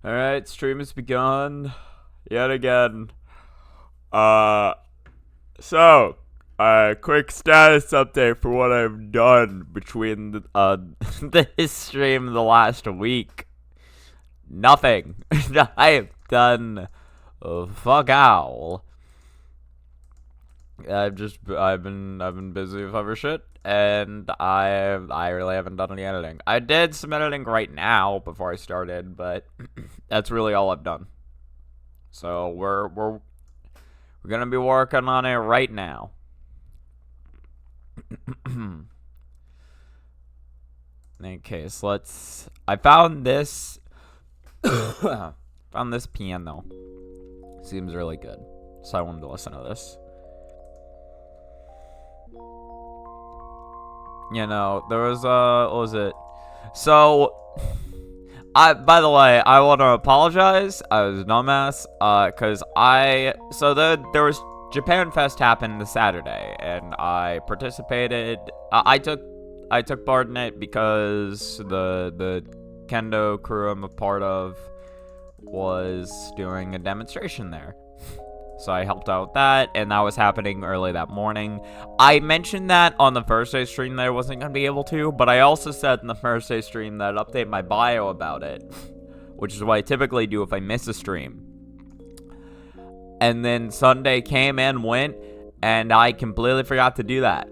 Alright, stream has begun yet again. So, quick status update for what I've done between this stream and the last week. Nothing. I have done fuck all. I've been busy with other shit, and I really haven't done any editing. I did some editing right now before I started, but that's really all I've done. So we're gonna be working on it right now. Okay, so let's. I found this. Found this piano. Seems really good, so I wanted to listen to this. You know, there was what was it? So, by the way, I want to apologize. I was a dumbass, cause there was Japan Fest happened this Saturday, and I participated. I took part in it because the kendo crew I'm a part of was doing a demonstration there. So I helped out with that, and that was happening early that morning. I mentioned that on the Thursday stream that I wasn't going to be able to, but I also said in the Thursday stream that I'd update my bio about it, which is what I typically do if I miss a stream. And then Sunday came and went, and I completely forgot to do that.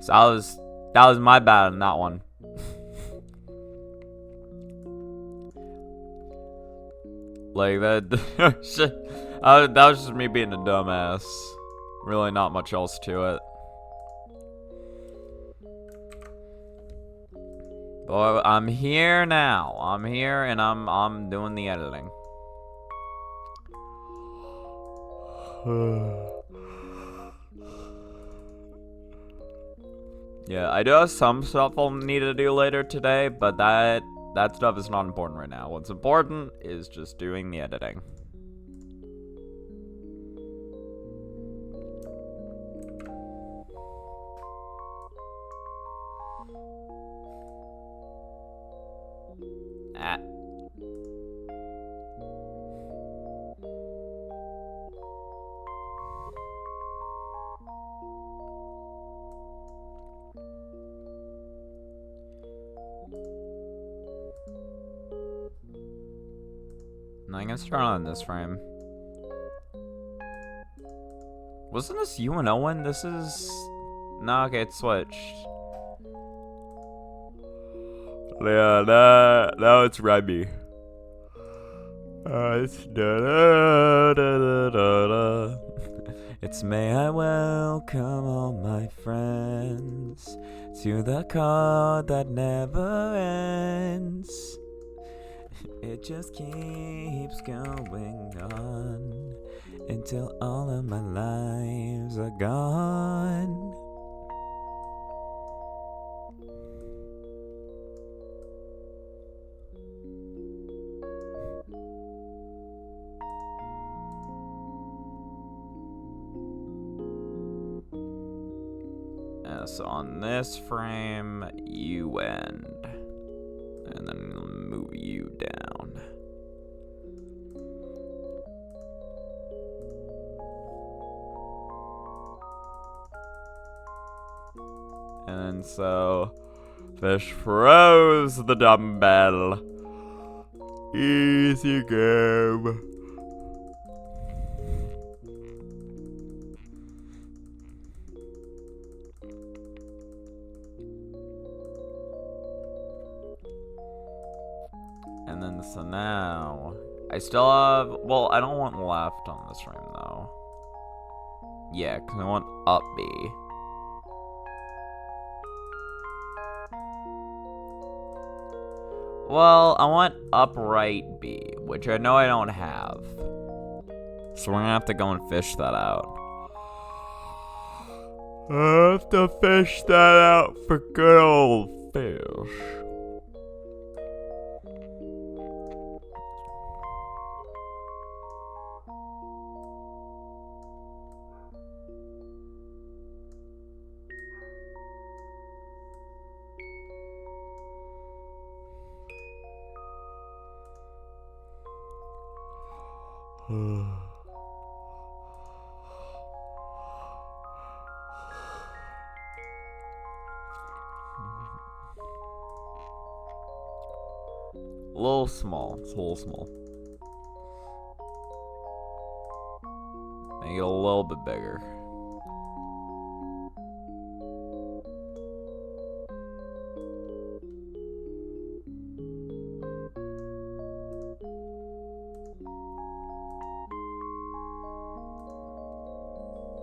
So that was my bad on that one. Like, that shit. That was just me being a dumbass. Really not much else to it. But I'm here now. I'm here and I'm doing the editing. Yeah, I do have some stuff I'll need to do later today, but that stuff is not important right now. What's important is just doing the editing. I'm gonna start on this frame. Wasn't this you and Owen? This is... No, okay, it's switched. Yeah, now it's Remy. It's da-da-da-da-da-da. It's may I welcome all my friends to the call that never ends. It just keeps going on until all of my lives are gone. So on this frame, you end. And then we'll move you down. And so, Fish froze the dumbbell. Easy game. And then, so now, I still have, well, I don't want left on this frame, though. Yeah, because I want up B. Well, I want upright B, which I know I don't have. So we're gonna have to go and fish that out. I have to fish that out for good old fish. A little small. It's a little small. Make it a little bit bigger.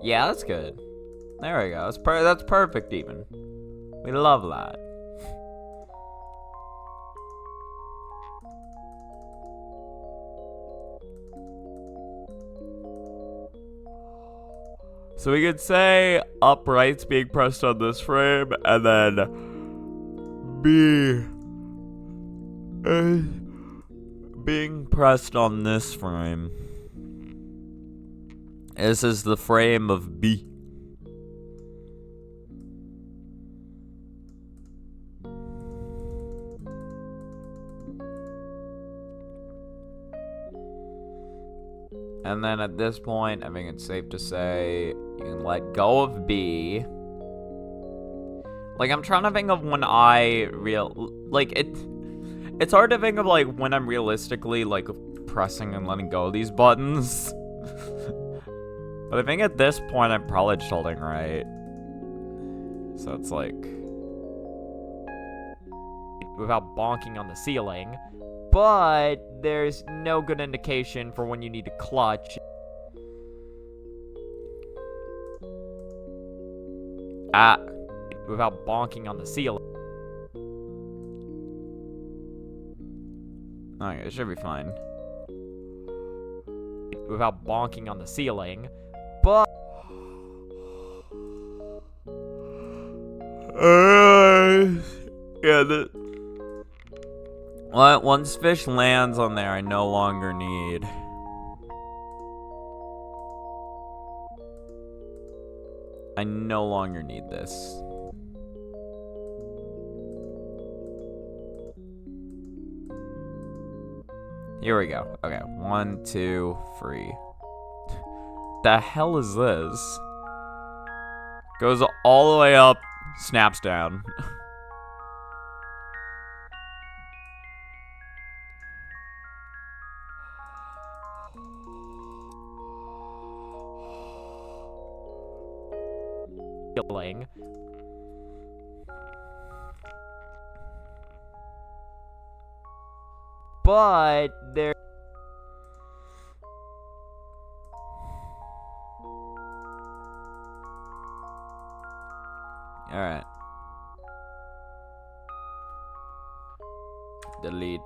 Yeah, that's good. There we go. That's perfect even. We love that. So we could say uprights being pressed on this frame, and then B being pressed on this frame. This is the frame of B. And then at this point, I think it's safe to say you can let go of B. Like, I'm trying to think of when it's hard to think of, like, when I'm realistically, like, pressing and letting go of these buttons. But I think at this point, I'm probably just holding right. So it's like, without bonking on the ceiling. But there's no good indication for when you need to clutch. Without bonking on the ceiling. Okay, it should be fine. Without bonking on the ceiling. But yeah, once fish lands on there, I no longer need. This. Here we go. Okay, 1, 2, 3. The hell is this? Goes all the way up, snaps down. But there. All right. Delete.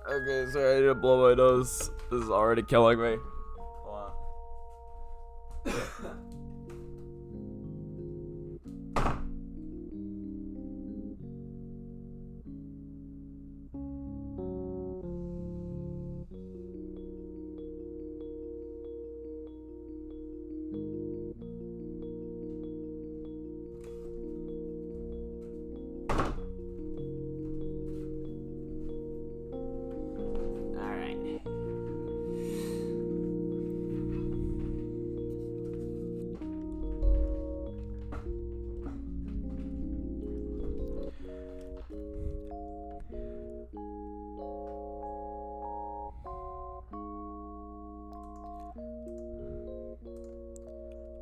Okay, sorry, I need to blow my nose. This is already killing me. Hold on.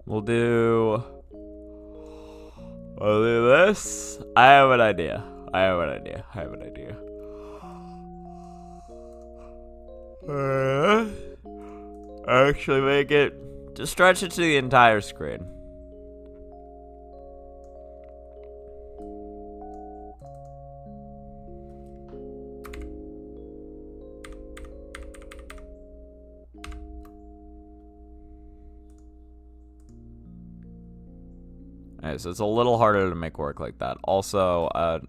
We'll do this. I have an idea. Actually make it, just stretch it to the entire screen. Alright, so it's a little harder to make work like that. Also, I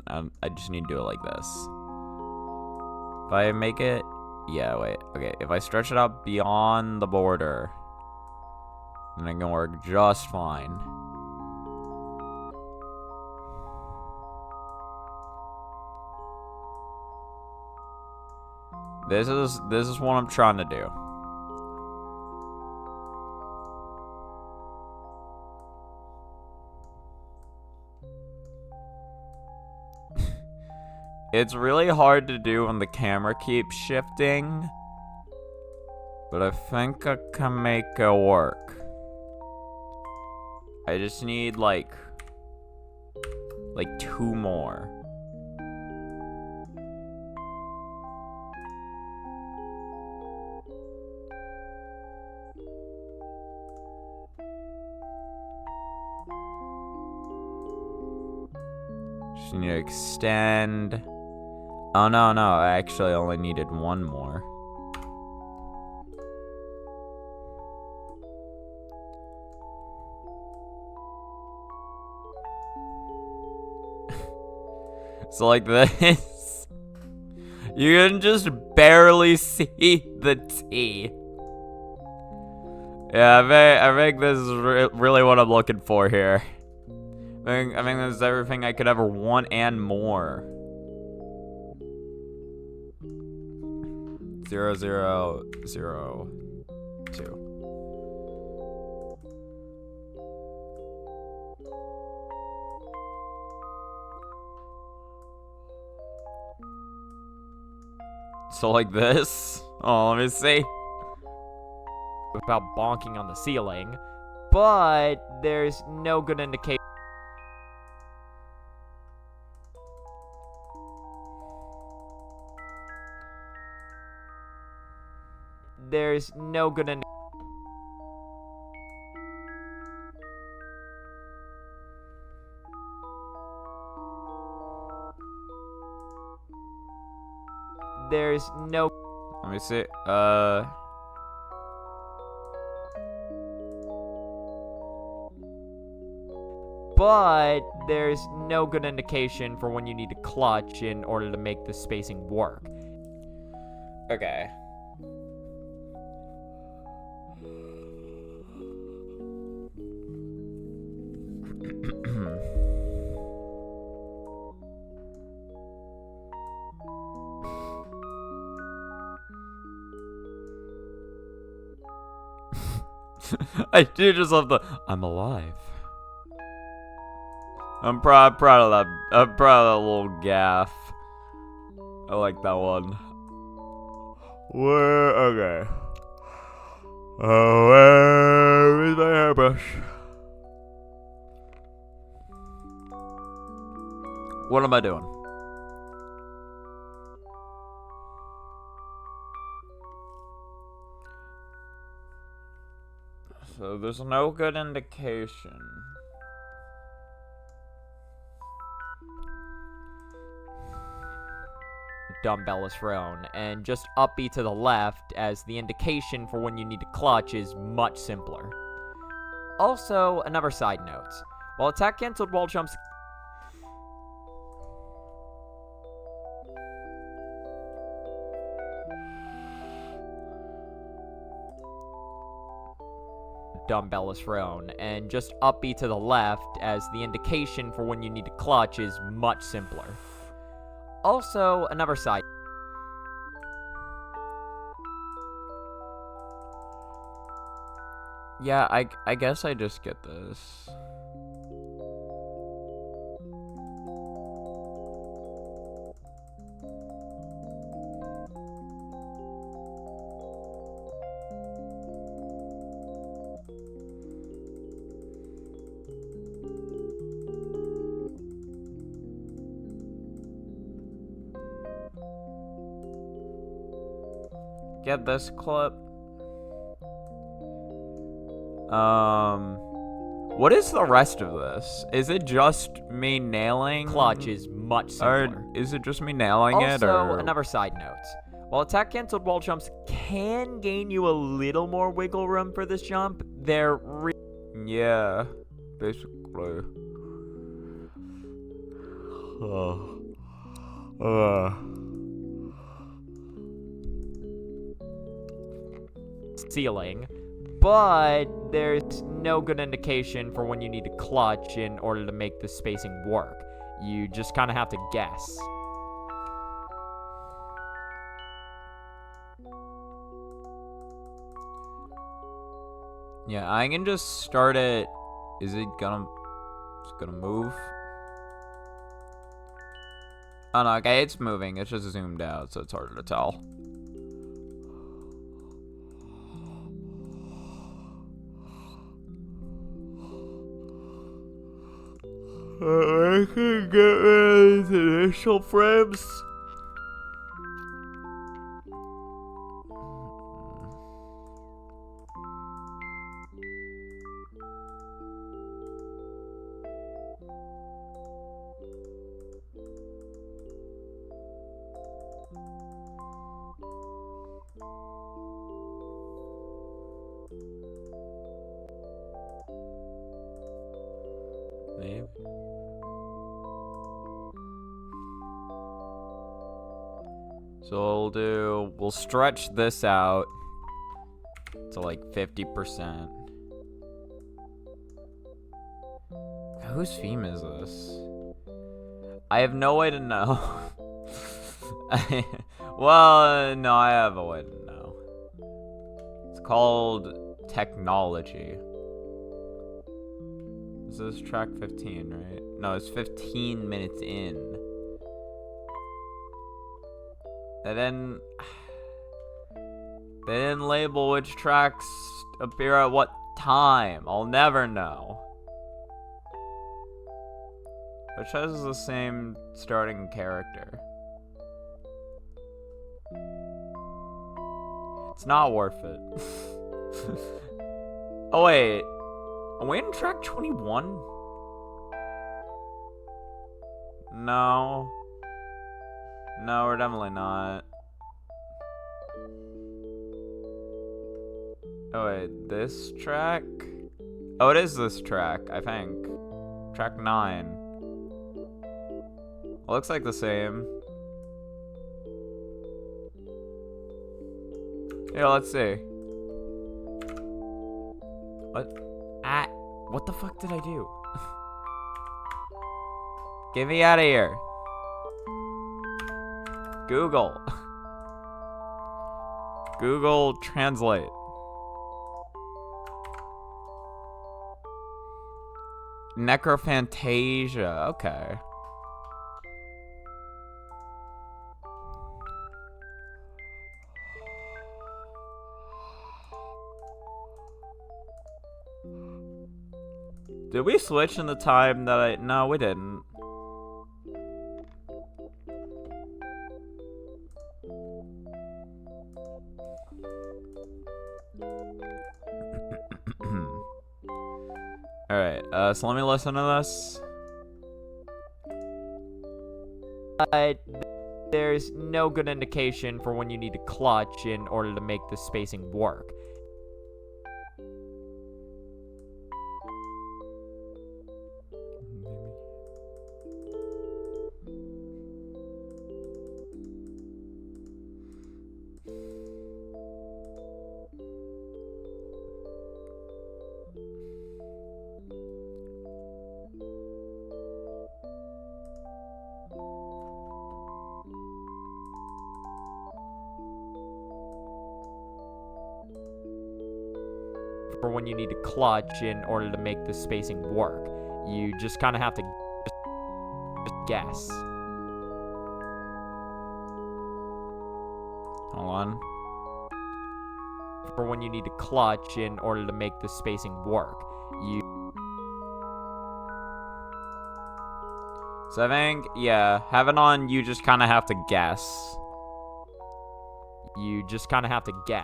just need to do it like this. If I make it, yeah, wait, okay. If I stretch it out beyond the border, then it can work just fine. This is what I'm trying to do. It's really hard to do when the camera keeps shifting, but I think I can make it work. I just need like 2 more. Just need to extend. Oh no, I actually only needed 1 more. So like this, you can just barely see the T. Yeah, I think this is really what I'm looking for here. I think this is everything I could ever want and more. 0, 0, 0, 2. So like this. Oh, let me see. About bonking on the ceiling, but there's no good indication. There's no good indication. There's no. Let me see. But there's no good indication for when you need to clutch in order to make the spacing work. Okay. I do just love the I'm alive. I'm proud of that. I'm proud of that little gaff. I like that one. Where? Okay. Oh, where is my hairbrush? What am I doing? So there's no good indication. Dumbbell is thrown, and just upbeat to the left as the indication for when you need to clutch is much simpler. Also, another side note. While attack cancelled wall jumps dumbbell is thrown, and just upbeat to the left as the indication for when you need to clutch is much simpler. Also, another side. Yeah, I guess I just get this. Get this clip. What is the rest of this? Is it just me nailing? Clutch is much simpler. Or is it just me nailing it? Also, another side note. While attack cancelled wall jumps can gain you a little more wiggle room for this jump, they're yeah, basically. ceiling, but there's no good indication for when you need to clutch in order to make the spacing work. You just kind of have to guess. Yeah, I can just start it. Is it gonna... It's gonna move? Oh no, okay, it's moving. It's just zoomed out, so it's harder to tell. I can get rid of the initial frames. Maybe. So we'll stretch this out to like 50%. Whose theme is this? I have no way to know. Well, no, I have a way to know. It's called Technology. This is track 15, right? No, it's 15 minutes in. They didn't label which tracks appear at what time. I'll never know. Which has the same starting character. It's not worth it. Oh wait. Are we in track 21? No. No, we're definitely not. Oh wait, this track? Oh, it is this track, I think. Track 9. Looks like the same. Yeah, let's see. What the fuck did I do? Get me out of here. Google. Google Translate. Necrophantasia. Okay. Did we switch in the time that I... No, we didn't. Alright, so let me listen to this. There's no good indication for when you need to clutch in order to make the spacing work. For when you need to clutch in order to make the spacing work. You just kind of have to just guess. Hold on. For when you need to clutch in order to make the spacing work. So I think, yeah, having on, you just kind of have to guess. You just kind of have to guess.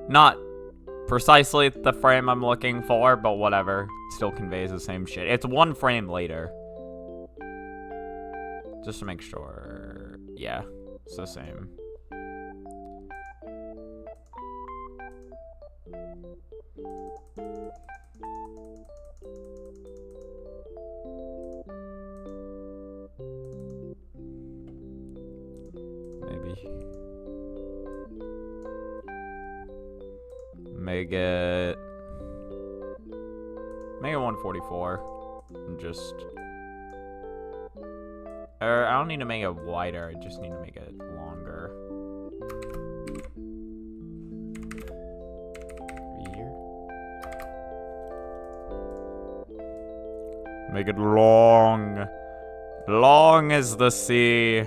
Not precisely the frame I'm looking for, but whatever. It still conveys the same shit. It's one frame later. Just to make sure. Yeah, it's the same. Maybe. Make it 144. And just... Or I don't need to make it wider, I just need to make it longer. Here. Make it long. Long as the sea.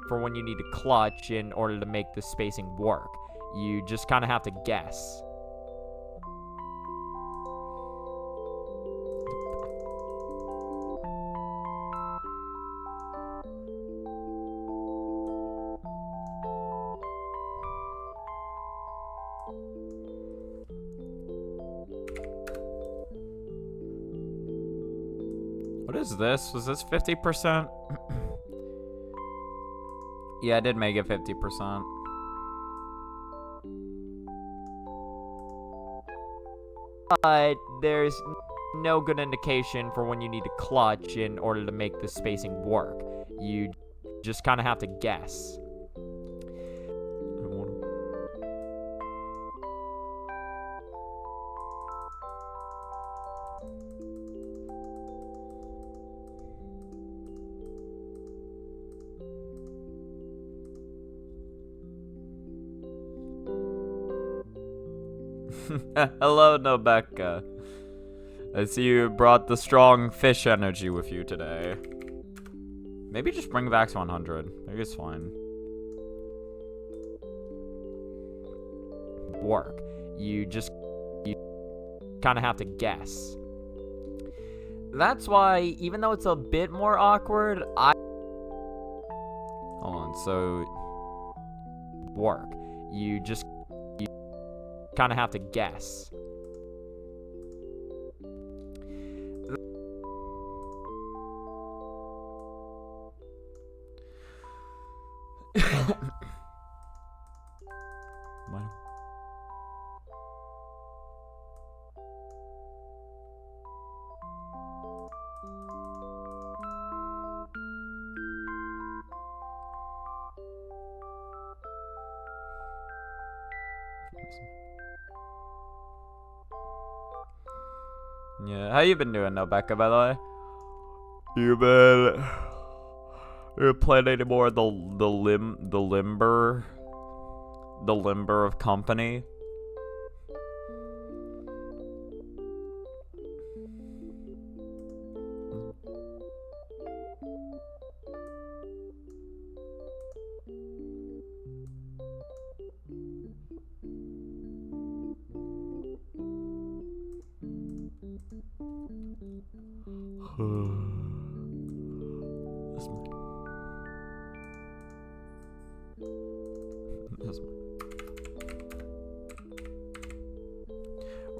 For when you need to clutch in order to make the spacing work. You just kind of have to guess. What is this? Was this 50%? Yeah, I did make it 50%. But there's no good indication for when you need to clutch in order to make the spacing work. You just kind of have to guess. Hello, Nobecca. I see you brought the strong fish energy with you today. Maybe just bring back to 100. Maybe it's fine. Work. You kind of have to guess. That's why, even though it's a bit more awkward, Hold on, so... Work. You kind of have to guess. Yeah, how you been doing, Nobecca, by the way? You playing any more of the limber of company?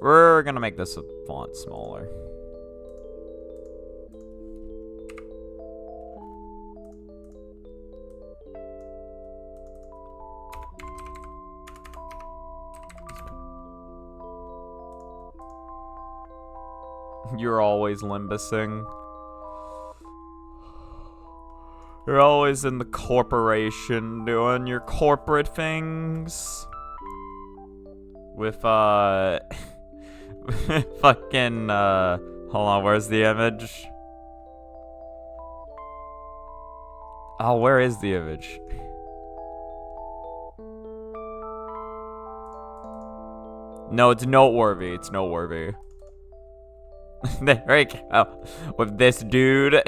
We're gonna make this a font smaller. You're always limbusing. You're always in the corporation doing your corporate things. With, fucking, hold on, where's the image? Oh, where is the image? No, it's noteworthy. It's noteworthy. There we go. With this dude.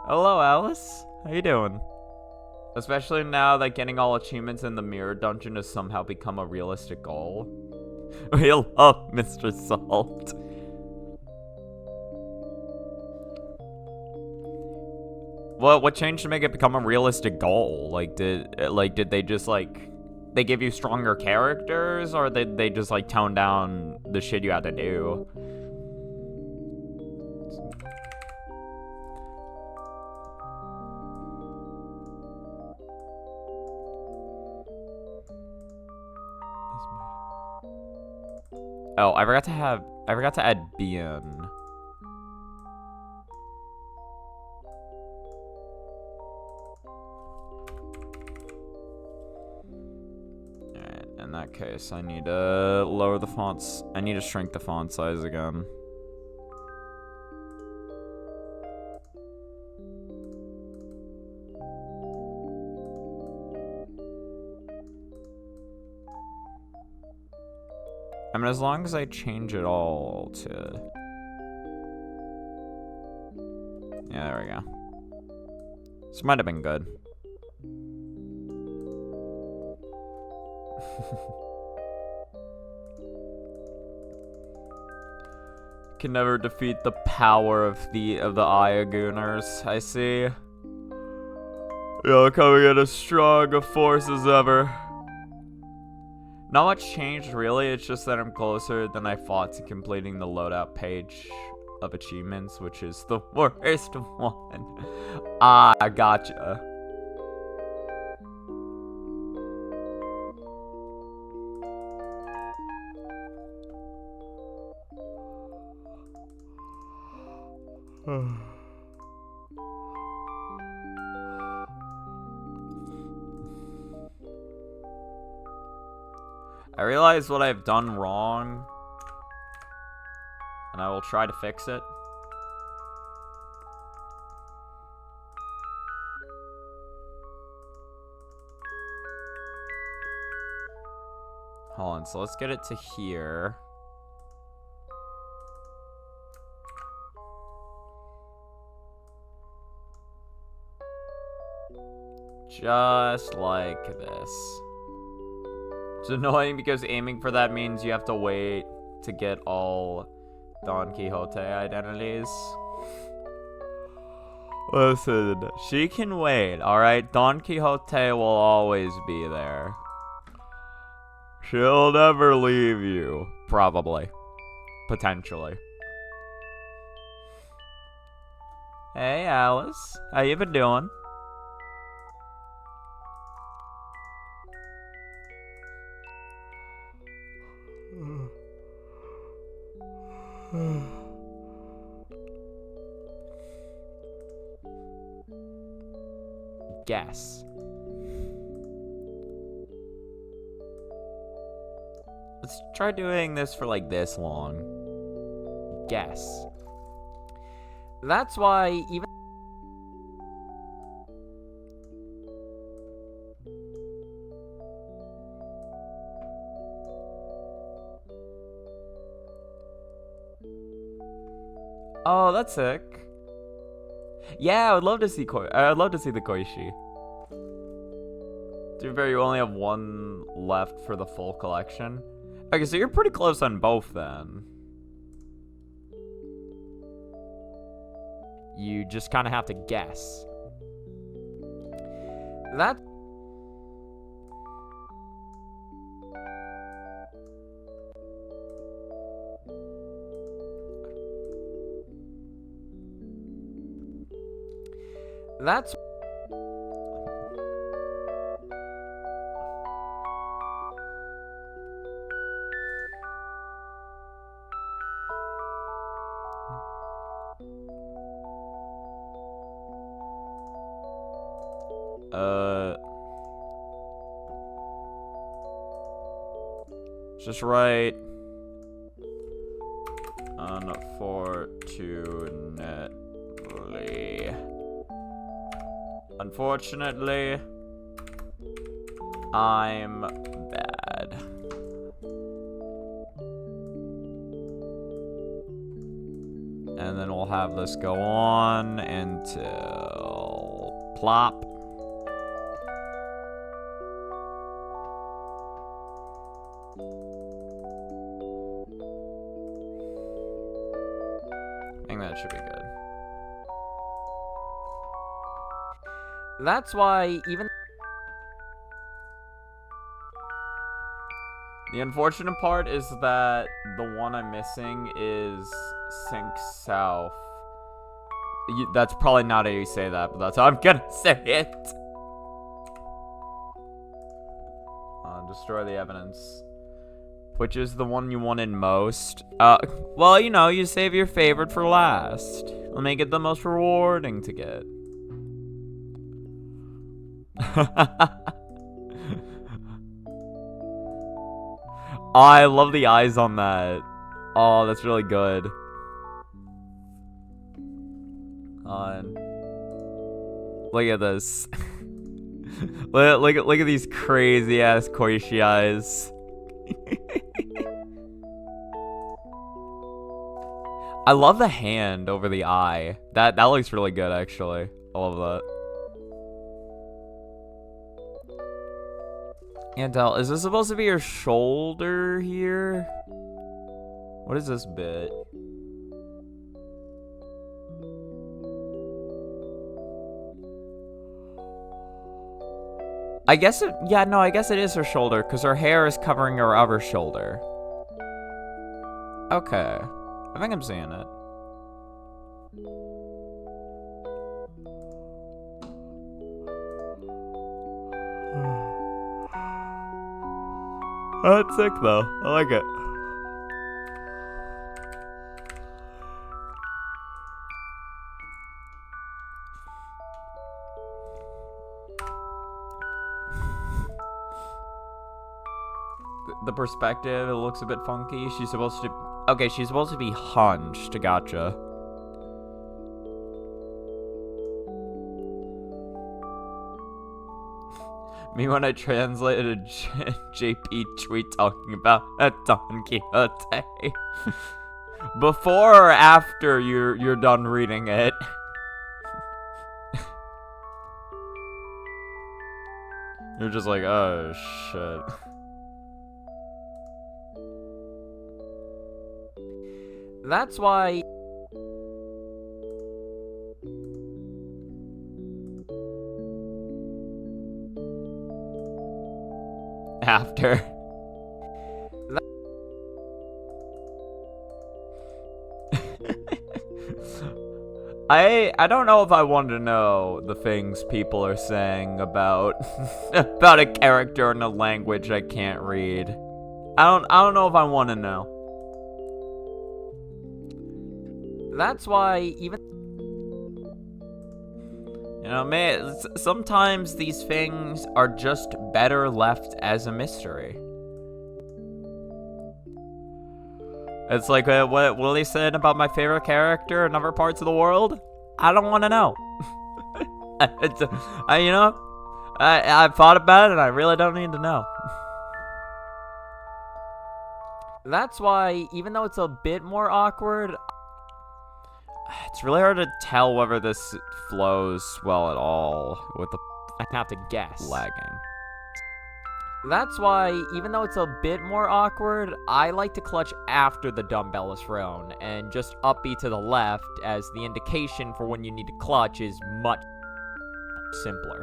Hello, Alice. How you doing? Especially now that getting all achievements in the mirror dungeon has somehow become a realistic goal. We love Mr. Salt. What changed to make it become a realistic goal? Like, did they just, like, they give you stronger characters, or did they just, like, tone down the shit you had to do? Oh, I forgot to have I forgot to add Bien. Alright, in that case, I need to lower the fonts. I need to shrink the font size again. I mean, as long as I change it all to... Yeah, there we go. This might have been good. Can never defeat the power of the IKUSAAAAAAANers, I see. You're coming in as strong a force as ever. Not much changed, really. It's just that I'm closer than I thought to completing the loadout page of achievements, which is the worst one. Ah, gotcha. I realize what I've done wrong, and I will try to fix it. Hold on, so let's get it to here. Just like this. It's annoying because aiming for that means you have to wait to get all Don Quixote identities. Listen, she can wait, alright? Don Quixote will always be there. She'll never leave you. Probably. Potentially. Hey, Alice. How you been doing? Guess. Let's try doing this for like this long. Guess. That's why even... Oh, that's sick. Yeah, I would love to see I'd love to see the Koishi. To be fair, you only have one left for the full collection. Okay, so you're pretty close on both then. You just kind of have to guess. That... That's... Just right. Unfortunately, I'm bad. And then we'll have this go on until plop. I think that should be good. That's why even... The unfortunate part is that the one I'm missing is Sync South. That's probably not how you say that, but that's how I'm gonna say it. Destroy the evidence. Which is the one you wanted most? Well, you know, you save your favorite for last. It'll make it the most rewarding to get. Oh, I love the eyes on that. Oh, that's really good. Look at this. look at these crazy ass Koishi eyes. I love the hand over the eye. That looks really good, actually. I love that. Can't tell. Is this supposed to be your shoulder here? What is this bit? I guess it, yeah, no, I guess it is her shoulder, because her hair is covering her other shoulder. Okay. I think I'm seeing it. That's sick, though. I like it. The perspective, it looks a bit funky. She's supposed to... Okay, she's supposed to be hunched. Gotcha. Me when I translated a JP tweet talking about a Don Quixote. Before or after you're done reading it? You're just like, oh shit. That's why... After. I don't know if I want to know the things people are saying about about a character in a language I can't read. I don't know if I want to know. That's why even... You know, man, sometimes these things are just better left as a mystery. It's like, what Willie said about my favorite character in other parts of the world? I don't want to know. You know, I've thought about it and I really don't need to know. That's why, even though it's a bit more awkward... It's really hard to tell whether this flows well at all with the I have to guess. lagging. That's why, even though it's a bit more awkward, I like to clutch after the dumbbell is thrown, and just upbeat to the left, as the indication for when you need to clutch is much simpler.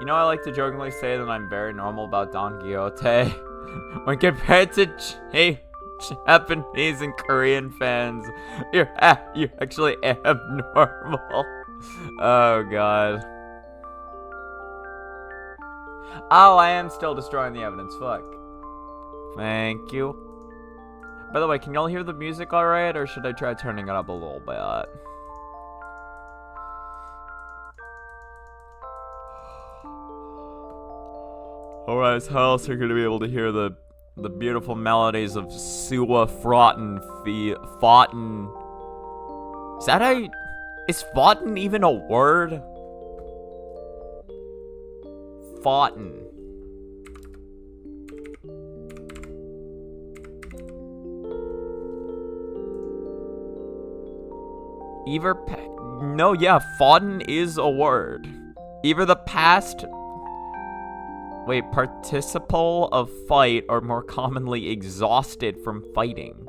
You know, I like to jokingly say that I'm very normal about Don Quixote. When compared to Japanese and Korean fans, you're actually abnormal. Oh god. Oh, I am still destroying the evidence. Fuck. Thank you. By the way, can y'all hear the music alright, or should I try turning it up a little bit? Alright, so how else are you gonna be able to hear the beautiful melodies of Suwa Frotten Fotten? Is that how you... Is Fotten even a word? Fotten. No, yeah, Fotten is a word. Either the past... Wait, participle of fight are more commonly exhausted from fighting.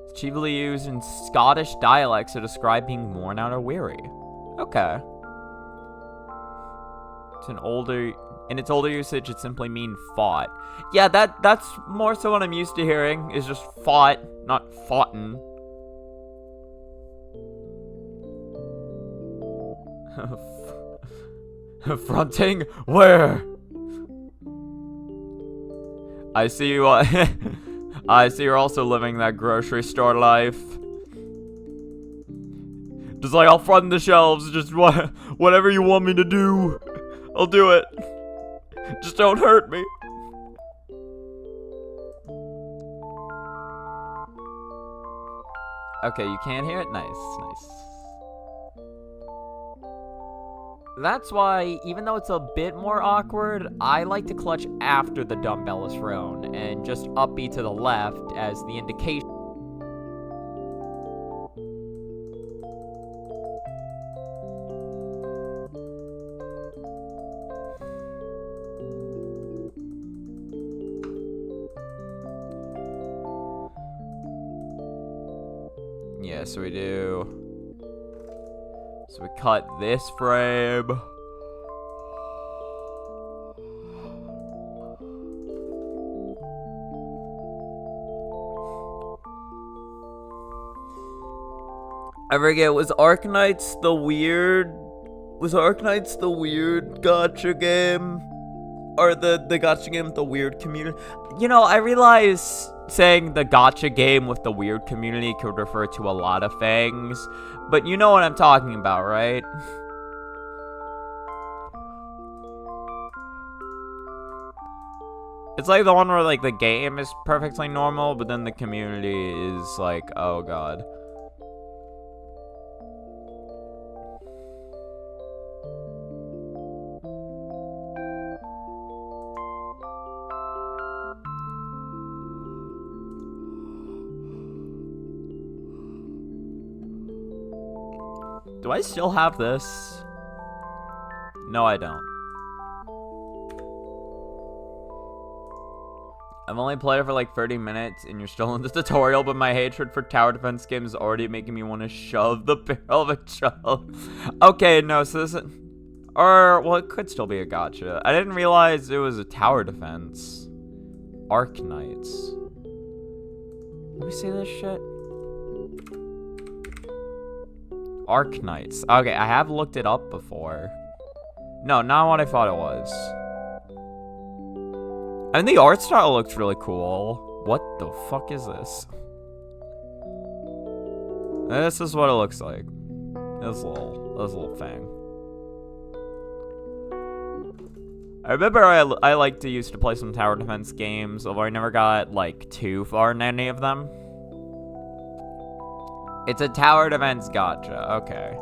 It's chiefly used in Scottish dialects to describe being worn out or weary. Okay. In its older usage, it simply means fought. Yeah, that's more so what I'm used to hearing, is just fought, not foughten. Fronting? Where? I see you. I see you're also living that grocery store life. Just like, I'll front the shelves. Just whatever you want me to do, I'll do it. Just don't hurt me. Okay, you can't hear it? Nice, nice. That's why, even though it's a bit more awkward, I like to clutch after the dumbbell is thrown, and just upbeat to the left as the indication. Yes, we do. So we cut this frame. I forget, was Arknights the weird gacha game? Or the gacha game with the weird community? You know, I realize saying the gacha game with the weird community could refer to a lot of things, but you know what I'm talking about, right? It's like the one where, like, the game is perfectly normal, but then the community is like, oh god. Do I still have this? No, I don't. I've only played it for like 30 minutes and you're still in the tutorial, but my hatred for tower defense games is already making me want to shove the barrel of a shell. Okay, no, so this is... Or, well, it could still be a gacha. I didn't realize it was a tower defense. Arknights. Let me see this shit. Arknights. Okay, I have looked it up before. No, not what I thought it was. And the art style looks really cool. What the fuck is this? This is what it looks like. This little thing. I remember I like to used to play some tower defense games, although I never got like too far in any of them. It's a tower defense gacha. Okay.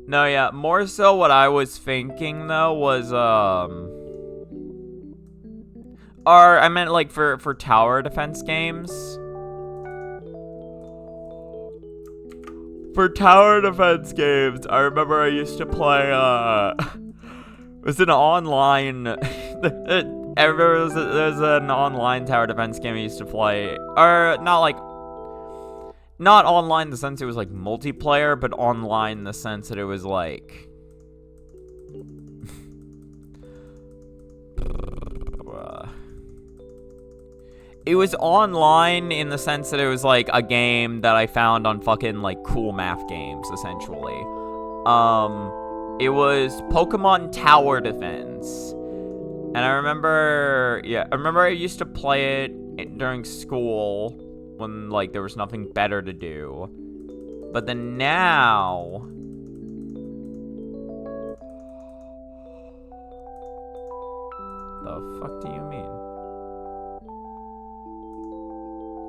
No, yeah, more so what I was thinking though was or I meant like for tower defense games. For tower defense games, I remember I used to play it was an online I remember there's an online tower defense game I used to play. Or not online in the sense it was like multiplayer, but online in the sense that it was like it was online in the sense that it was like a game that I found on fucking like Cool Math Games, essentially. It was Pokemon Tower Defense. And I remember I used to play it during school when like there was nothing better to do. But then now the fuck do you mean?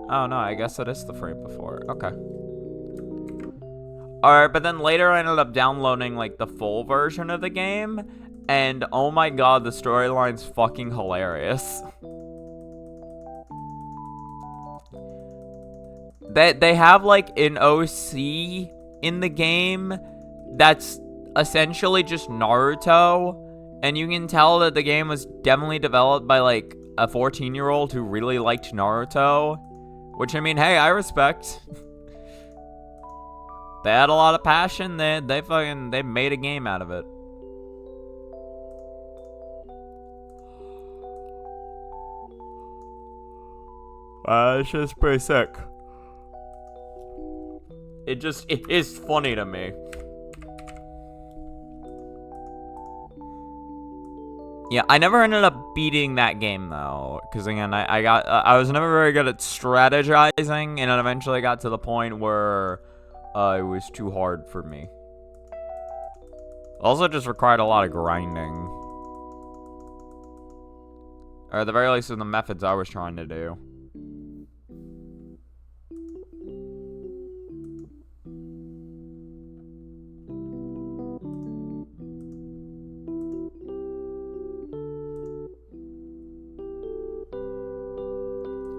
Oh no, I guess it is the frame before. Okay. Alright, but then later I ended up downloading like the full version of the game. And oh my god, the storyline's fucking hilarious. They have like an OC in the game that's essentially just Naruto. And you can tell that the game was definitely developed by like a 14-year-old who really liked Naruto. Which, I mean, hey, I respect. They had a lot of passion. They made a game out of it. It's just pretty sick. it is funny to me. Yeah, I never ended up beating that game though, because again, I was never very good at strategizing, and it eventually got to the point where it was too hard for me. Also, just required a lot of grinding, or at the very least, in the methods I was trying to do.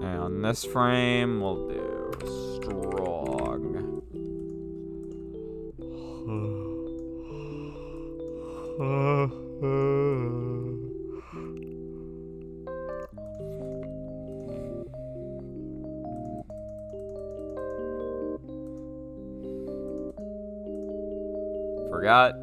On this frame, we'll do strong. Forgot.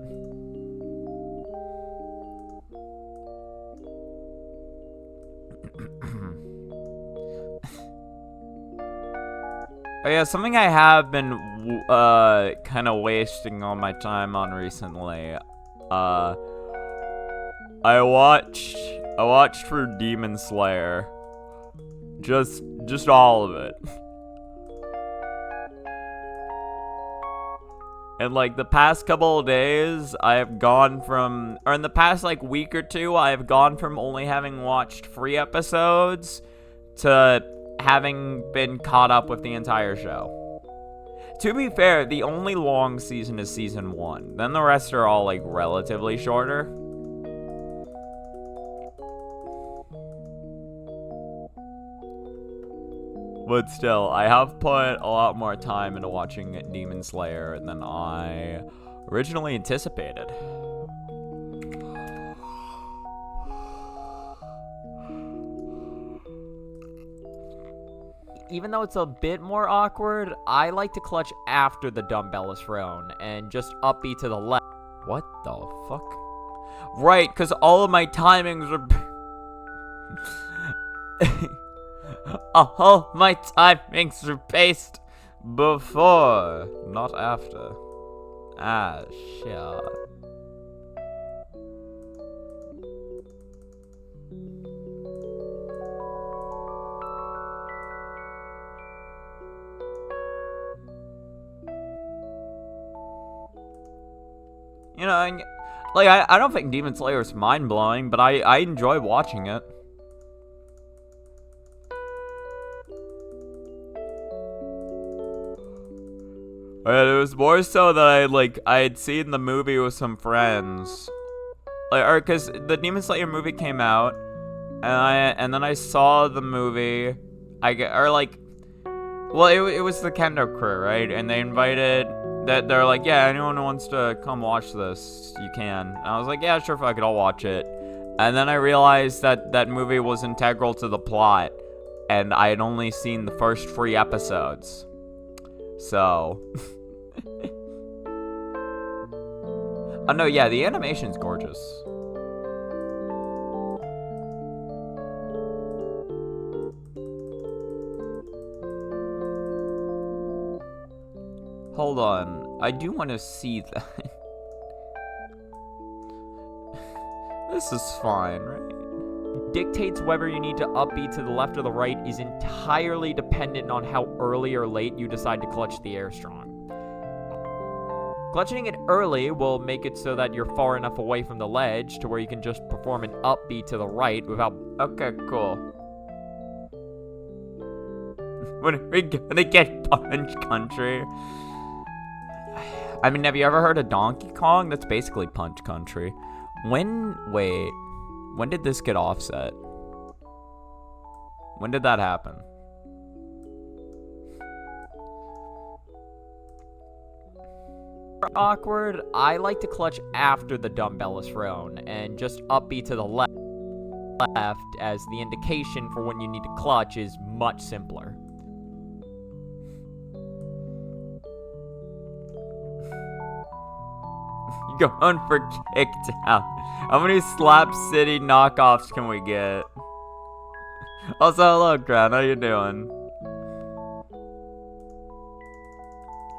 Oh yeah, something I have been kind of wasting all my time on recently. I watched for Demon Slayer. Just all of it. And like the past couple of days, I have gone from, or in the past like week or two, I have gone from only having watched 3 episodes to having been caught up with the entire show. To be fair, the only long season is season 1. Then the rest are all like relatively shorter. But still, I have put a lot more time into watching Demon Slayer than I originally anticipated. Even though it's a bit more awkward, I like to clutch after the dumbbell is thrown and just upbeat to the left. What the fuck? Right, because all of my timings are... all my timings are based before, not after. Ah, shit. You know, like, I don't think Demon Slayer is mind-blowing, but I enjoy watching it. It was more so that I had seen the movie with some friends. Like, cause the Demon Slayer movie came out, and then I saw the movie, well, it was the Canto crew, right? And they invited, they're like, yeah, anyone who wants to come watch this, you can. And I was like, yeah, sure, fuck it, I'll watch it. And then I realized that that movie was integral to the plot, and I had only seen the first 3 episodes. So... Oh no, yeah, the animation's gorgeous. Hold on, I do want to see that. This is fine, right? Dictates whether you need to upbeat to the left or the right is entirely dependent on how early or late you decide to clutch the air strong. Clutching it early will make it so that you're far enough away from the ledge to where you can just perform an upbeat to the right without... Okay, cool. When are we gonna get Punch Country? I mean, have you ever heard of Donkey Kong? That's basically Punch Country. Wait, when did this get offset? When did that happen? Awkward, I like to clutch after the dumbbell is thrown and just upbeat to the left as the indication for when you need to clutch is much simpler. Going for kicked out. How many Slap City knockoffs can we get? Also, hello, Crown. How you doing?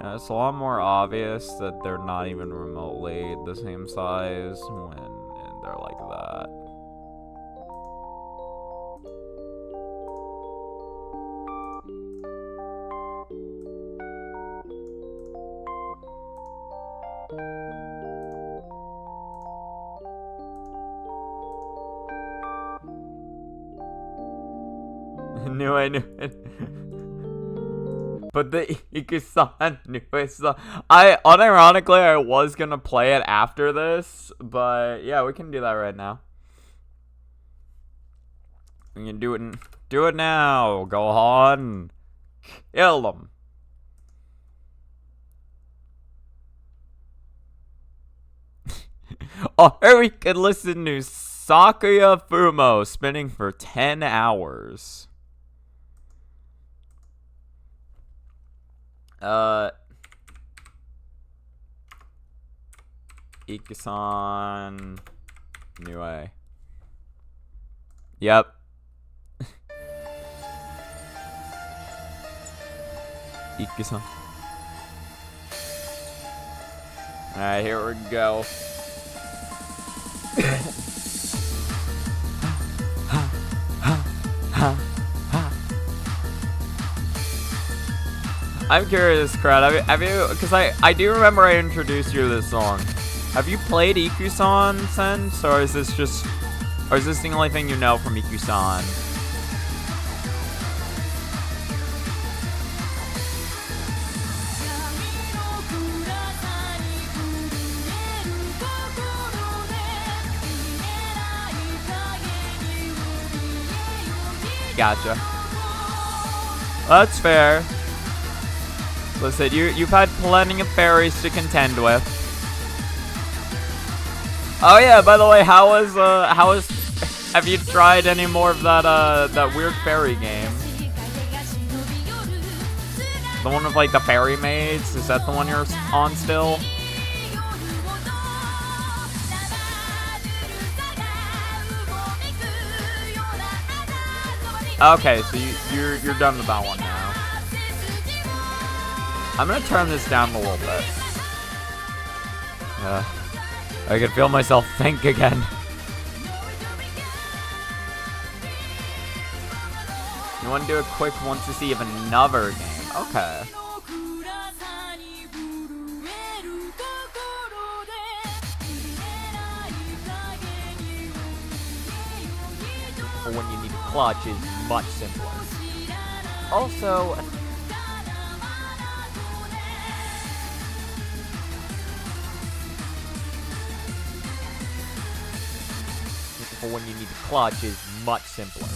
Yeah, it's a lot more obvious that they're not even remotely the same size when they're like that. Knew it. But the IKUSAAAAAAN knew it. So unironically, I was gonna play it after this, but yeah, we can do that right now. We can do it now. Go on, kill them. Or we could listen to Sakuya Fumo spinning for 10 hours. IKUSAAAAAAN Nue. Yep. IKUSAAAAAAN. Alright, here we go. I'm curious, Crowd. Have you? Because I do remember I introduced you to this song. Have you played IKUSAAAAAN since, or is this the only thing you know from IKUSAAAAAN? Gotcha. That's fair. Listen, you've had plenty of fairies to contend with. Oh yeah, by the way, have you tried any more of that weird fairy game? The one with like the fairy maids? Is that the one you're on still? Okay, so you're done with that one now. I'm gonna turn this down a little bit. I can feel myself think again. You want to do a quick one to see of another game? Okay. For when you need a clutch is much simpler. Also, for when you need a clutch is much simpler.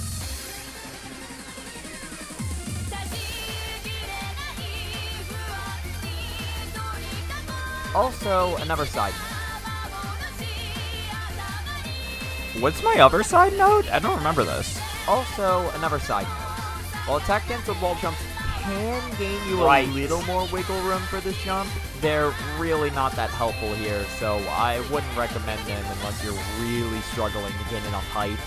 Also, another side note. What's my other side note? I don't remember this. Also, another side note. While attack cancelled wall jumps can gain you a little more wiggle room for this jump, they're really not that helpful here, so I wouldn't recommend them unless you're really struggling to get enough height.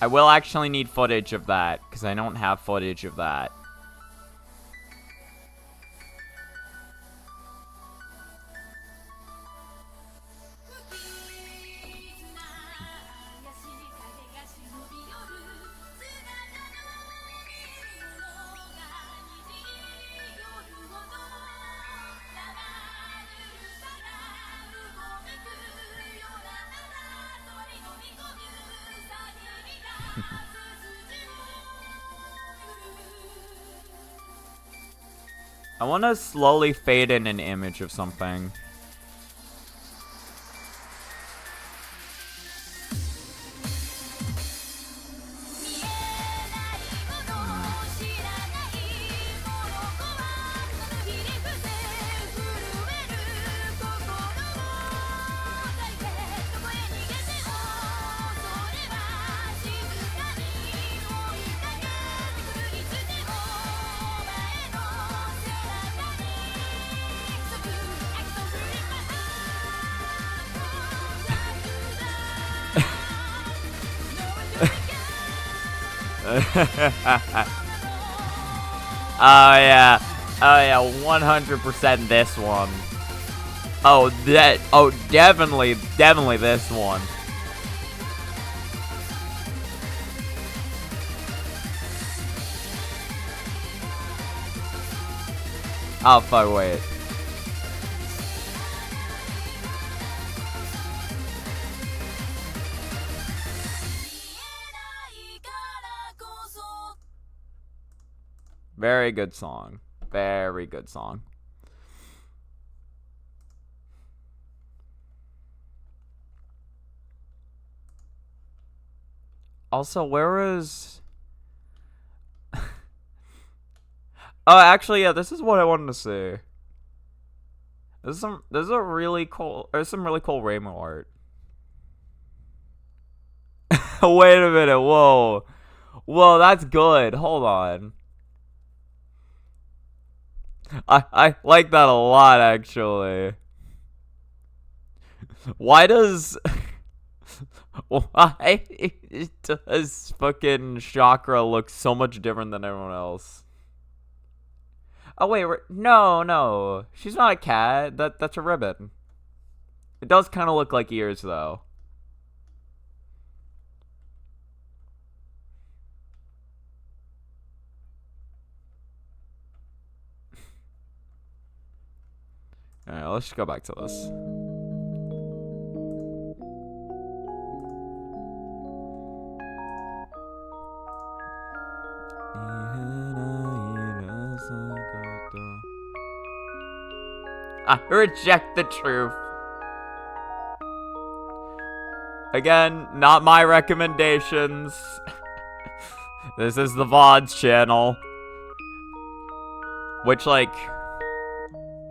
I will actually need footage of that, because I don't have footage of that. I want to slowly fade in an image of something. Oh yeah. Oh yeah, 100% this one. Oh, definitely this one. Oh fuck, wait. Very good song. Very good song. Also, where is... Oh, actually, yeah, this is what I wanted to see. There's some really cool Raymo art. Wait a minute, whoa. Whoa, that's good. Hold on. I like that a lot, actually. Why does... Why does fucking Chakra look so much different than everyone else? Oh, wait, no. She's not a cat. That's a ribbon. It does kind of look like ears, though. Alright, let's just go back to this. I reject the truth. Again, not my recommendations. This is the VODs channel. Which, like...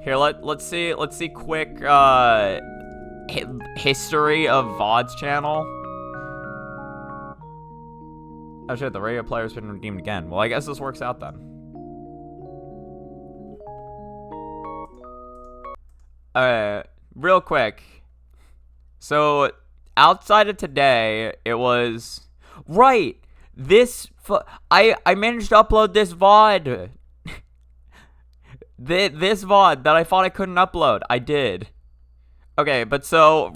Here, let's see quick, history of VODs channel. Oh shit, the radio player's been redeemed again. Well, I guess this works out then. Alright, real quick. So, outside of today, it was... Right! I managed to upload this VOD. This VOD that I thought I couldn't upload. I did. Okay, but so...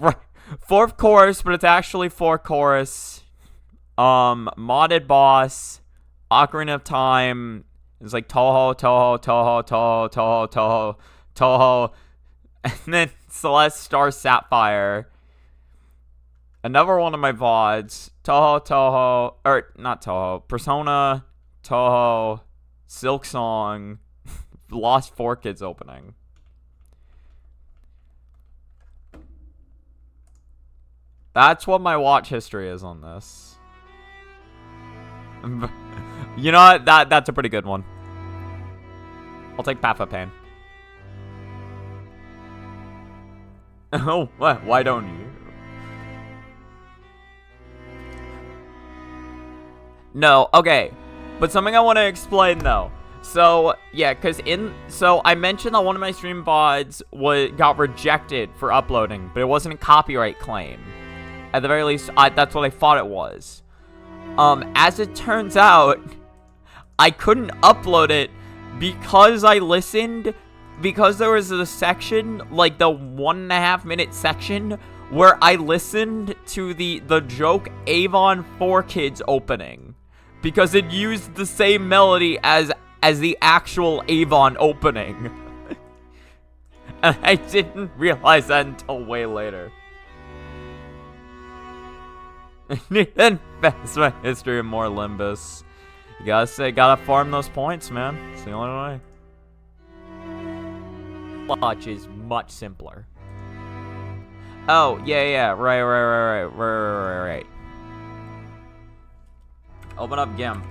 Fourth chorus, but it's actually fourth chorus. Modded boss. Ocarina of Time. It's like Touhou, and then Celeste, Star, Sapphire. Another one of my VODs. Touhou, or not Touhou. Persona, Touhou, Silk Song, Lost 4 Kids opening. That's what my watch history is on this. You know what? That's a pretty good one. I'll take Path of Pain. Oh, what? Why don't you? No, okay. But something I want to explain, though. So, yeah, so I mentioned that one of my stream VODs got rejected for uploading, but it wasn't a copyright claim. At the very least, that's what I thought it was. As it turns out, I couldn't upload it because I listened... Because there was a section, like the 1.5 minute section, where I listened to the joke Avon 4 Kids opening. Because it used the same melody as the actual Avon opening. And I didn't realize that until way later. And that's my history of more Limbus. You gotta farm those points, man. It's the only way. Clutch is much simpler. Oh, yeah, right. Open up GIMP.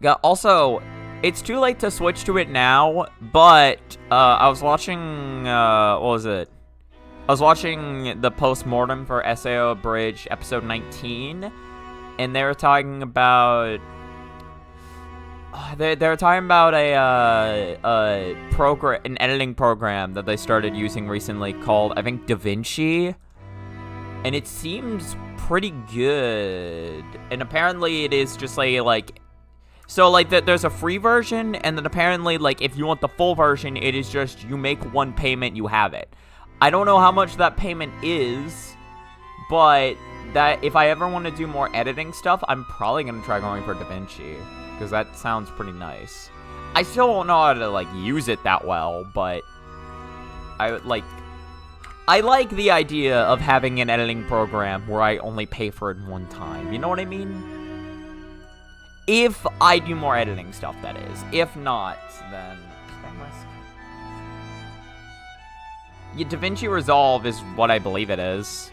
Yeah, also, it's too late to switch to it now, but, I was watching, what was it? I was watching the post-mortem for SAO Bridge episode 19, and they were talking about... They're talking about an editing program that they started using recently called, I think, DaVinci. and it seems pretty good. And apparently it is just like so like there's a free version, and then apparently like if you want the full version, it is just you make one payment, you have it. I don't know how much that payment is, but that if I ever want to do more editing stuff, I'm probably gonna try going for DaVinci, because that sounds pretty nice. I still don't know how to like use it that well, but I like the idea of having an editing program where I only pay for it one time. You know what I mean? If I do more editing stuff, that is. If not, then yeah, DaVinci Resolve is what I believe it is.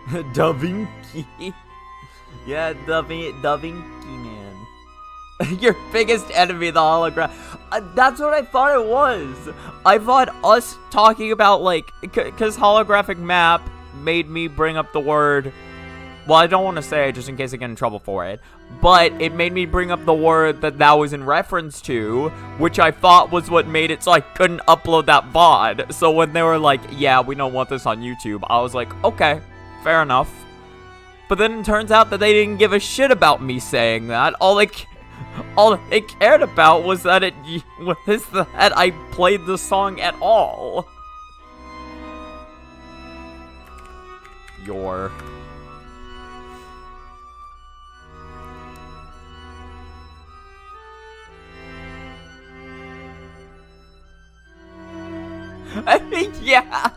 DaVinci. Yeah, DaVinci, man. Your biggest enemy, the hologram. That's what I thought it was. I thought us talking about, like, because holographic map made me bring up the word. Well, I don't want to say it just in case I get in trouble for it. But it made me bring up the word that was in reference to, which I thought was what made it so I couldn't upload that VOD. So when they were like, yeah, we don't want this on YouTube, I was like, okay, fair enough. But then it turns out that they didn't give a shit about me saying that. All they cared about was that that I played the song at all. Yeah,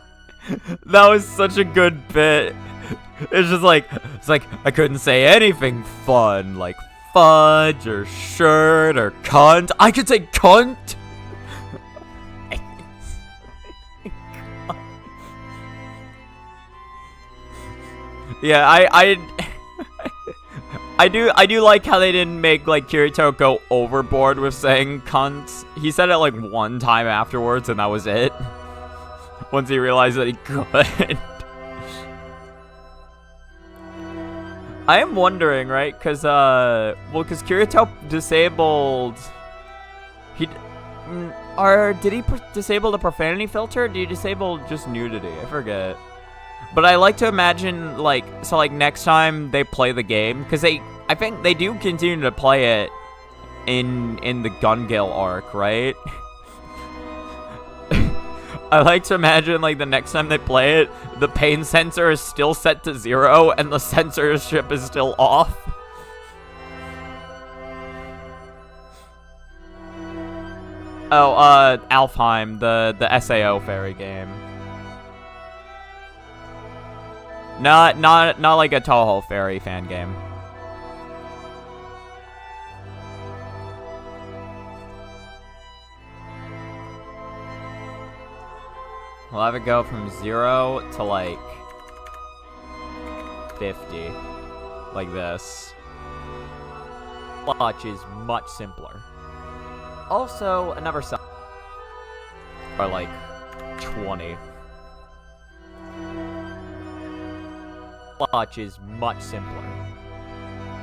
that was such a good bit. It's like I couldn't say anything fun, like fudge or shirt or cunt. I could say cunt. Yeah, I do like how they didn't make like Kirito go overboard with saying cunts. He said it like one time afterwards, and that was it. Once he realized that he could. I am wondering, right? Because because Kirito disabled. Did he disable the profanity filter? Or did he disable just nudity? I forget. But I like to imagine, like, so, like, next time they play the game, because I think they do continue to play it in the Gun-Gale arc, right? I like to imagine, like, the next time they play it, the pain sensor is still set to 0, and the censorship is still off. Oh, Alfheim, the SAO fairy game. Not like a Touhou Fairy fan game. We'll have it go from 0 to like 50, like this. Clutch is much simpler. Also, another side. Or like 20. Clutch is much simpler.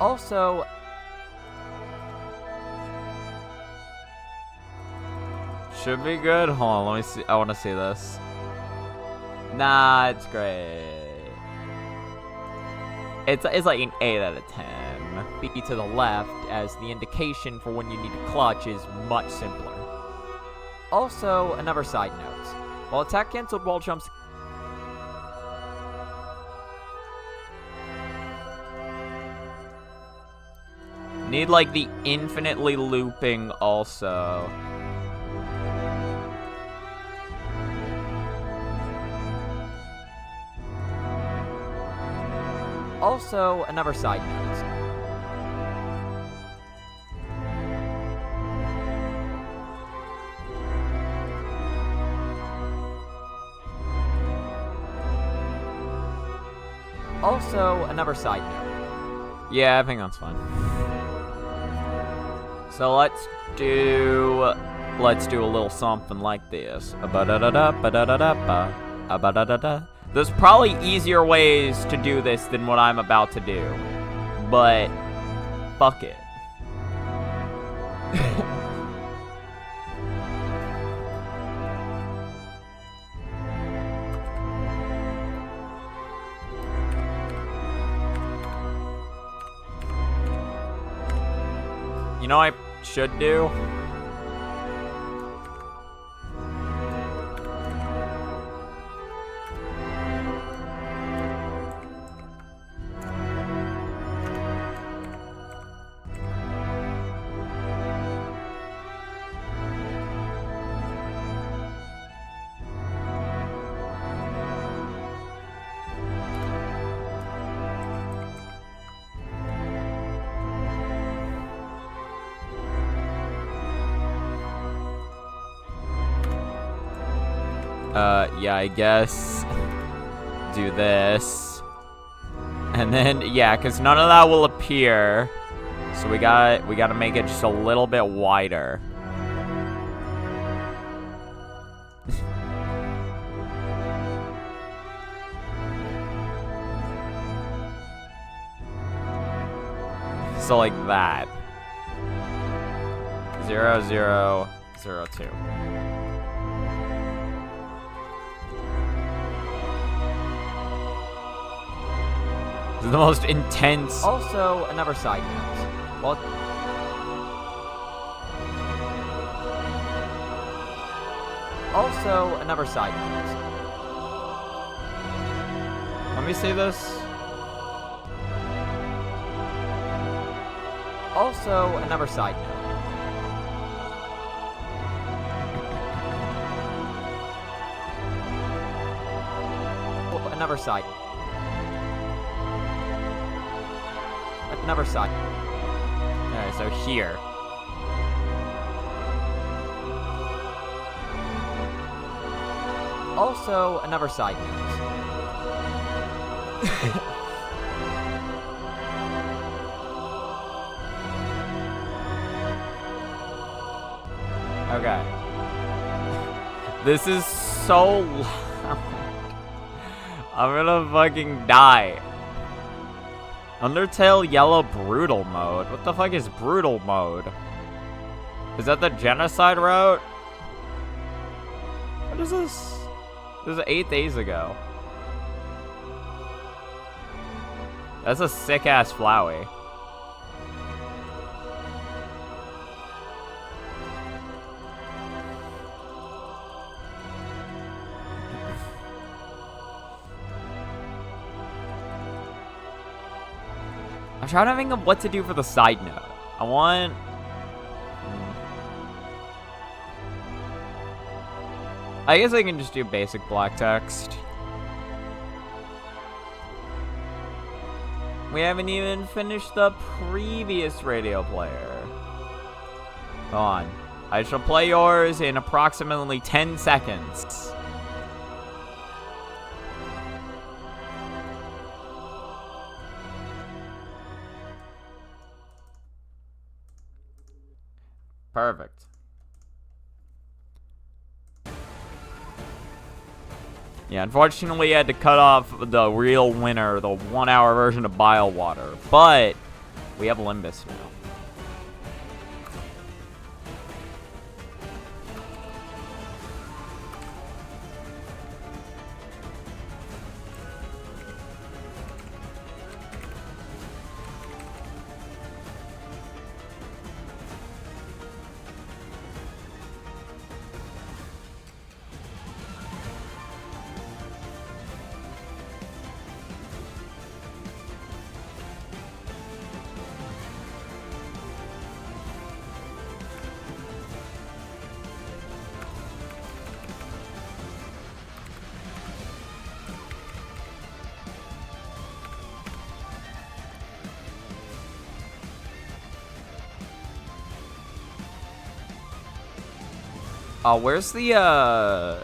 Also, should be good. Hold on, let me see. I want to see this. Nah, it's great. It's like an 8 out of 10. B to the left, as the indication for when you need to clutch is much simpler. Also, another side note. While attack cancelled wall jumps need like the infinitely looping also. Also, another side note. Also, another side note. Yeah, I think that's fine. So let's do a little something like this. There's probably easier ways to do this than what I'm about to do, but fuck it. You know what I should do? Yeah, I guess do this. And then, yeah, because none of that will appear. So we gotta make it just a little bit wider. So like that. 0, 0, 0, 2. This is the most intense. Also, another side note. Well, also, another side note. Let me see this. Also, another side note. Another side. Another side. Alright, so here. Also, another side note. Okay. This is so loud. I'm gonna fucking die. Undertale Yellow Brutal Mode? What the fuck is Brutal Mode? Is that the genocide route? What is this? This is 8 days ago. That's a sick-ass Flowey. I'm trying to think of what to do for the side note. I want... I guess I can just do basic black text. We haven't even finished the previous radio player. Hold on. I shall play yours in approximately 10 seconds. Perfect. Yeah, unfortunately I had to cut off the real winner, the 1-hour version of Bile Water, but we have Limbus now. Oh, where's the,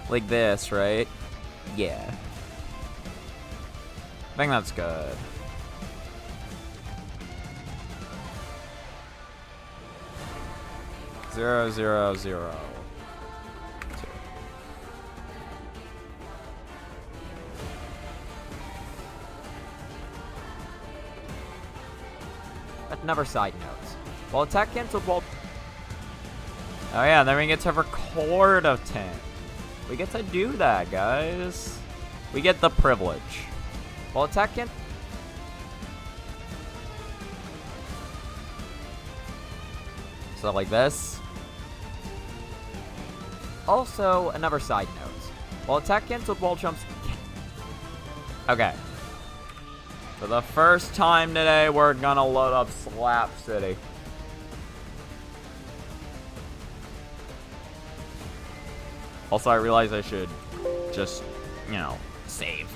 like this, right? Yeah. I think that's good. Zero, zero, zero. Two. Another side note. While attack canceled while... Oh yeah, then we get to record a 10. We get to do that, guys. We get the privilege. Well, attack can... So like this. Also, another side note. While attack cancelled wall jumps... Okay. For the first time today, we're gonna load up Slap City. Also, I realize I should just, you know, save.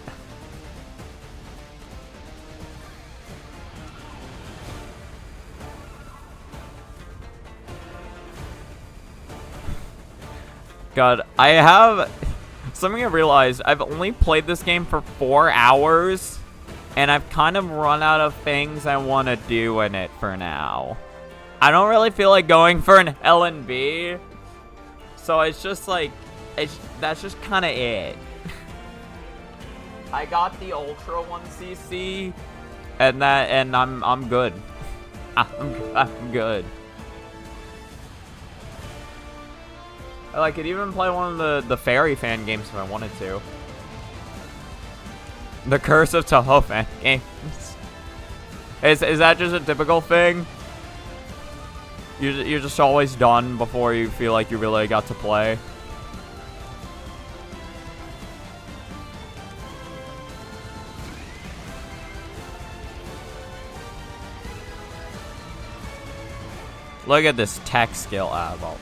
God, I have... Something I realized, I've only played this game for 4 hours, and I've kind of run out of things I want to do in it for now. I don't really feel like going for an L&B, so it's just like... that's just kind of it. I got the Ultra 1cc, and I'm good. I'm good. I could even play one of the Fairy fan games if I wanted to. The Curse of Touhou fan games. Is that just a typical thing? You're just always done before you feel like you really got to play? Look at this tech skill. Well.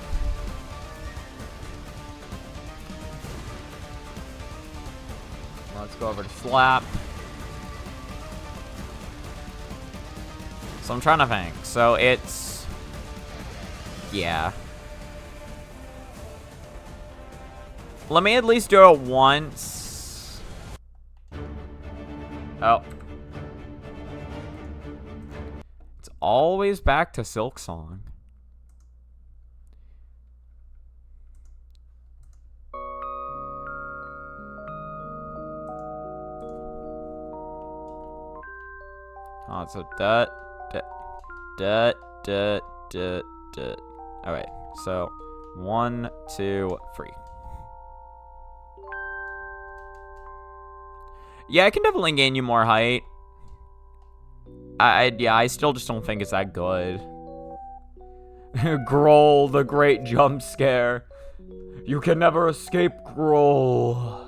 Let's go over to Slap. So I'm trying to think. So it's... yeah. Let me at least do it once. Oh. It's always back to Silk Song. Oh, so dut. Alright, so 1, 2, 3. Yeah, I can definitely gain you more height. Yeah, I still just don't think it's that good. Grohl, the great jump scare. You can never escape Grohl.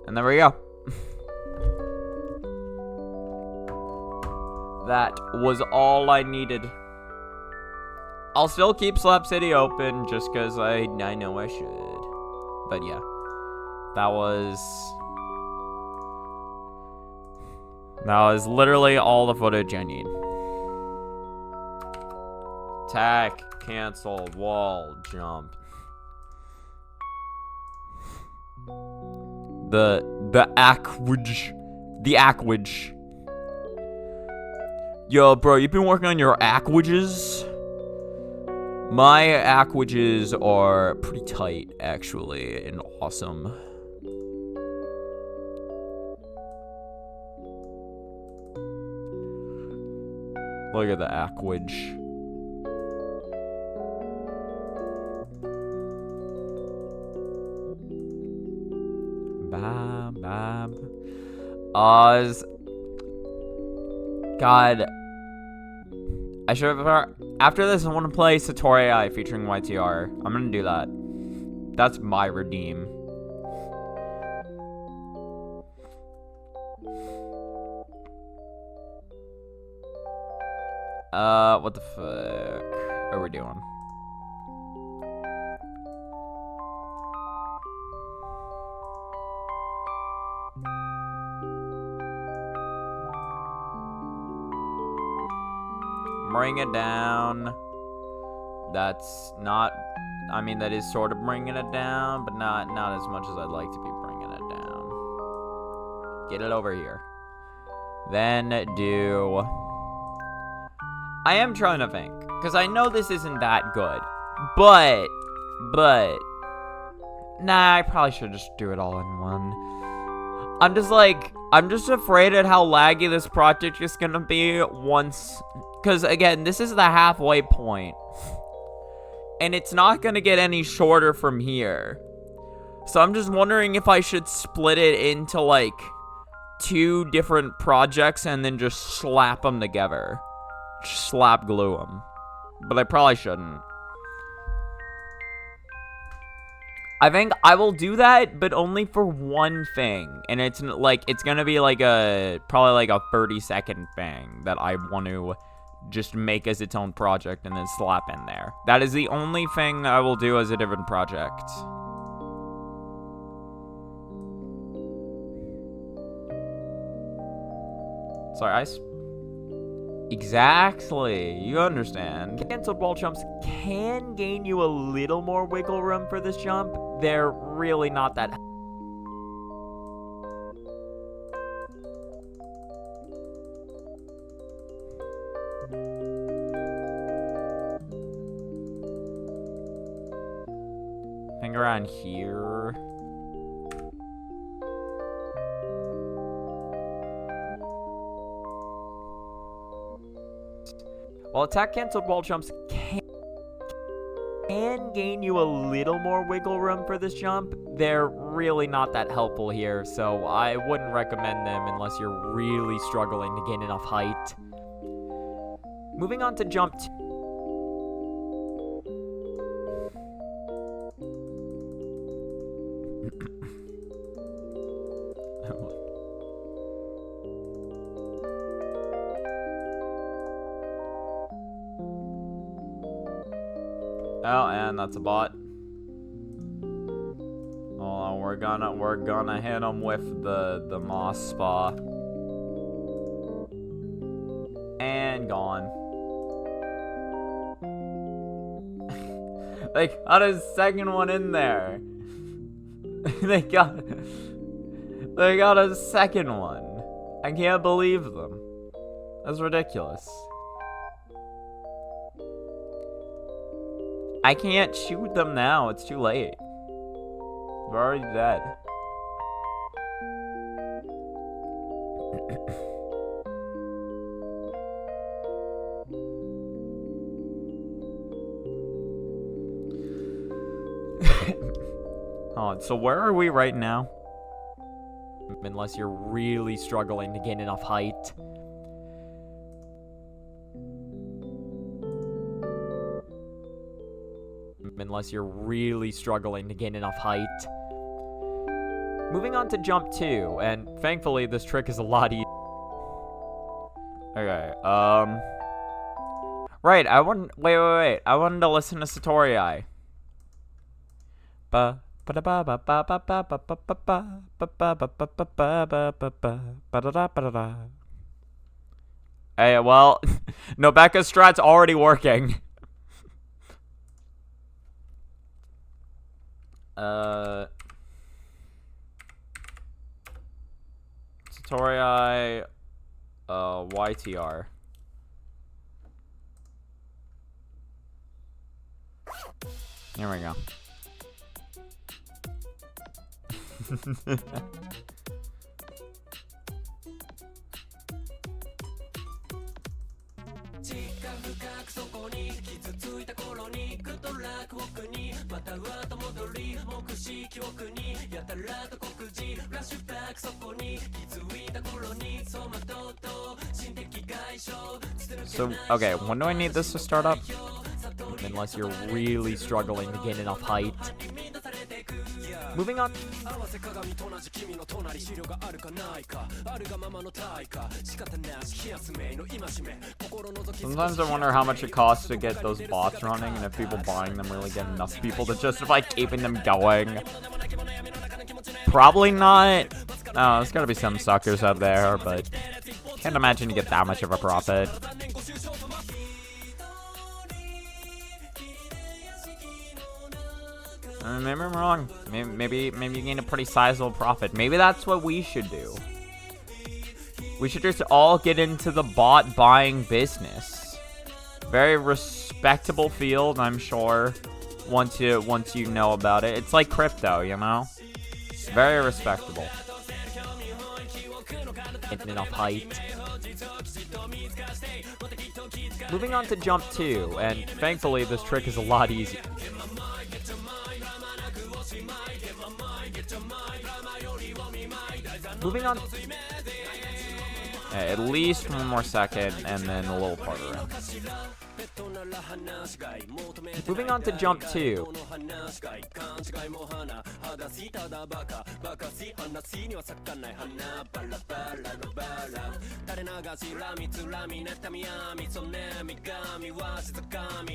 And there we go. That was all I needed. I'll still keep Slap City open just because I know I should. But yeah. That was literally all the footage I need. Attack, cancel, wall, jump. The ackwage. Yo, bro, you've been working on your acwages? My acwages are pretty tight, actually, and awesome. Look at the ackwage. God. I should have... After this, I want to play Satori AI featuring YTR. I'm gonna do that. That's my redeem. What the fuck are we doing? Bring it down. That's not... I mean, that is sort of bringing it down, but not as much as I'd like to be bringing it down. Get it over here. Then do... I am trying to think, because I know this isn't that good, but... Nah, I probably should just do it all in one. I'm just afraid at how laggy this project is gonna be once... Because, again, this is the halfway point. And it's not going to get any shorter from here. So I'm just wondering if I should split it into, like, 2 different projects and then just slap them together. Just slap glue them. But I probably shouldn't. I think I will do that, but only for one thing. And it's like, it's gonna be like probably like a 30-second thing that I want to just make as its own project and then slap in there. That is the only thing I will do as a different project. Sorry, exactly, you understand. Cancelled wall jumps can gain you a little more wiggle room for this jump. They're really not that. Hang around here. While attack cancelled wall jumps can gain you a little more wiggle room for this jump, they're really not that helpful here, so I wouldn't recommend them unless you're really struggling to gain enough height. Moving on to jump 2. Oh, and that's a bot. Hold on, we're gonna hit him with the moss spa. And gone. They got a second one in there. they got a second one. I can't believe them. That's ridiculous. I can't shoot them now, it's too late. They're already dead. Oh, so where are we right now? Unless you're really struggling to gain enough height. Unless you're really struggling to gain enough height. Moving on to jump 2, and thankfully this trick is a lot easier. Okay, right, wait, I wanted to listen to Satori. Hey, well, Nobeka's strat's already working. Satori, YTR. Here we go. So, okay, when do I need this to start up? Unless you're really struggling to gain enough height. Moving on. Sometimes I wonder how much it costs to get those bots running, and if people buying them really get enough people to justify keeping them going. Probably not. Oh, there's gotta be some suckers out there, but can't imagine you get that much of a profit. Maybe I'm wrong. Maybe you gain a pretty sizable profit. Maybe that's what we should do. We should just all get into the bot buying business. Very respectable field, I'm sure. Once you know about it, it's like crypto, you know. Very respectable. Getting enough height. Moving on to jump 2, and thankfully this trick is a lot easier. Moving on. At least one more second, and then a little part around. Moving on to jump 2.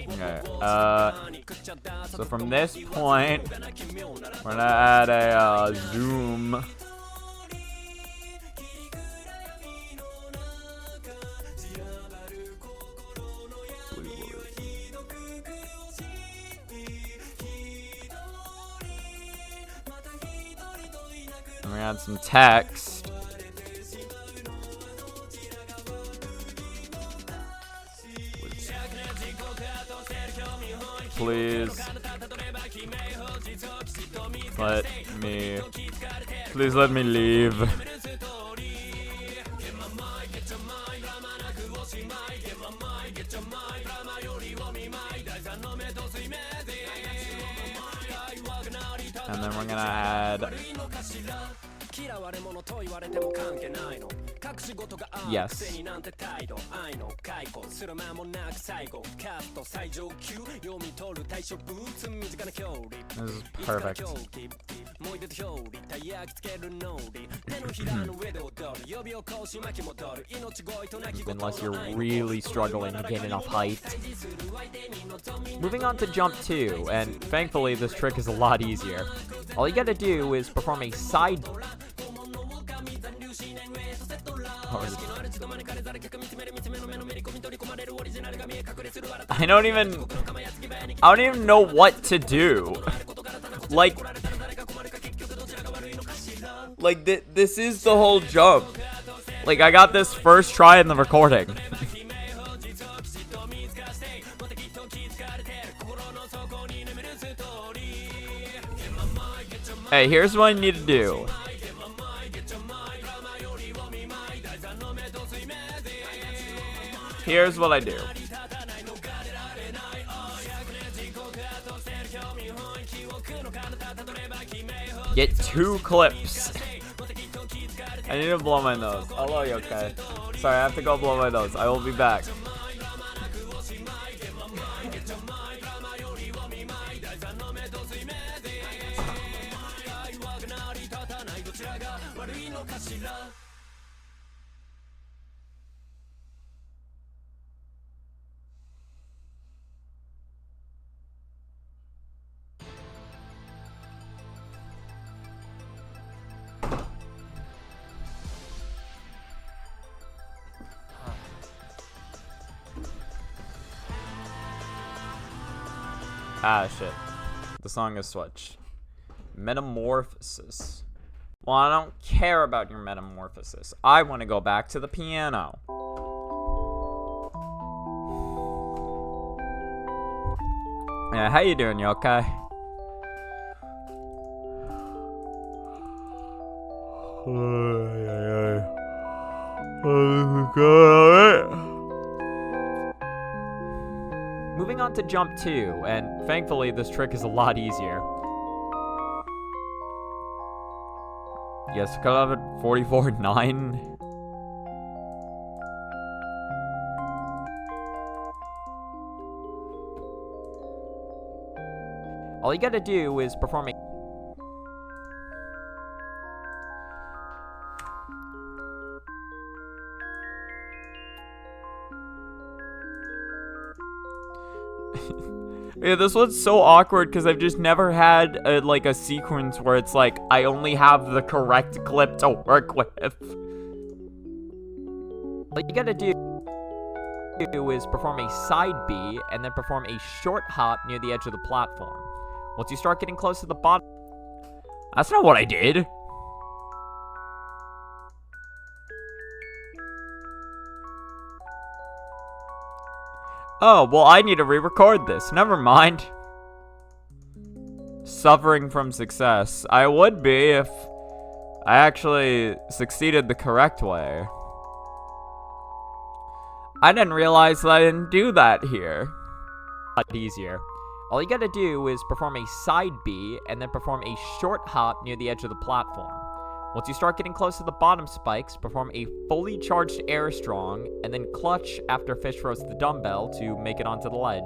Okay, so from this point, we're gonna add a zoom. And we're gonna add some text. Please let me leave. And then we're gonna add. Yes. This is perfect. Unless you're really struggling to gain enough height. Moving on to jump 2, and thankfully this trick is a lot easier. All you gotta do is perform a side. I don't even know what to do. Like this is the whole jump. Like, I got this first try in the recording. Hey, here's what I need to do. Here's what I do. Get 2 clips. I need to blow my nose. Hello, you okay? Sorry, I have to go blow my nose. I will be back. Ah, shit. The song is switched. Metamorphosis. Well, I don't care about your metamorphosis. I want to go back to the piano. Yeah, how you doing? You okay? Moving on to jump 2, and thankfully this trick is a lot easier. Yes, cut off at 44.9. All you gotta do is perform a Yeah, this one's so awkward because I've just never had a sequence where it's like I only have the correct clip to work with. All you gotta do is perform a side B and then perform a short hop near the edge of the platform. Once you start getting close to the bottom. That's not what I did. Oh, well, I need to re-record this. Never mind. Suffering from success. I would be if I actually succeeded the correct way. I didn't realize that I didn't do that here. A lot easier. All you gotta do is perform a side B and then perform a short hop near the edge of the platform. Once you start getting close to the bottom spikes, perform a fully charged air strong, and then clutch after fish throws the dumbbell to make it onto the ledge.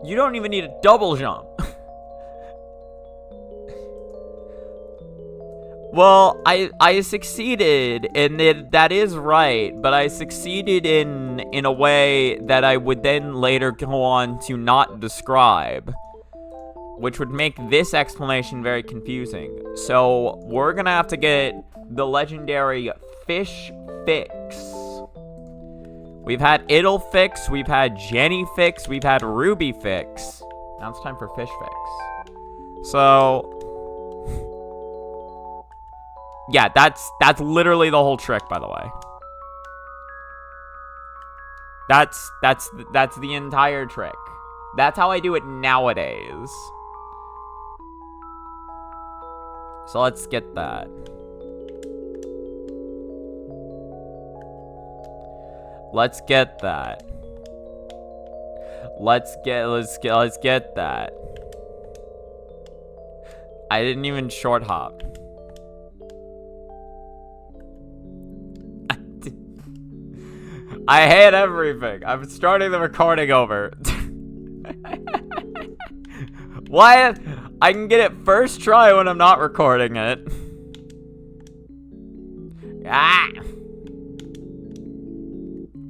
You don't even need a double jump. Well, I succeeded, and that is right, but I succeeded in a way that I would then later go on to not describe, which would make this explanation very confusing. So, we're gonna have to get the legendary Fish Fix. We've had Idle Fix, we've had Jenny Fix, we've had Ruby Fix. Now it's time for Fish Fix. So... yeah, that's literally the whole trick, by the way. That's the entire trick. That's how I do it nowadays. So let's get that. Let's get that. Let's get that. I didn't even short hop. I hate everything. I'm starting the recording over. Why? I can get it first try when I'm not recording it. Ah!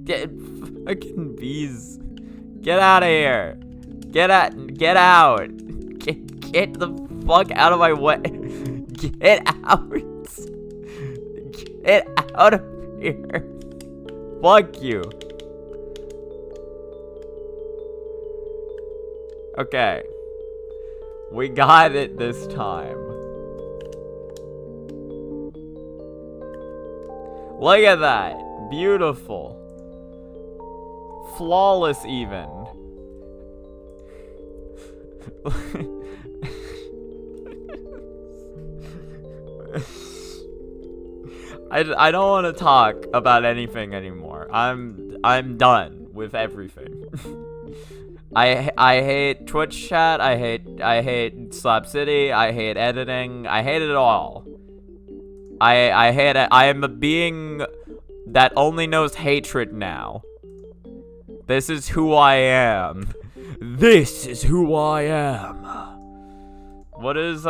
Get fucking bees. Get out of here. Get out. Get the fuck out of my way. Get out. Get out of here. Fuck you. Okay. We got it this time. Look at that. Beautiful. Flawless even. I don't want to talk about anything anymore. I'm done with everything. I hate Twitch chat. I hate Slap City. I hate editing. I hate it all. I hate it. I am a being that only knows hatred now. This is who I am. This is who I am. What is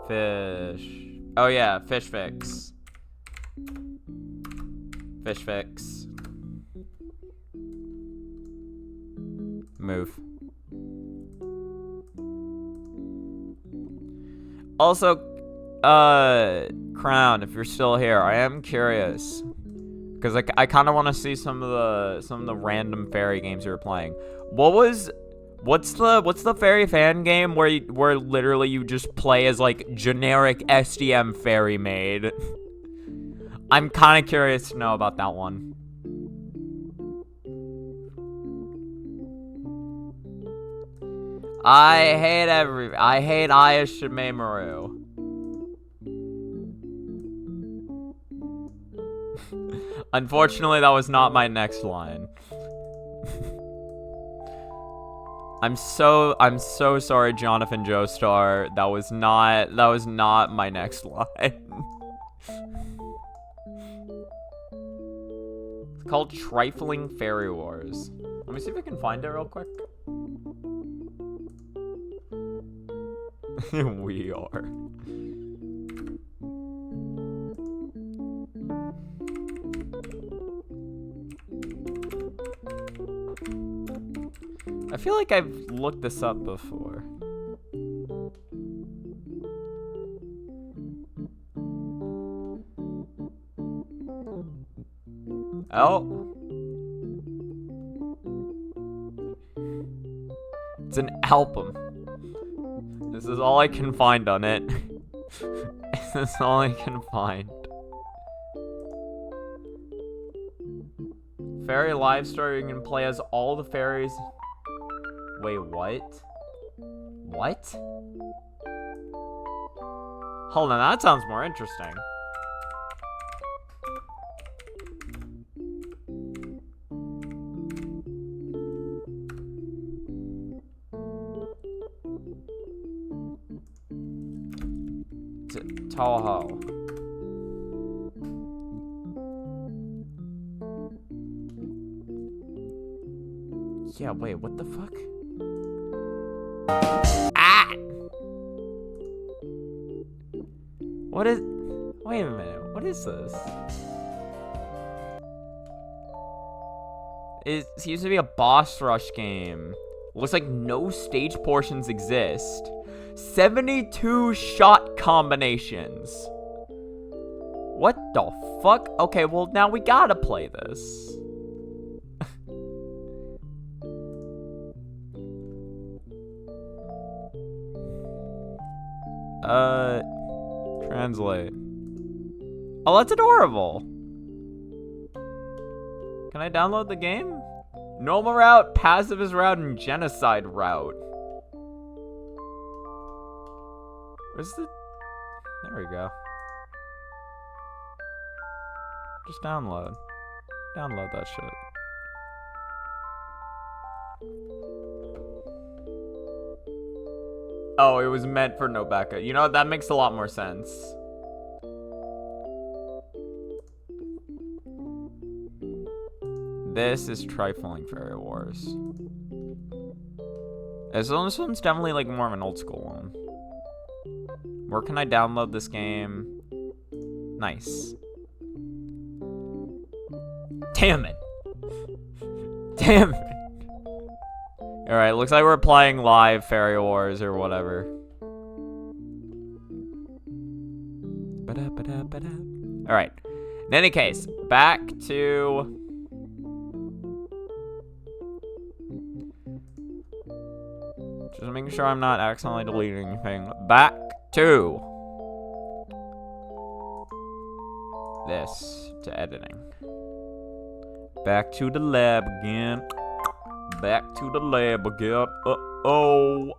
Fish. Oh yeah, Fish Fix. Fish Fix. Move. Also, Crown, if you're still here, I am curious. Because I kind of want to see some of the random fairy games you were playing. What's the fairy fan game where literally you just play as like generic SDM fairy maid? I'm kind of curious to know about that one. I hate Aya Shimemoru. Unfortunately, that was not my next line. I'm so sorry, Jonathan Joestar. That was not my next line. It's called Trifling Fairy Wars. Let me see if I can find it real quick. We are. I feel like I've looked this up before. Oh. It's an album. This is all I can find on it. This is all I can find. Fairy Live Story, you can play as all the fairies. Wait, what? What? Hold on, that sounds more interesting. Touhou. Yeah, wait, what the fuck? Ah! What is... Wait a minute, what is this? It seems to be a boss rush game. Looks like no stage portions exist. 72 shot combinations. What the fuck? Okay, well now we gotta play this. Translate. Oh, that's adorable. Can I download the game? Normal route, pacifist route, and genocide route. Where's the... There we go. Just download. Download that shit. Oh, it was meant for no backup. You know, that makes a lot more sense. This is trifling Fairy Wars. This one's definitely like more of an old school one. Where can I download this game? Nice. Damn it. Damn it. Alright, looks like we're playing live Fairy Wars or whatever. Alright. In any case, back to... Just making sure I'm not accidentally deleting anything. Back to... this. To editing. Back to the lab again. Back to the lab again. Uh-oh.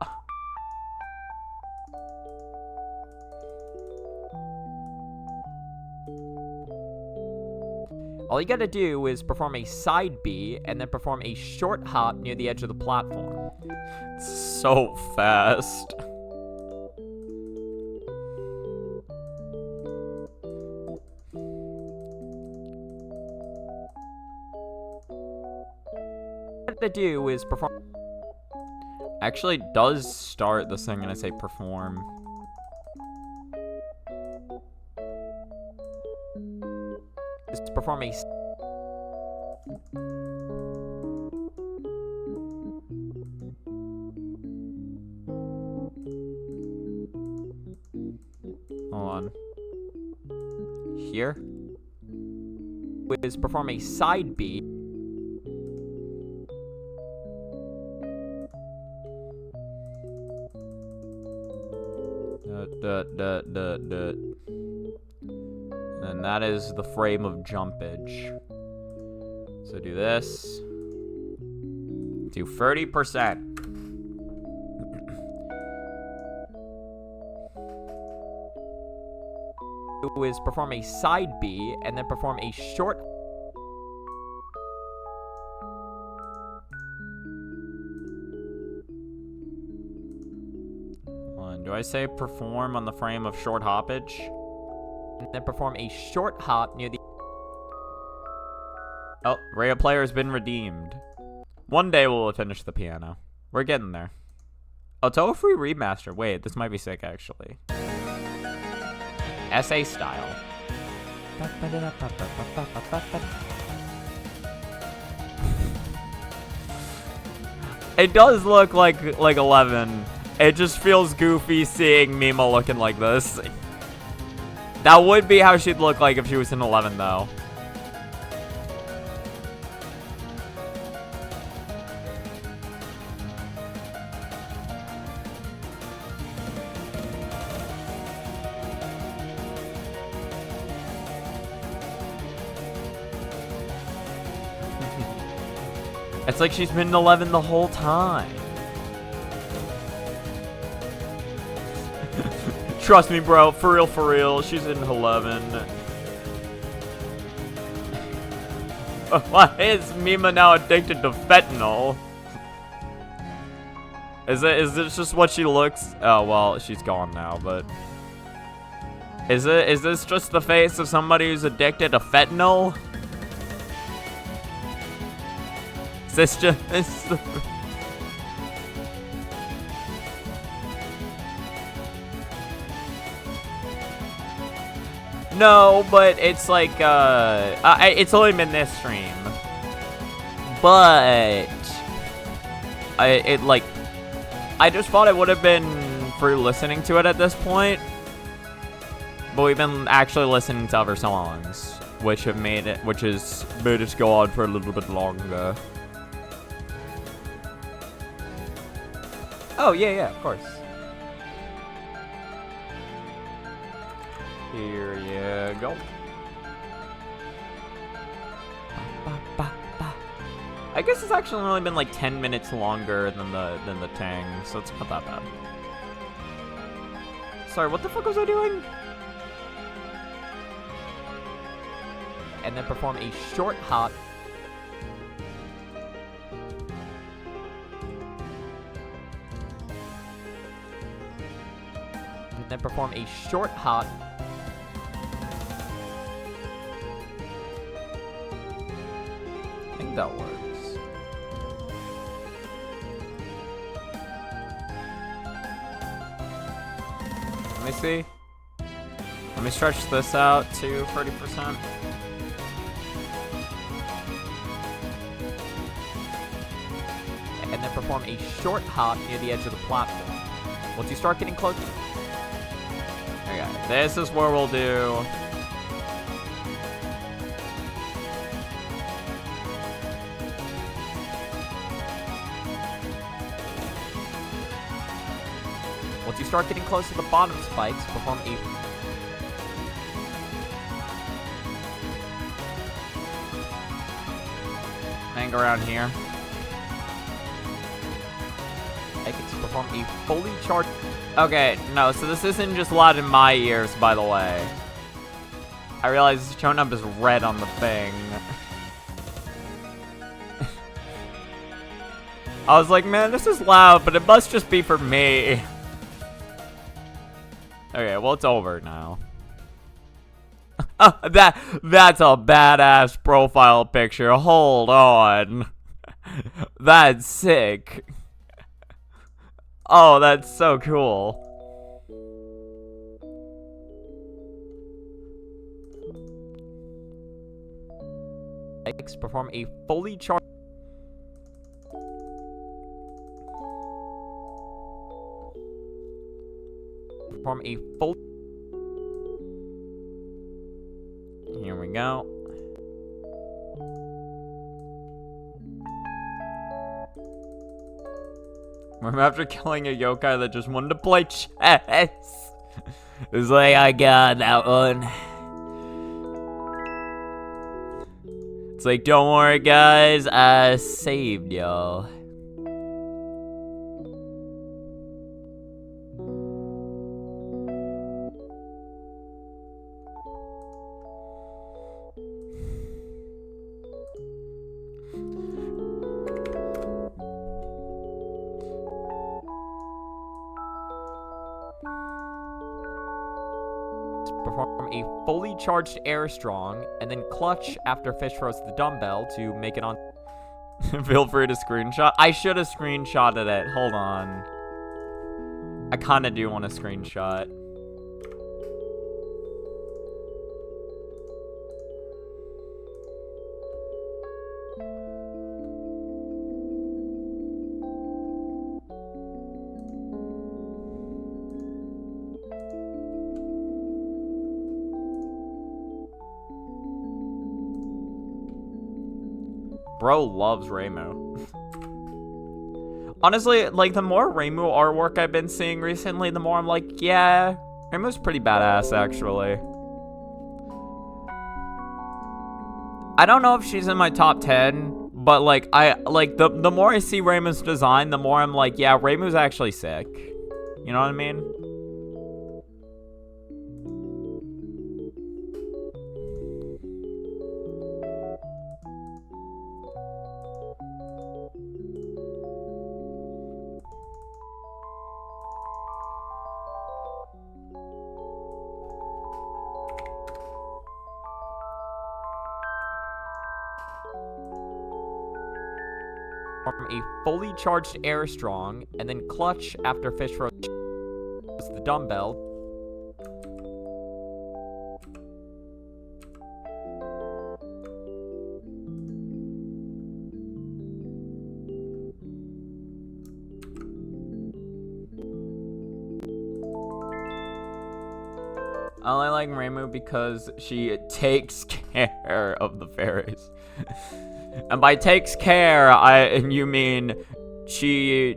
All you gotta do is perform a side B and then perform a short hop near the edge of the platform. So fast. What to do is perform. Actually, it does start the thing and I say perform. Is to perform a. Hold on. Here is perform a side B. And that is the frame of jumpage. So do this. Do 30%. Is perform a side B and then perform a short. Do I say perform on the frame of short hoppage? And then perform a short hop near the... Oh, radio player has been redeemed. One day we'll finish the piano. We're getting there. Oh, Touhou free remaster. Wait, this might be sick actually. SA style. It does look like 11. It just feels goofy seeing Mima looking like this. That would be how she'd look like if she was in 11, though. It's like she's been in 11 the whole time. Trust me, bro. For real. She's in 11. Why is Mima now addicted to fentanyl? Is this just what she looks? Oh, well, she's gone now, but... Is this just the face of somebody who's addicted to fentanyl? Is this just... No, but it's like, it's only been this stream. But... I just thought it would have been for listening to it at this point. But we've been actually listening to other songs, which has made us go on for a little bit longer. Oh, yeah, of course. Here you go. I guess it's actually only been like 10 minutes longer than the Tang, so it's not that bad. Sorry, what the fuck was I doing? And then perform a short hop. And then perform a short hop. I think that works. Let me see. Let me stretch this out to 30%. And then perform a short hop near the edge of the platform. Once you start getting close... Okay, this is where we'll do... Once you start getting close to the bottom spikes, perform a... Hang around here. Perform a fully charged... Okay, no, so this isn't just loud in my ears, by the way. I realize it's showing up as red on the thing. I was like, man, this is loud, but it must just be for me. Okay, well, it's over now. That's a badass profile picture. Hold on. That's sick. Oh, that's so cool. Perform a fully charged... Perform a full... Here we go. Remember after killing a yokai that just wanted to play chess? It's like, I got that one. It's like, don't worry guys, I saved y'all. Perform a fully charged air strong, and then clutch after fish throws the dumbbell to make it on... Feel free to screenshot. I should have screenshotted it. Hold on. I kind of do want to screenshot. Bro loves Reimu. Honestly, like, the more Reimu artwork I've been seeing recently, the more I'm like, yeah, Reimu's pretty badass, actually. I don't know if she's in my top 10, but, like, the more I see Reimu's design, the more I'm like, yeah, Reimu's actually sick. You know what I mean? a fully charged air strong, and then clutch after fish throws the dumbbell. I only like Reimu because she takes care of the fairies. And by takes care, you mean she,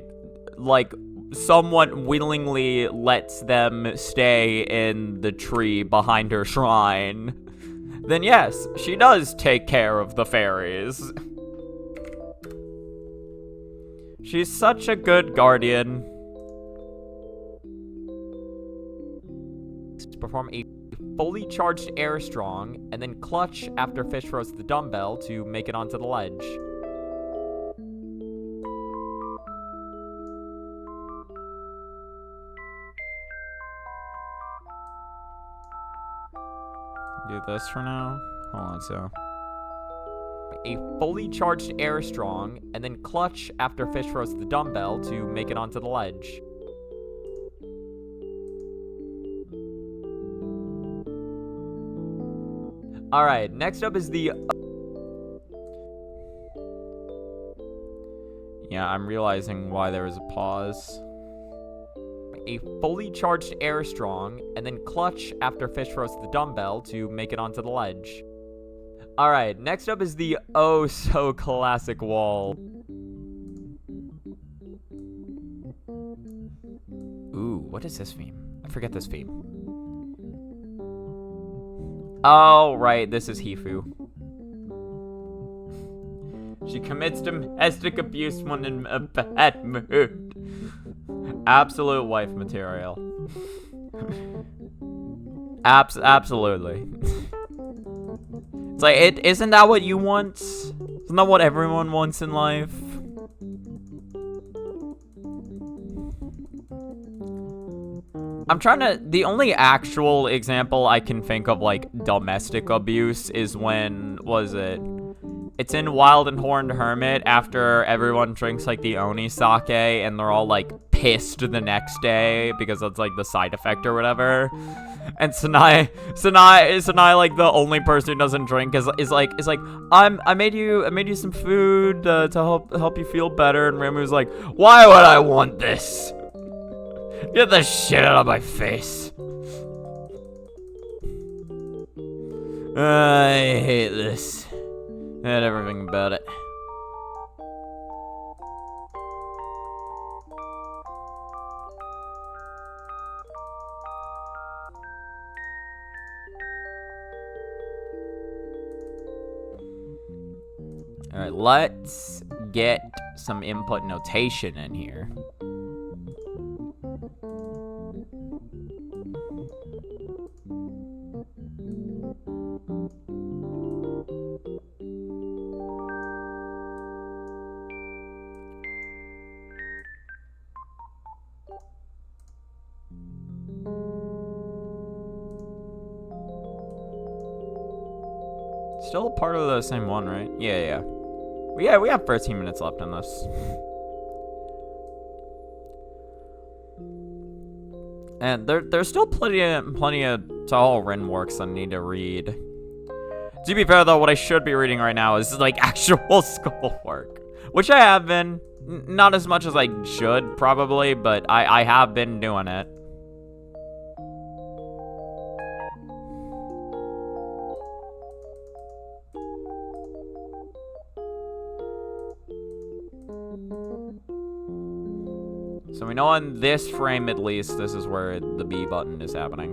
like, somewhat willingly lets them stay in the tree behind her shrine. Then yes, she does take care of the fairies. She's such a good guardian. Perform a fully charged air strong, and then clutch after fish throws the dumbbell to make it onto the ledge. Do this for now. Hold on, so. A fully charged air strong, and then clutch after fish throws the dumbbell to make it onto the ledge. Alright, next up is the... Yeah, I'm realizing why there was a pause. A fully charged air strong, and then clutch after fish throws the dumbbell to make it onto the ledge. Alright, next up is the oh so classic wall. Ooh, what is this theme? I forget this theme. Oh, right, this is Hifu. She commits domestic abuse when in a bad mood. Absolute wife material. Absolutely. It's like, isn't that what you want? Isn't that what everyone wants in life? I'm trying to... The only actual example I can think of, like, domestic abuse is when... Was it? It's in Wild and Horned Hermit after everyone drinks, like, the Oni sake and they're all, like, pissed the next day because that's, like, the side effect or whatever. And Sanai, like, the only person who doesn't drink is like, I made you some food to help you feel better. And Remu's like, why would I want this? Get the shit out of my face. I hate this. I hate everything about it. Alright, let's get some input notation in here. Still a part of the same one, right? Yeah. Yeah, we have 13 minutes left on this. And there's still plenty of Touhou Rin works I need to read. To be fair, though, what I should be reading right now is, like, actual schoolwork. Which I have been. Not as much as I should, probably, but I have been doing it. So we know on this frame, at least, this is where the B button is happening.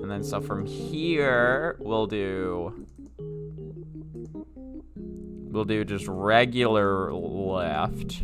And then so from here, we'll do just regular left.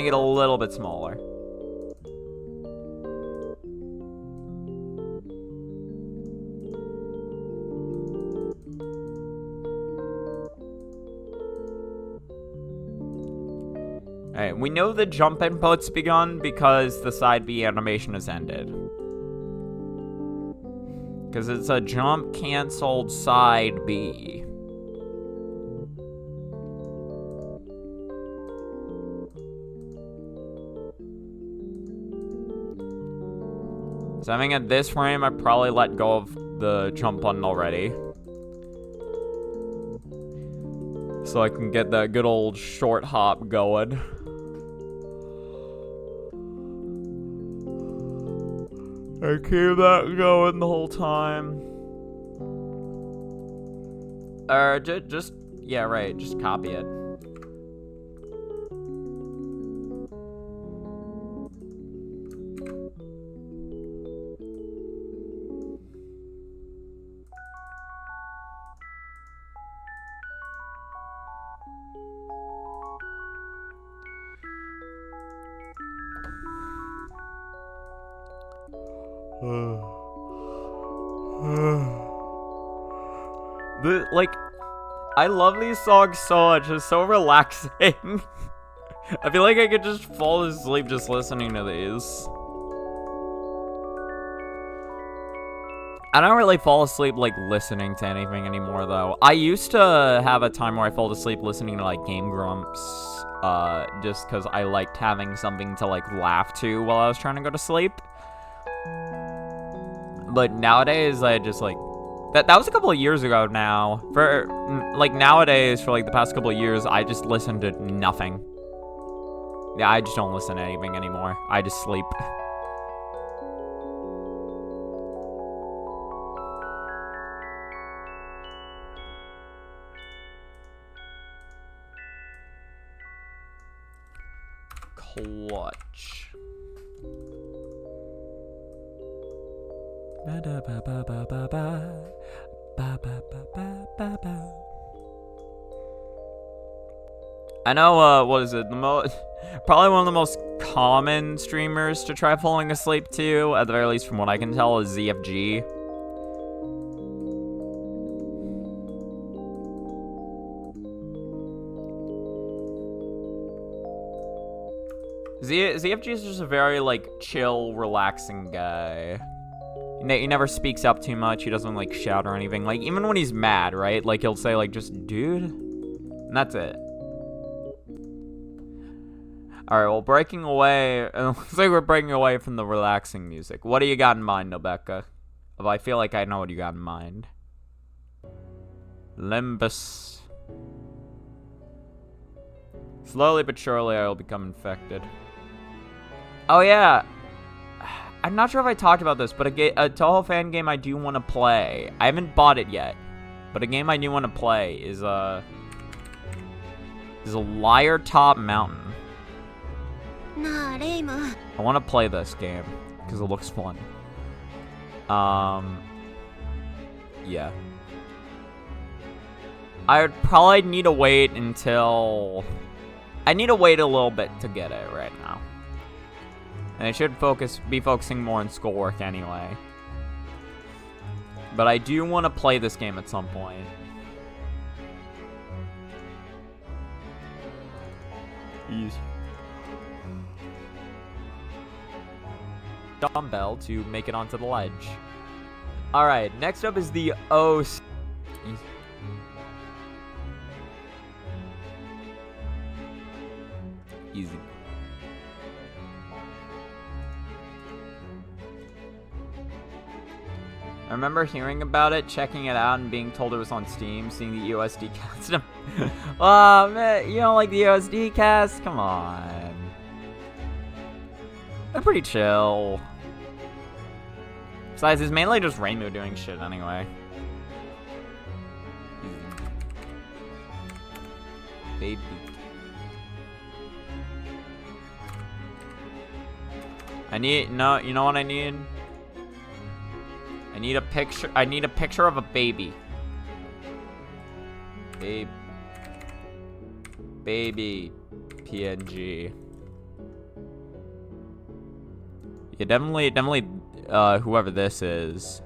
make it a little bit smaller. Alright, we know the jump input's begun because the side B animation has ended. Because it's a jump canceled side B. So I think at this frame, I probably let go of the jump button already. So I can get that good old short hop going. I keep that going the whole time. Yeah, right, just copy it. I love these songs so much. It's so relaxing. I feel like I could just fall asleep just listening to these. I don't really fall asleep, like, listening to anything anymore, though. I used to have a time where I fell asleep listening to, like, Game Grumps. Just because I liked having something to, like, laugh to while I was trying to go to sleep. But nowadays, I just, like... That was a couple of years ago now. For, like, nowadays, for, like, the past couple of years, I just listen to nothing. Yeah, I just don't listen to anything anymore. I just sleep. Clutch. I know, what is it? Probably one of the most common streamers to try falling asleep to, at the very least from what I can tell, is ZFG. ZFG is just a very, like, chill, relaxing guy. He never speaks up too much. He doesn't, like, shout or anything. Like, even when he's mad, right? Like, he'll say, like, just, dude. And that's it. Alright, well, breaking away. It looks like we're breaking away from the relaxing music. What do you got in mind, Nobeka? I feel like I know what you got in mind. Limbus. Slowly but surely, I will become infected. Oh, yeah. I'm not sure if I talked about this, but a Touhou fan game I do want to play. I haven't bought it yet, but a game I do want to play is a Liar Top Mountain. I want to play this game because it looks fun. Yeah. I would probably need to wait until... I need to wait a little bit to get it right now. And I should be focusing more on schoolwork anyway. But I do want to play this game at some point. Easy. Dumbbell to make it onto the ledge. Alright, next up is the O. Easy. I remember hearing about it, checking it out, and being told it was on Steam, seeing the USD cast. Oh, man, you don't like the USD cast? Come on. They're pretty chill. Besides, it's mainly just Reimu doing shit anyway. Baby. You know what I need? I need a picture of a baby. Baby PNG. Yeah, definitely, whoever this is.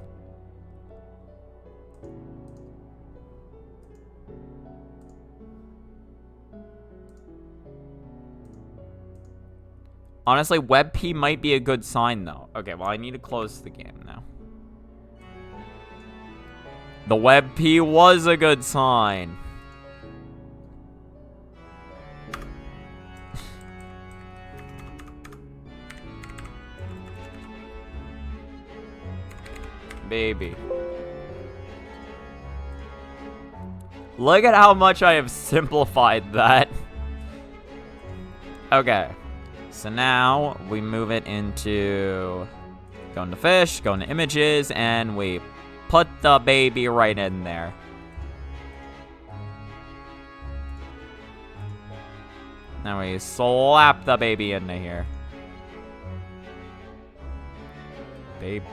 Honestly, WebP might be a good sign, though. Okay, well, I need to close the game now. The WebP was a good sign. Baby. Look at how much I have simplified that. Okay. So now we move it into go into fish, go into images, and we put the baby right in there. Now we slap the baby into here. Babe.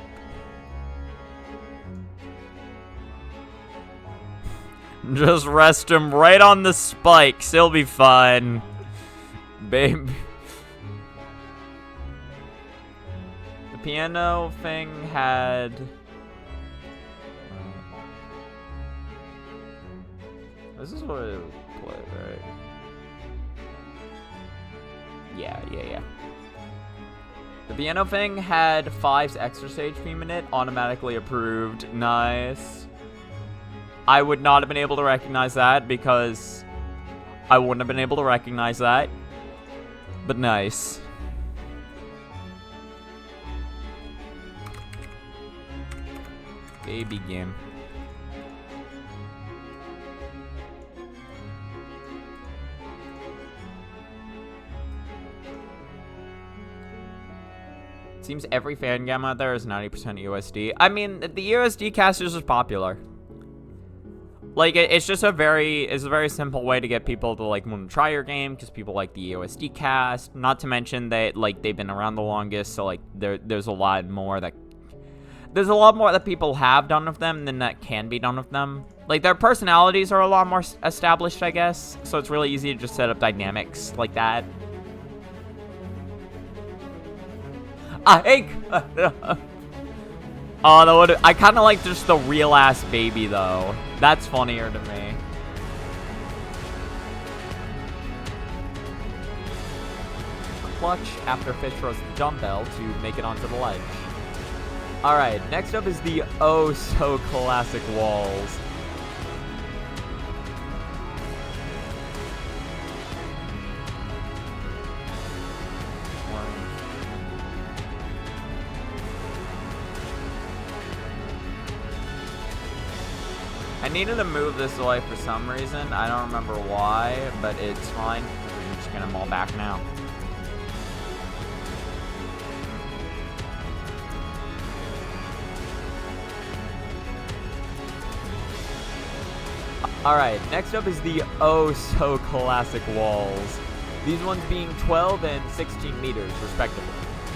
Just rest him right on the spikes. He'll be fine. Baby. The piano thing had... This is what it would play, right? Yeah. The piano thing had 5's extra stage theme in it. Automatically approved. Nice. I would not have been able to recognize that because I wouldn't have been able to recognize that. But nice. Baby game. Seems every fan game out there is 90% USD. I mean, the USD casters is popular. Like, it's just a very simple way to get people to, like, want to try your game, because people like the USD cast. Not to mention that, like, they've been around the longest, so, like, there's a lot more that people have done with them than that can be done with them. Like, their personalities are a lot more established, I guess, so it's really easy to just set up dynamics like that. Oh, I kind of like just the real-ass baby, though. That's funnier to me. Clutch after Fish throws the dumbbell to make it onto the ledge. Alright, next up is the oh-so-classic walls. I needed to move this away for some reason. I don't remember why, but it's fine. I'm just gonna maul back now. Alright, next up is the oh-so-classic walls. These ones being 12 and 16 meters, respectively.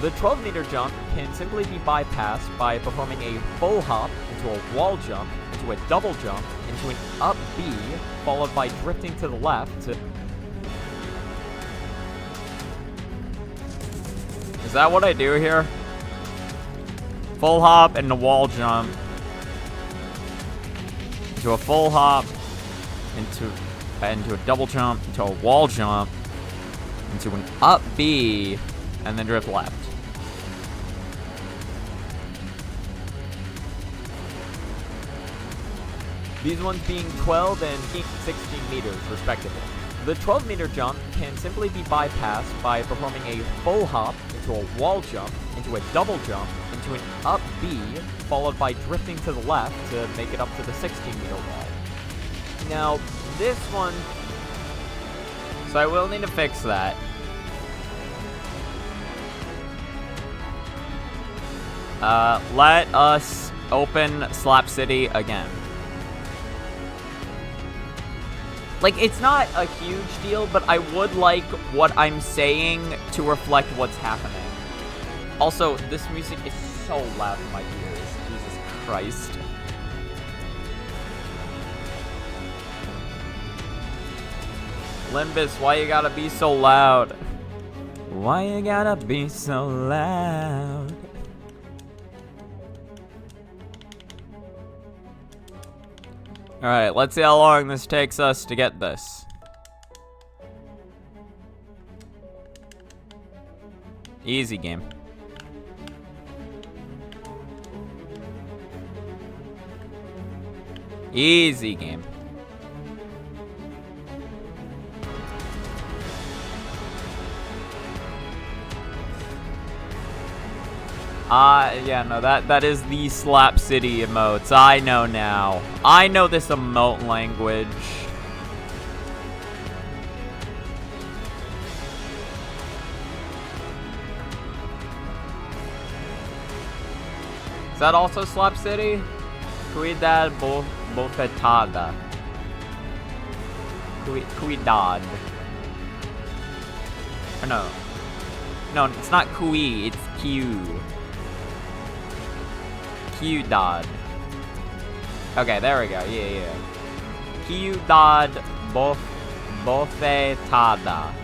The 12-meter jump can simply be bypassed by performing a full hop into a wall jump, into a double jump, into an up B, followed by drifting to the left to... Is that what I do here? Full hop and a wall jump. Into a full hop, into a double jump, into a wall jump, into an up B, and then drift left. These ones being 12 and 16 meters, respectively. The 12-meter jump can simply be bypassed by performing a full hop into a wall jump, into a double jump, into an up B, followed by drifting to the left to make it up to the 16-meter wall. Now, this one... So I will need to fix that. Let us open Slap City again. Like, it's not a huge deal, but I would like what I'm saying to reflect what's happening. Also, this music is so loud in my ears. Jesus Christ. Limbus, why you gotta be so loud? Why you gotta be so loud? Alright, let's see how long this takes us to get this. Easy game. Easy game. Yeah, no, that is the Slap City emotes. I know now. I know this emote language. Is that also Slap City? Cuidad bofetada. Cuidad. Or no. No, it's not Kui, it's Q. Cuidad. Okay, there we go. Yeah. Cuidad bofetada.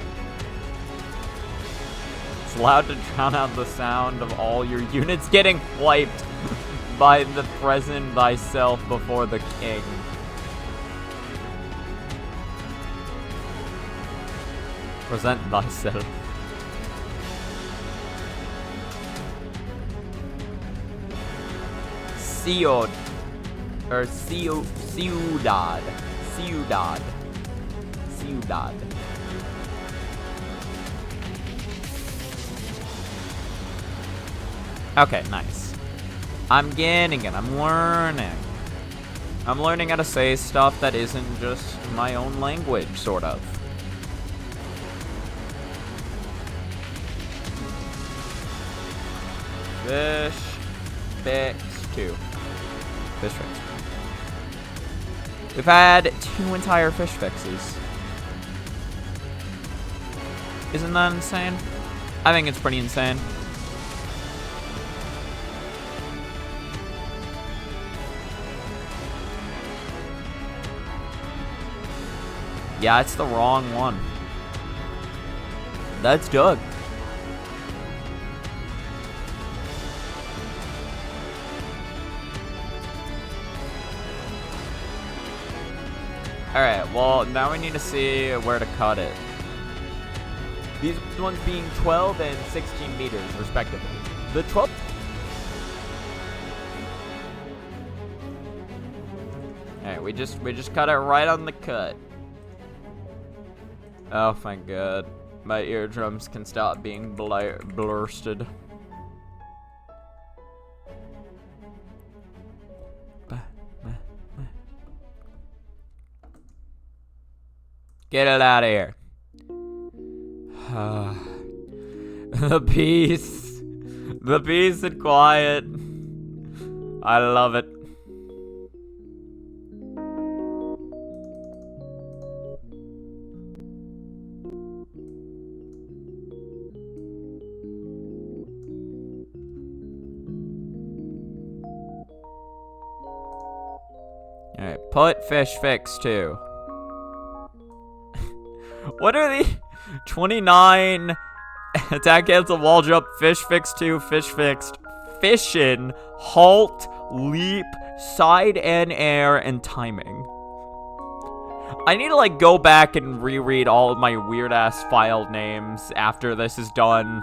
It's allowed to drown out the sound of all your units getting wiped by the present thyself before the king. Present thyself. Ciudad. Or ciudad. Okay, nice. I'm getting it. I'm learning. I'm learning how to say stuff that isn't just my own language, sort of. Fish fix 2. Fish fix. We've had 2 entire fish fixes. Isn't that insane? I think it's pretty insane. Yeah, it's the wrong one. That's Doug. Alright, well, now we need to see where to cut it. These ones being 12 and 16 meters, respectively. The 12... Alright, we just cut it right on the cut. Oh, thank God. My eardrums can stop being blursted. Get it out of here. The peace. The peace and quiet. I love it. Alright, put fish fix 2. What are the 29 attack cancel wall jump fish fix 2 fish fixed fission halt leap side and air and timing? I need to like go back and reread all of my weird ass file names after this is done.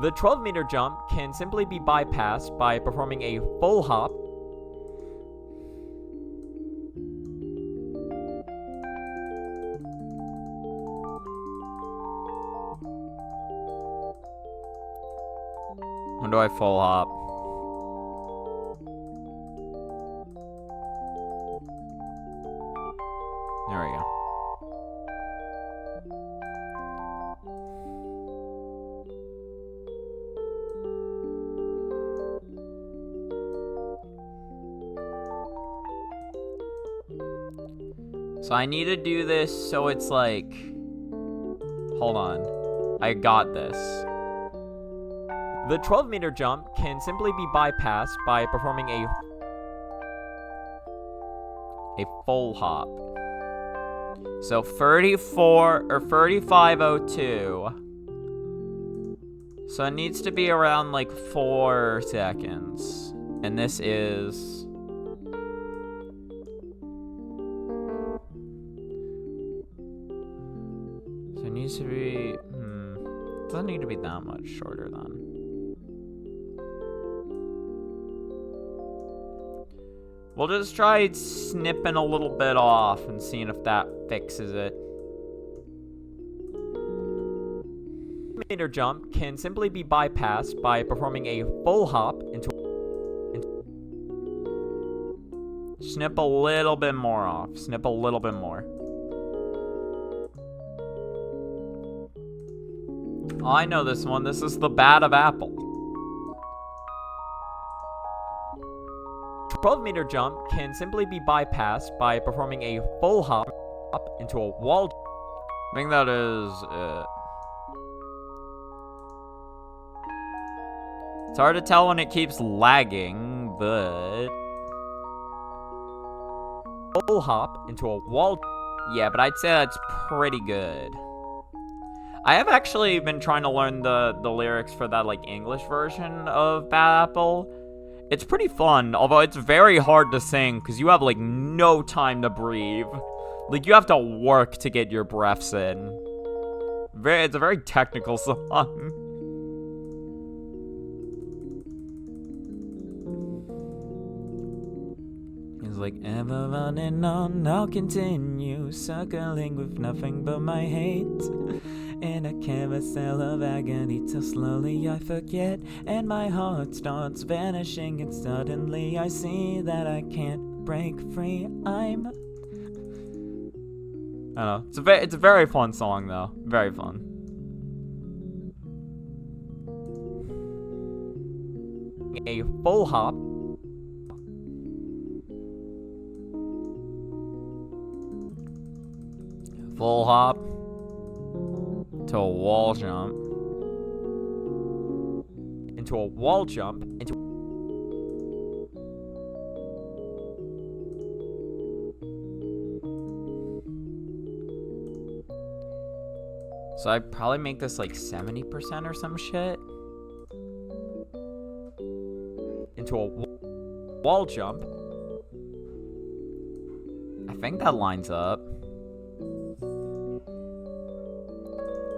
The 12-meter jump can simply be bypassed by performing a full hop. When do I full hop? There we go. So I need to do this so it's like... Hold on. I got this. The 12-meter jump can simply be bypassed by performing a full hop. So 34 or 3502. So it needs to be around like 4 seconds. And this is... So it needs to be... It doesn't need to be that much shorter then. We'll just try snipping a little bit off and seeing if that fixes it. meter jump can simply be bypassed by performing a full hop into Snip a little bit more off. Snip a little bit more. Oh, I know this one. This is the bat of apple. 12-meter jump can simply be bypassed by performing a full hop into a wall. I think that is it. It's hard to tell when it keeps lagging, but... Full hop into a wall. Yeah, but I'd say that's pretty good. I have actually been trying to learn the lyrics for that, like, English version of Bad Apple. It's pretty fun, although it's very hard to sing, because you have, like, no time to breathe. Like, you have to work to get your breaths in. It's a very technical song. It's like, ever running on, I'll continue, circling with nothing but my hate. In a carousel of agony till slowly I forget, and my heart starts vanishing, and suddenly I see that I can't break free. I don't know. It's a very fun song though. Very fun. A full hop. Full hop. To a wall jump. Into a wall jump. Into So I'd probably make this like 70% or some shit. Into a wall jump. I think that lines up.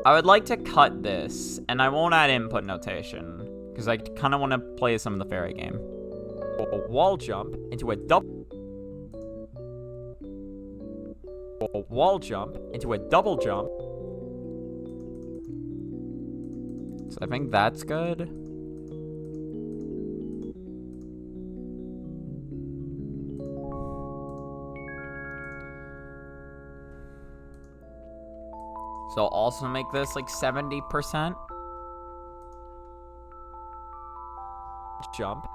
I would like to cut this, and I won't add input notation, because I kind of want to play some of the fairy game. A wall jump into a double. A wall jump into a double jump. So I think that's good. So also make this like 70%. Jump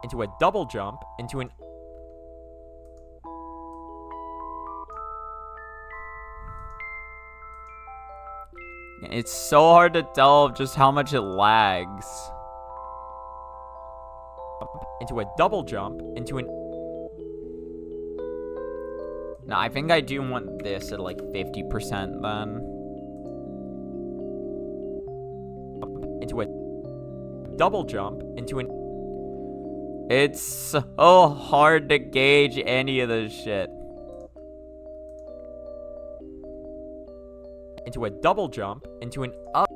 into a double jump into an It's so hard to tell just how much it lags. Into a double jump into an No, I think I do want this at like 50% then. Into a double jump into an It's so hard to gauge any of this shit. Into a double jump into an up.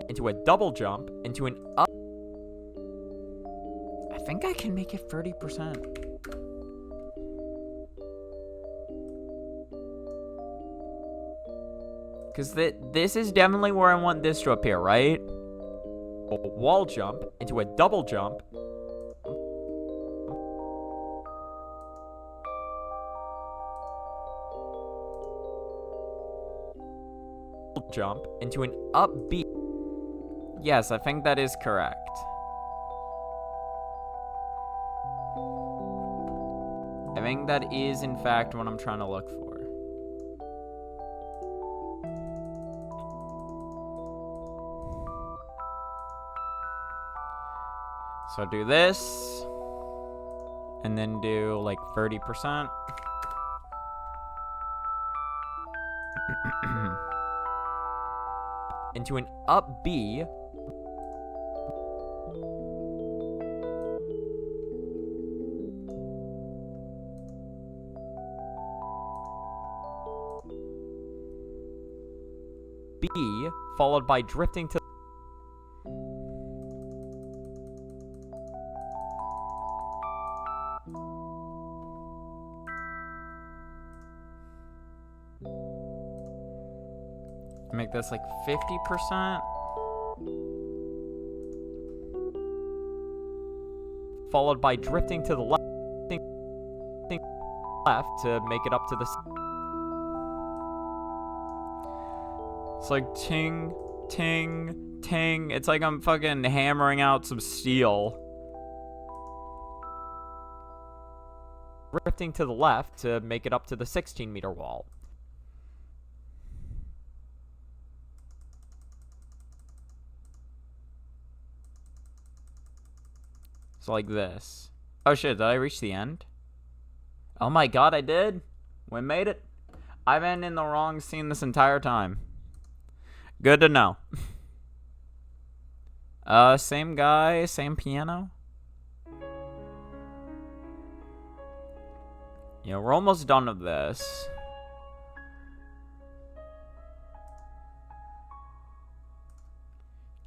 Into a double jump into an up. I think I can make it 30%. Because this is definitely where I want this to appear, right? A wall jump into a double jump. Jump into an upbeat. Yes, I think that is correct. think that is, in fact, what I'm trying to look for. So do this, and then do like 30%. Into an up B. B, followed by drifting to make this like 50%. Followed by drifting to the left to make it up to the. It's like ting, ting, ting. It's like I'm fucking hammering out some steel. Drifting to the left to make it up to the 16-meter wall. So like this. Oh shit, did I reach the end? Oh my god, I did. We made it. I've been in the wrong scene this entire time. Good to know. Same guy, same piano. Yeah, we're almost done with this.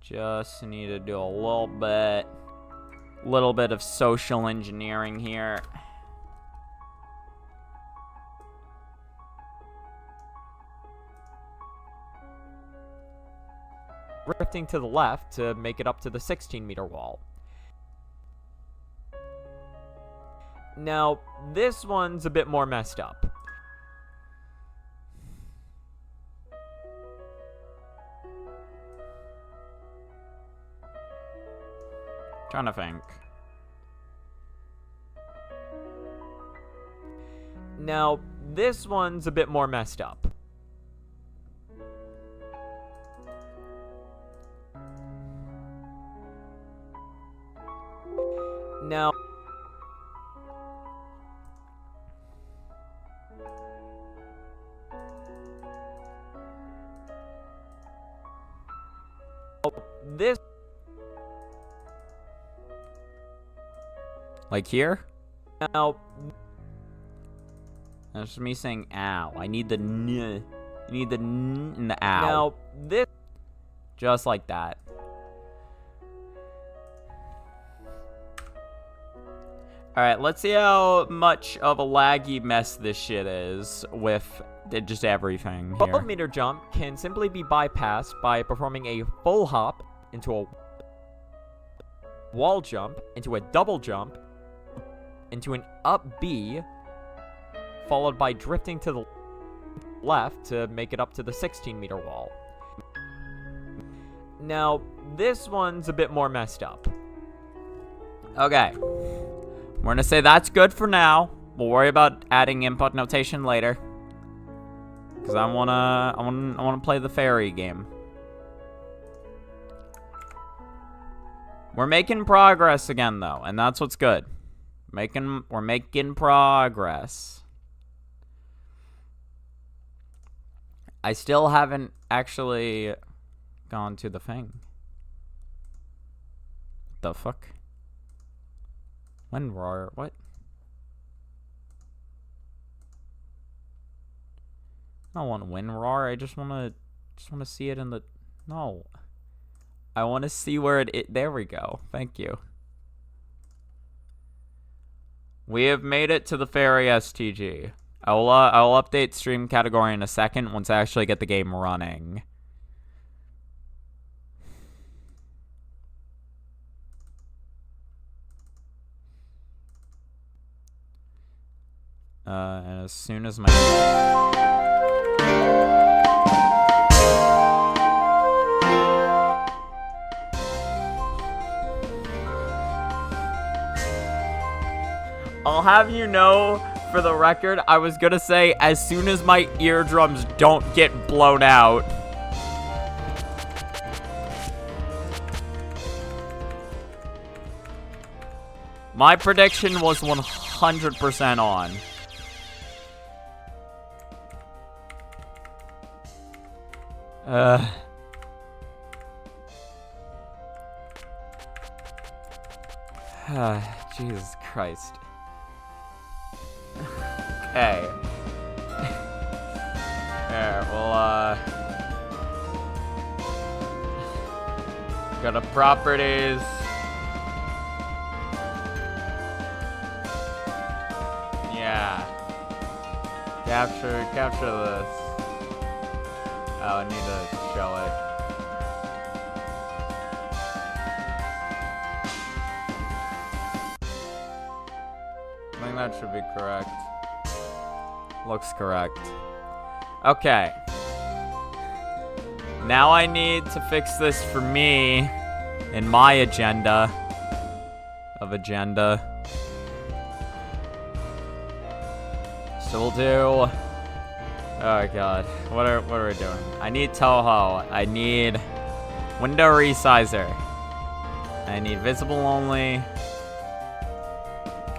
Just need to do a little bit of social engineering here. Drifting to the left to make it up to the 16-meter wall. Now, this one's a bit more messed up. Trying to think. Now, this one's a bit more messed up. Now, this like here? now That's just me saying ow. I need the n. I need the n and the ow. now this Just like that. Alright, let's see how much of a laggy mess this shit is with just everything here. 12-meter jump can simply be bypassed by performing a full hop into a wall jump, into a double jump, into an up B, followed by drifting to the left to make it up to the 16-meter wall. Now, this one's a bit more messed up. Okay. We're gonna say that's good for now. We'll worry about adding input notation later. Cause I wanna play the fairy game. We're making progress again though, and that's what's good. We're making progress. I still haven't actually gone to the thing. The fuck? When roar? What? I don't want wind roar. I just wanna see it in the. No. I want to see where it. There we go. Thank you. We have made it to the fairy STG. I will update stream category in a second once I actually get the game running. And as soon as my... I'll have you know, For the record, I was gonna say, as soon as my eardrums don't get blown out. My prediction was 100% on. Jesus Christ. Okay. There, we'll, go to properties. Yeah. Capture this. Oh, I need to show it. I think that should be correct. Looks correct. Okay. Now I need to fix this for me in my agenda of agenda. So we'll do... Oh god, what are we doing? I need Touhou. I need window resizer. I need visible only.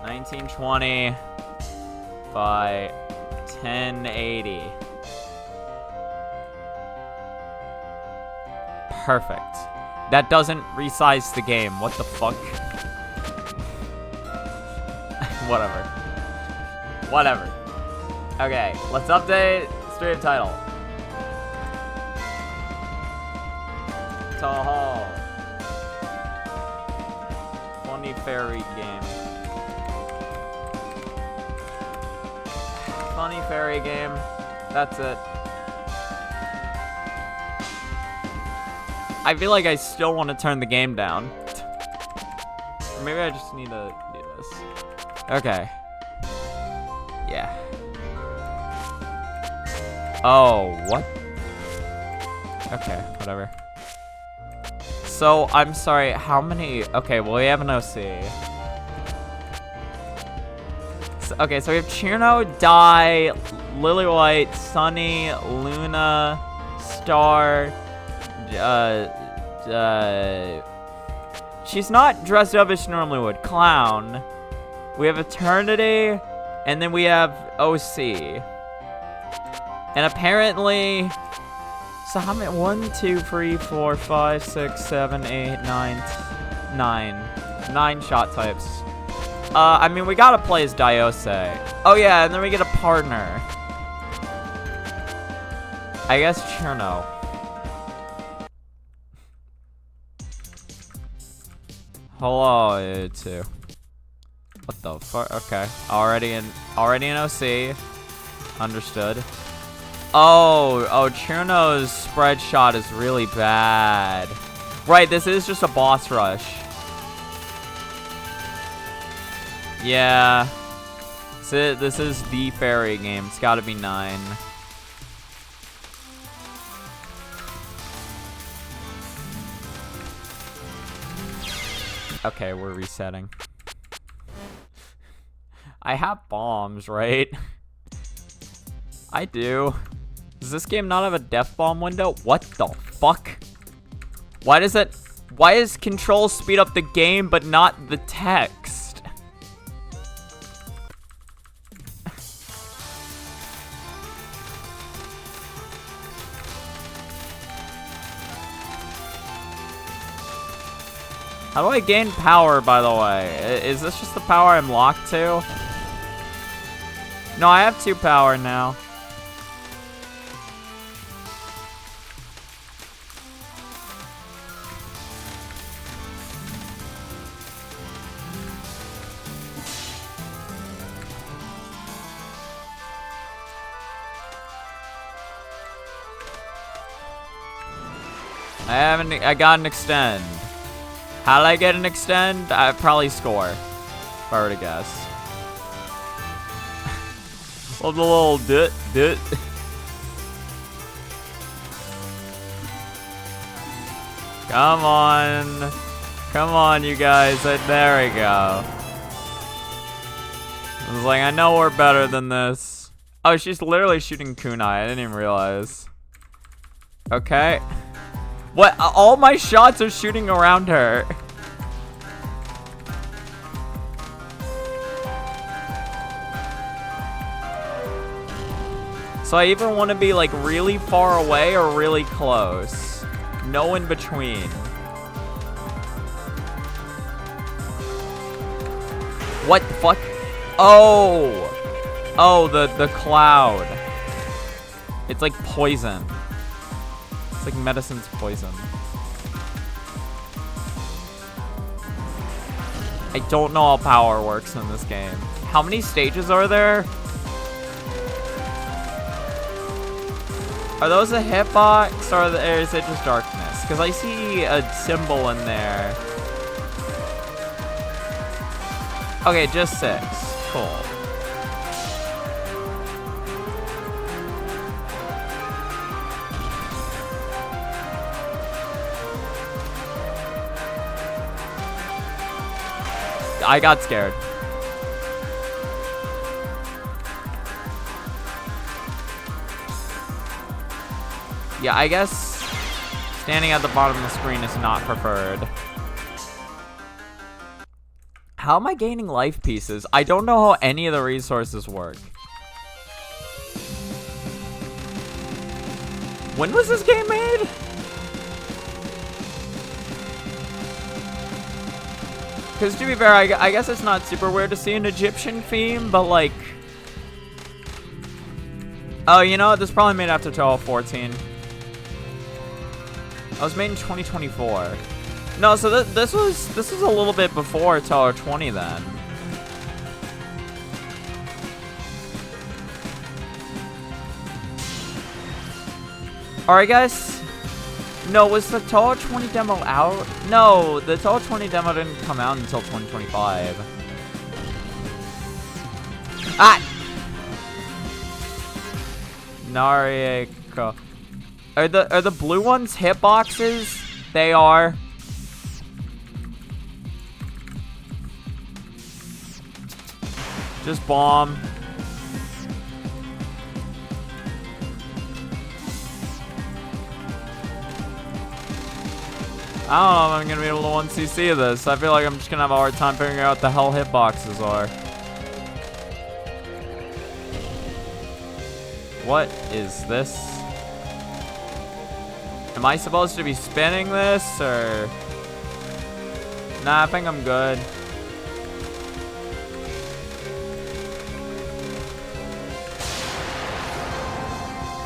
1920 by 1080. Perfect. That doesn't resize the game. What the fuck? Whatever. Okay, let's update stream title. Touhou. Funny fairy game. Funny fairy game. That's it. I feel like I still want to turn the game down. Or maybe I just need to do this. Okay. Yeah. Oh, what? Okay, whatever. So, I'm sorry, how many... Okay, well, we have an OC. So, okay, so we have Chirno, Dai, Lily White, Sunny, Luna, Star, she's not dressed up as she normally would. Clown. We have Eternity, and then we have OC. And apparently, so how many? 1, 2, 3, 4, 5, 6, 7, 8, 9. 9 shot types. I mean, we gotta play as Diose. Oh yeah, and then we get a partner. I guess Chirno. Hello, you two. What the fuck? Okay, already in OC. Understood. Oh, Chirno's spread shot is really bad. Right, this is just a boss rush. Yeah. So this is the fairy game. It's gotta be 9. Okay, we're resetting. I have bombs, right? I do. Does this game not have a death bomb window? What the fuck? Why does control speed up the game but not the text? How do I gain power, by the way? Is this just the power I'm locked to? No, I have 2 power now. I got an extend. How did I get an extend? I probably score, if I were to guess. Love the little dit. Come on, you guys. There we go. I was like, I know we're better than this. Oh, she's literally shooting kunai. I didn't even realize. Okay. What? All my shots are shooting around her. So I either want to be like really far away or really close. No in between. What the fuck? Oh! Oh, the cloud. It's like poison. It's like medicine's poison. I don't know how power works in this game. How many stages are there? Are those a hitbox or is it just darkness? Because I see a symbol in there. Okay, just 6. Cool. I got scared. Yeah, I guess standing at the bottom of the screen is not preferred. How am I gaining life pieces? I don't know how any of the resources work. When was this game made? Because to be fair, I guess it's not super weird to see an Egyptian theme, but like... Oh, you know what? This is probably made after Touhou 14. I was made in 2024. No, so this was a little bit before Touhou 20 then. Or I guess, no, was the Touhou 20 demo out? No, the Touhou 20 demo didn't come out until 2025. Ah! Narieko. Are the blue ones hitboxes? They are. Just bomb. I don't know if I'm gonna be able to 1cc this. I feel like I'm just gonna have a hard time figuring out what the hell hitboxes are. What is this? Am I supposed to be spinning this, or? Nah, I think I'm good.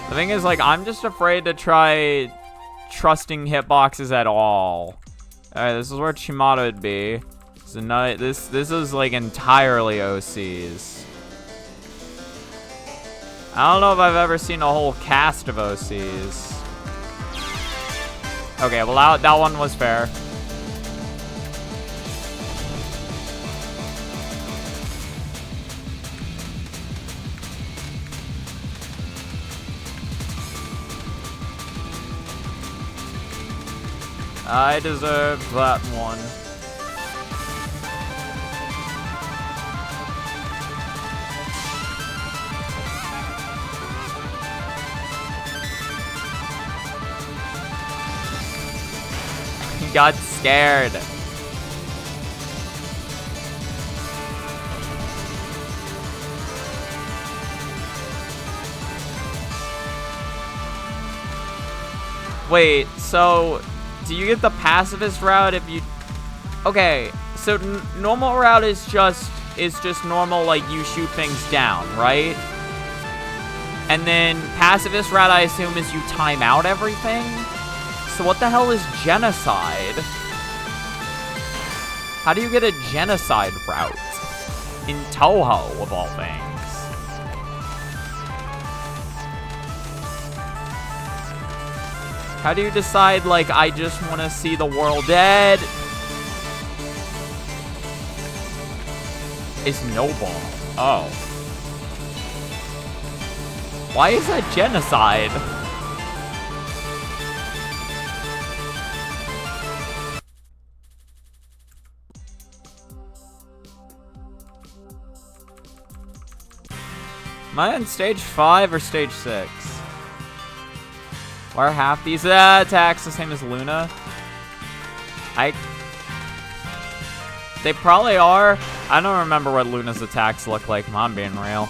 The thing is, like, I'm just afraid to try trusting hitboxes at all. Alright, this is where Chimata would be. So no, this is like entirely OCs. I don't know if I've ever seen a whole cast of OCs. Okay, well that one was fair. I deserve that one. He got scared. Wait, so do you get the pacifist route if you... Okay, so normal route is just normal, like, you shoot things down, right? And then pacifist route, I assume, is you time out everything? So what the hell is genocide? How do you get a genocide route in Touhou, of all things? How do you decide, like, I just want to see the world dead? Is no bomb. Oh. Why is that genocide? Am I on stage 5 or stage 6? Why are half these attacks the same as Luna? They probably are. I don't remember what Luna's attacks look like, if I'm being real.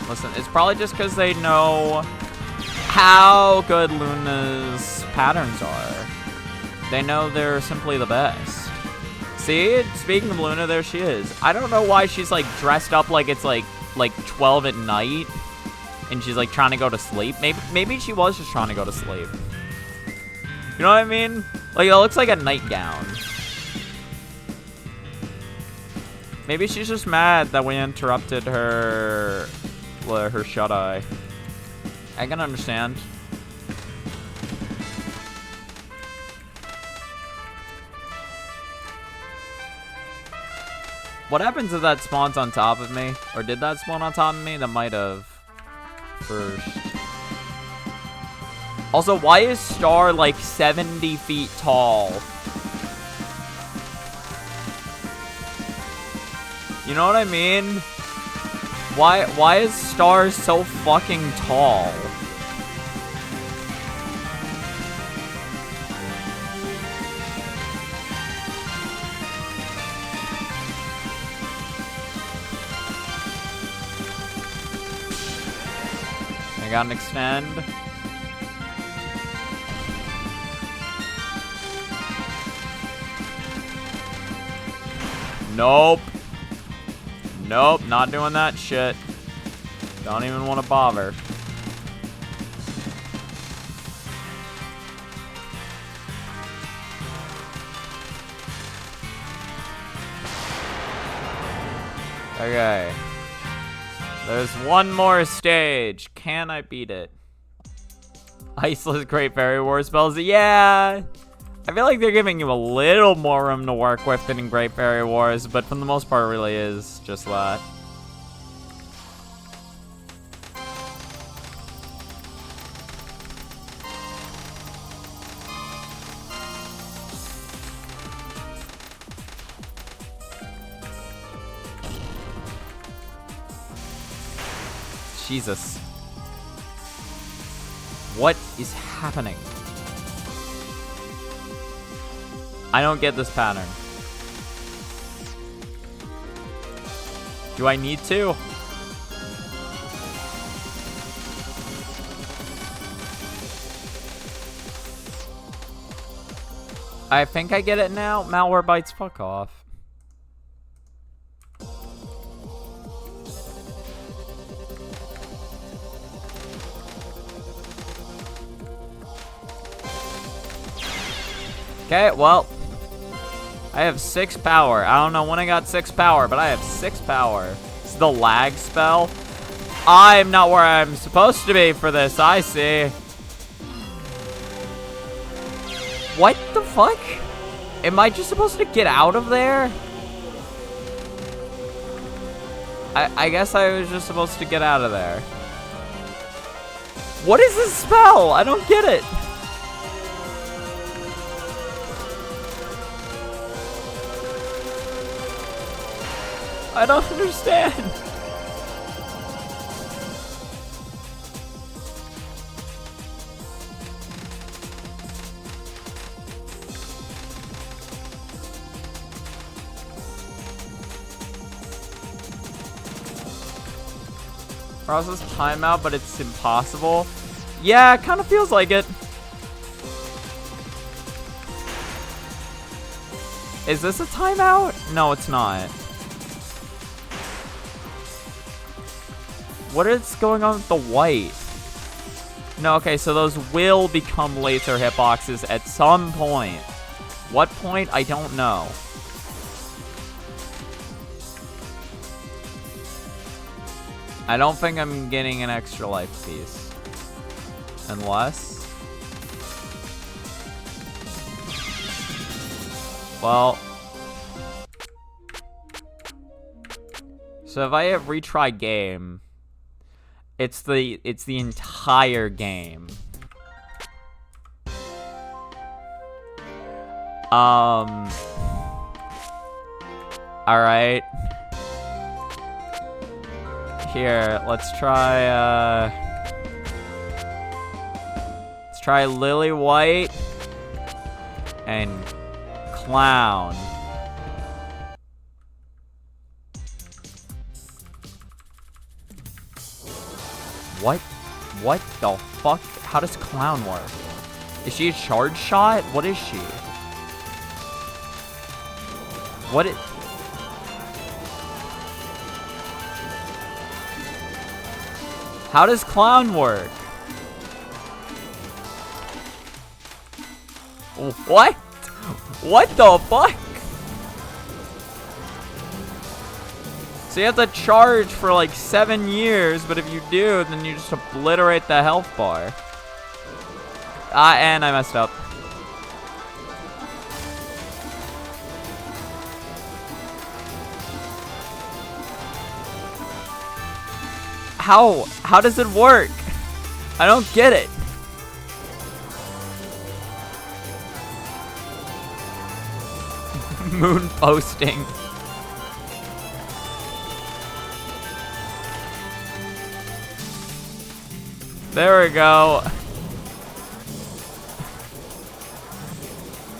Listen, it's probably just because they know how good Luna's patterns are. They know they're simply the best. See, speaking of Luna, there she is. I don't know why she's like dressed up like it's like 12 at night, and she's like trying to go to sleep. Maybe she was just trying to go to sleep. You know what I mean? Like it looks like a nightgown. Maybe she's just mad that we interrupted her shut-eye. I can understand. What happens if that spawns on top of me? Or did that spawn on top of me? That might have. First. Also, why is Star like 70 feet tall? You know what I mean? Why is Star so fucking tall? I got an extend. Nope. Nope, not doing that shit. Don't even want to bother. Okay. There's one more stage. Can I beat it? Iceless Great Fairy War spells. Yeah. I feel like they're giving you a little more room to work with than in Great Fairy Wars, but for the most part, it really is just that. Jesus. What is happening? I don't get this pattern. Do I need to? I think I get it now. Malware bites, fuck off. Okay, well, I have 6 power. I don't know when I got 6 power, but I have 6 power. This is the lag spell. I'm not where I'm supposed to be for this, I see. What the fuck? Am I just supposed to get out of there? I guess I was just supposed to get out of there. What is this spell? I don't get it. I don't understand. Process timeout, but it's impossible. Yeah, it kind of feels like it. Is this a timeout? No, it's not. What is going on with the white? No, okay, so those will become laser hitboxes at some point. What point? I don't know. I don't think I'm getting an extra life piece. Unless... Well... So if I hit retry game... It's the entire game. Alright. Here, let's try, let's try Lily White and Clown. What the fuck? How does Clown work? Is she a charge shot? What is she? What it? How does Clown work? What? What the fuck? So you have to charge for like 7 years, but if you do, then you just obliterate the health bar. And I messed up. How does it work? I don't get it. Moon posting. There we go.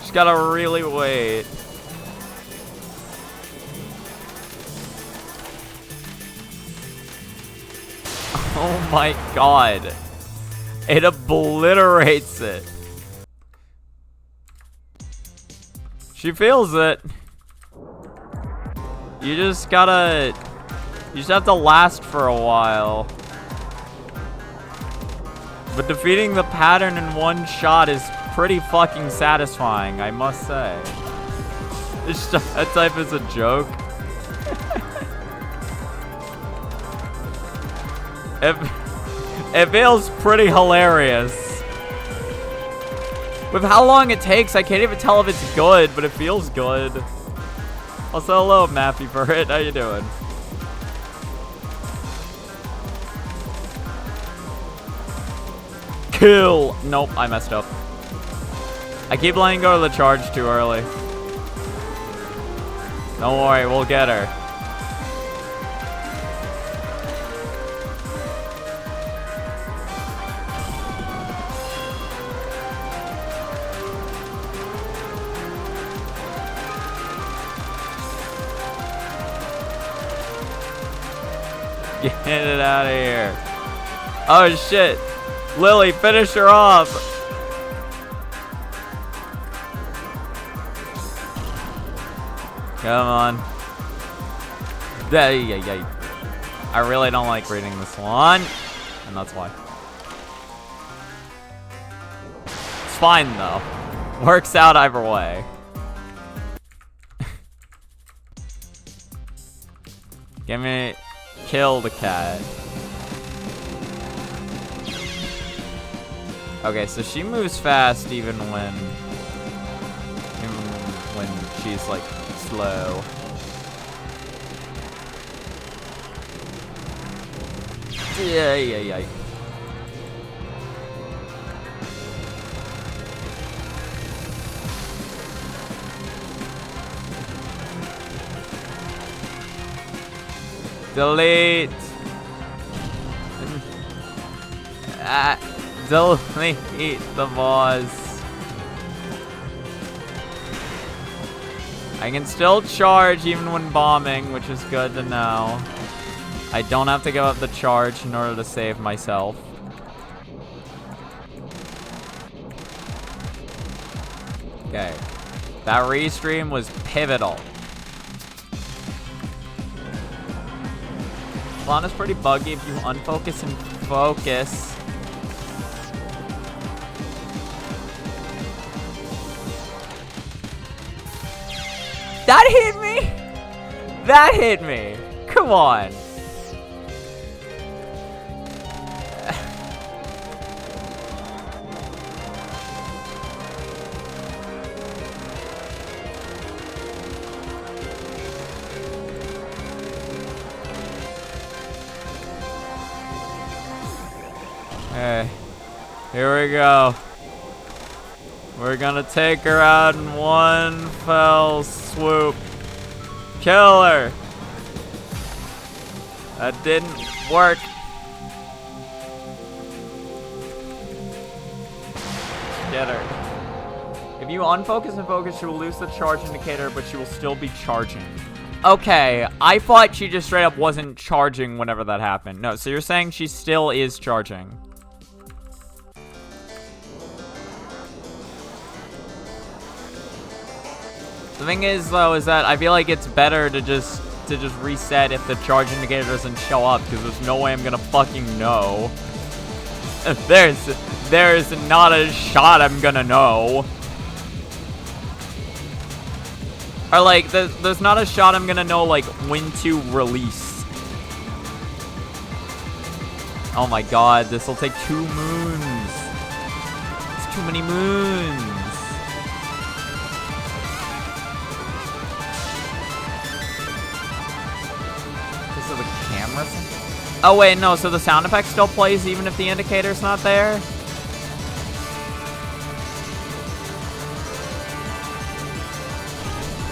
Just gotta really wait. Oh my god. It obliterates it. She feels it. You just have to last for a while. But defeating the pattern in one shot is pretty fucking satisfying, I must say. That type is a joke. It feels pretty hilarious. With how long it takes, I can't even tell if it's good, but it feels good. Also, hello, Mappy Bird. How you doing? Kill! Nope, I messed up. I keep letting go of the charge too early. Don't worry, we'll get her. Get it out of here. Oh shit. Lily, finish her off. Come on. I really don't like reading this one. And that's why. It's fine though. Works out either way. Give me... Kill the cat. Okay, so she moves fast even when she's like slow. Yeah. Delete. Delete the boss. I can still charge even when bombing, which is good to know. I don't have to give up the charge in order to save myself. Okay. That restream was pivotal. Spawn is pretty buggy if you unfocus and focus. That hit me! That hit me! Come on! Hey, here we go. We're gonna take her out in one fell swoop. Kill her. That didn't work. Get her. If you unfocus and focus, she will lose the charge indicator, but she will still be charging. Okay, I thought she just straight up wasn't charging whenever that happened. No, so you're saying she still is charging. The thing is, though, is that I feel like it's better to just reset if the charge indicator doesn't show up, because there's no way I'm gonna fucking know. There's not a shot I'm gonna know. Or like, there's not a shot I'm gonna know like when to release. Oh my god, this will take 2 moons. It's too many moons. This is the camera. Oh wait, no, so the sound effect still plays even if the indicator's not there?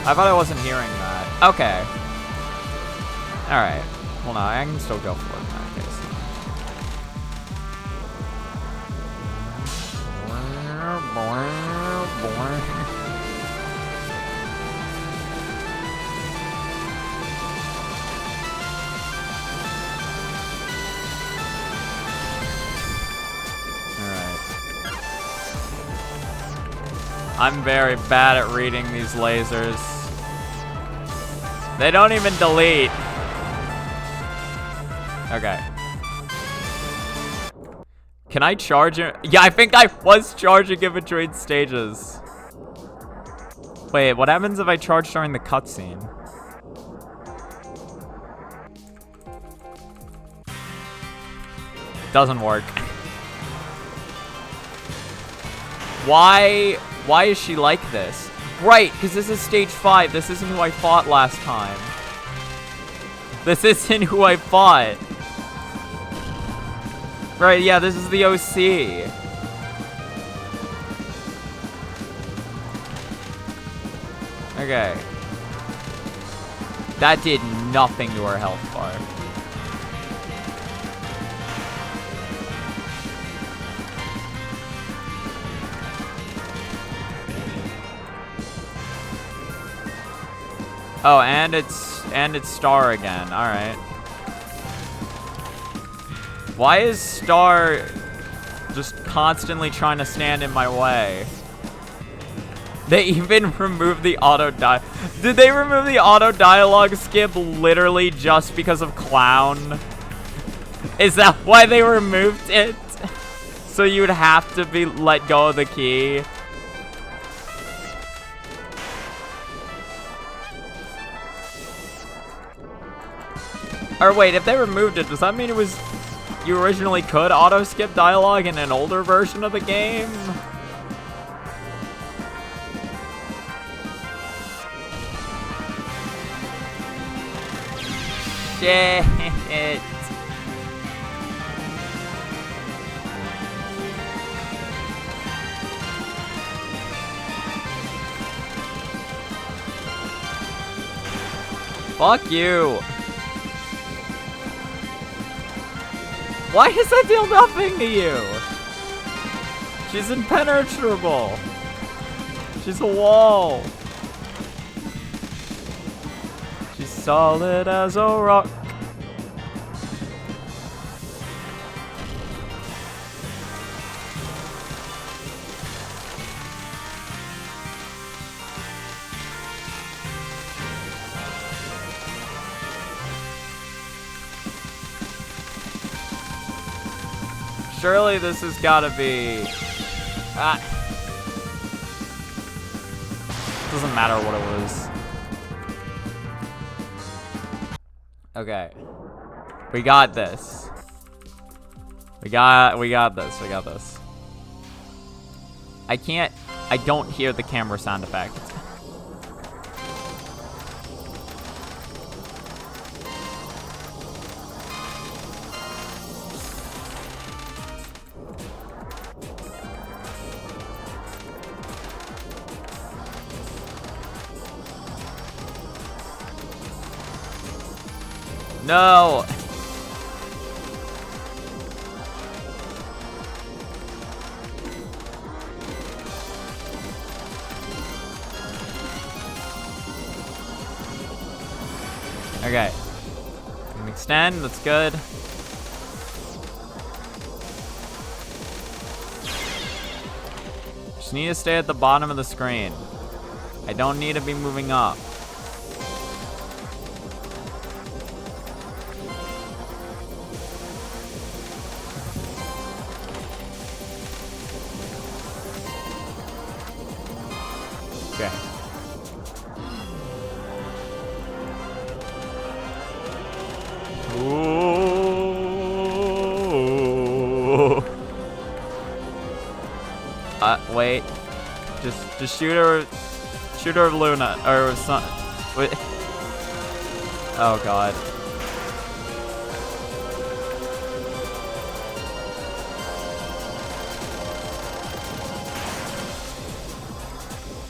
I thought I wasn't hearing that. Okay. Alright. Well, no, I can still go for it in that case. Alright. I'm very bad at reading these lasers. They don't even delete. Okay. Can I charge it? Yeah, I think I was charging in between stages. Wait, what happens if I charge during the cutscene? Doesn't work. Why is she like this? Right, because this is stage 5. This isn't who I fought last time. This isn't who I fought. Right, yeah, this is the OC. Okay. That did nothing to her health bar. Oh, and it's Star again. All right. Why is Star just constantly trying to stand in my way? They even removed the Did they remove the auto dialogue skip literally just because of Clown? Is that why they removed it? So you would have to be let go of the key? Or wait, if they removed it, does that mean it was... You originally could auto-skip dialogue in an older version of the game? Shit. Fuck you. Why does that deal nothing to you? She's impenetrable. She's a wall. She's solid as a rock. Surely this has gotta be... Doesn't matter what it was. Okay. We got this. We got this. I don't hear the camera sound effect. No! Okay. Extend, that's good. Just need to stay at the bottom of the screen. I don't need to be moving up. Okay. Ooh. Wait. Just shoot her Luna or Sun. Wait. Oh god.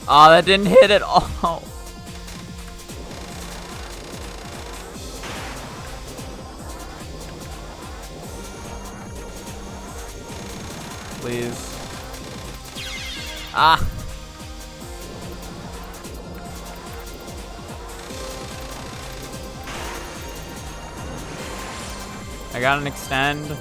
Oh, that didn't hit at all. Please. Ah. I got an extend.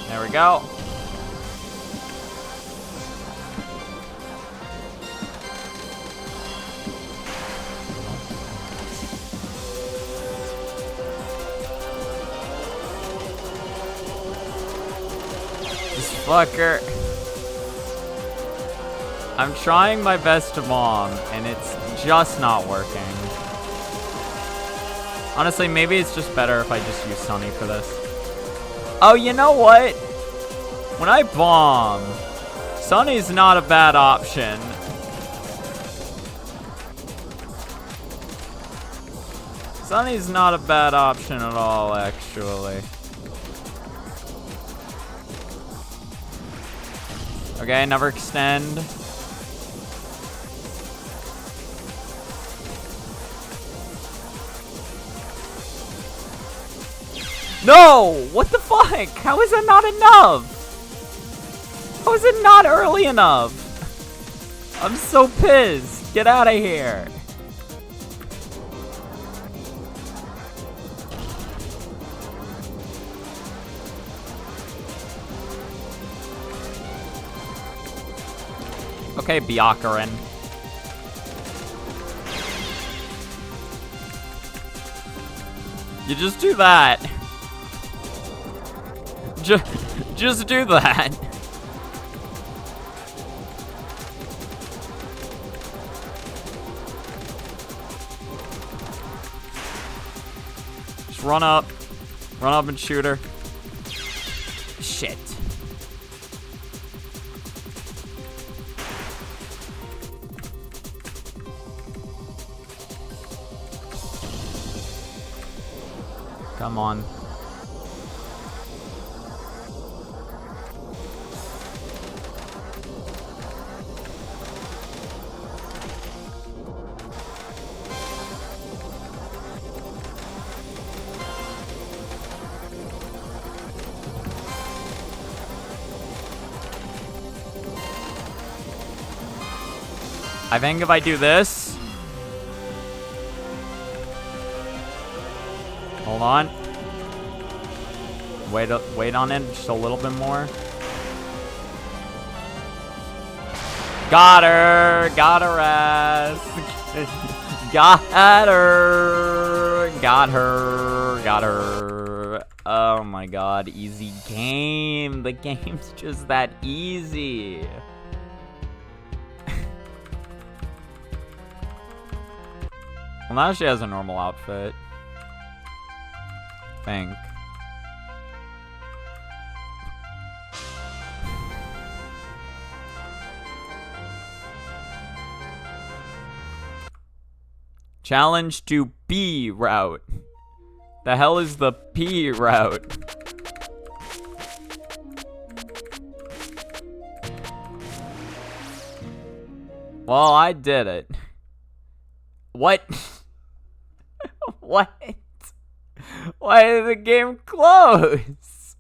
There we go. This fucker. I'm trying my best to bomb, and it's just not working. Honestly, maybe it's just better if I just use Sunny for this. Oh, you know what? When I bomb, Sunny's not a bad option. Sunny's not a bad option at all, actually. Okay, never extend. No! What the fuck? How is that not enough? How is it not early enough? I'm so pissed. Get out of here. Okay, Byakurin. You just do that. Just do that. Just run up and shoot her. Shit. Come on. I think if I do this. Hold on. Wait on it just a little bit more. Got her ass. Got her. Oh my god, easy game. The game's just that easy. Well, now she has a normal outfit. think. Challenge to B route. The hell is the P route? Well, I did it. What? What? Why did the game close?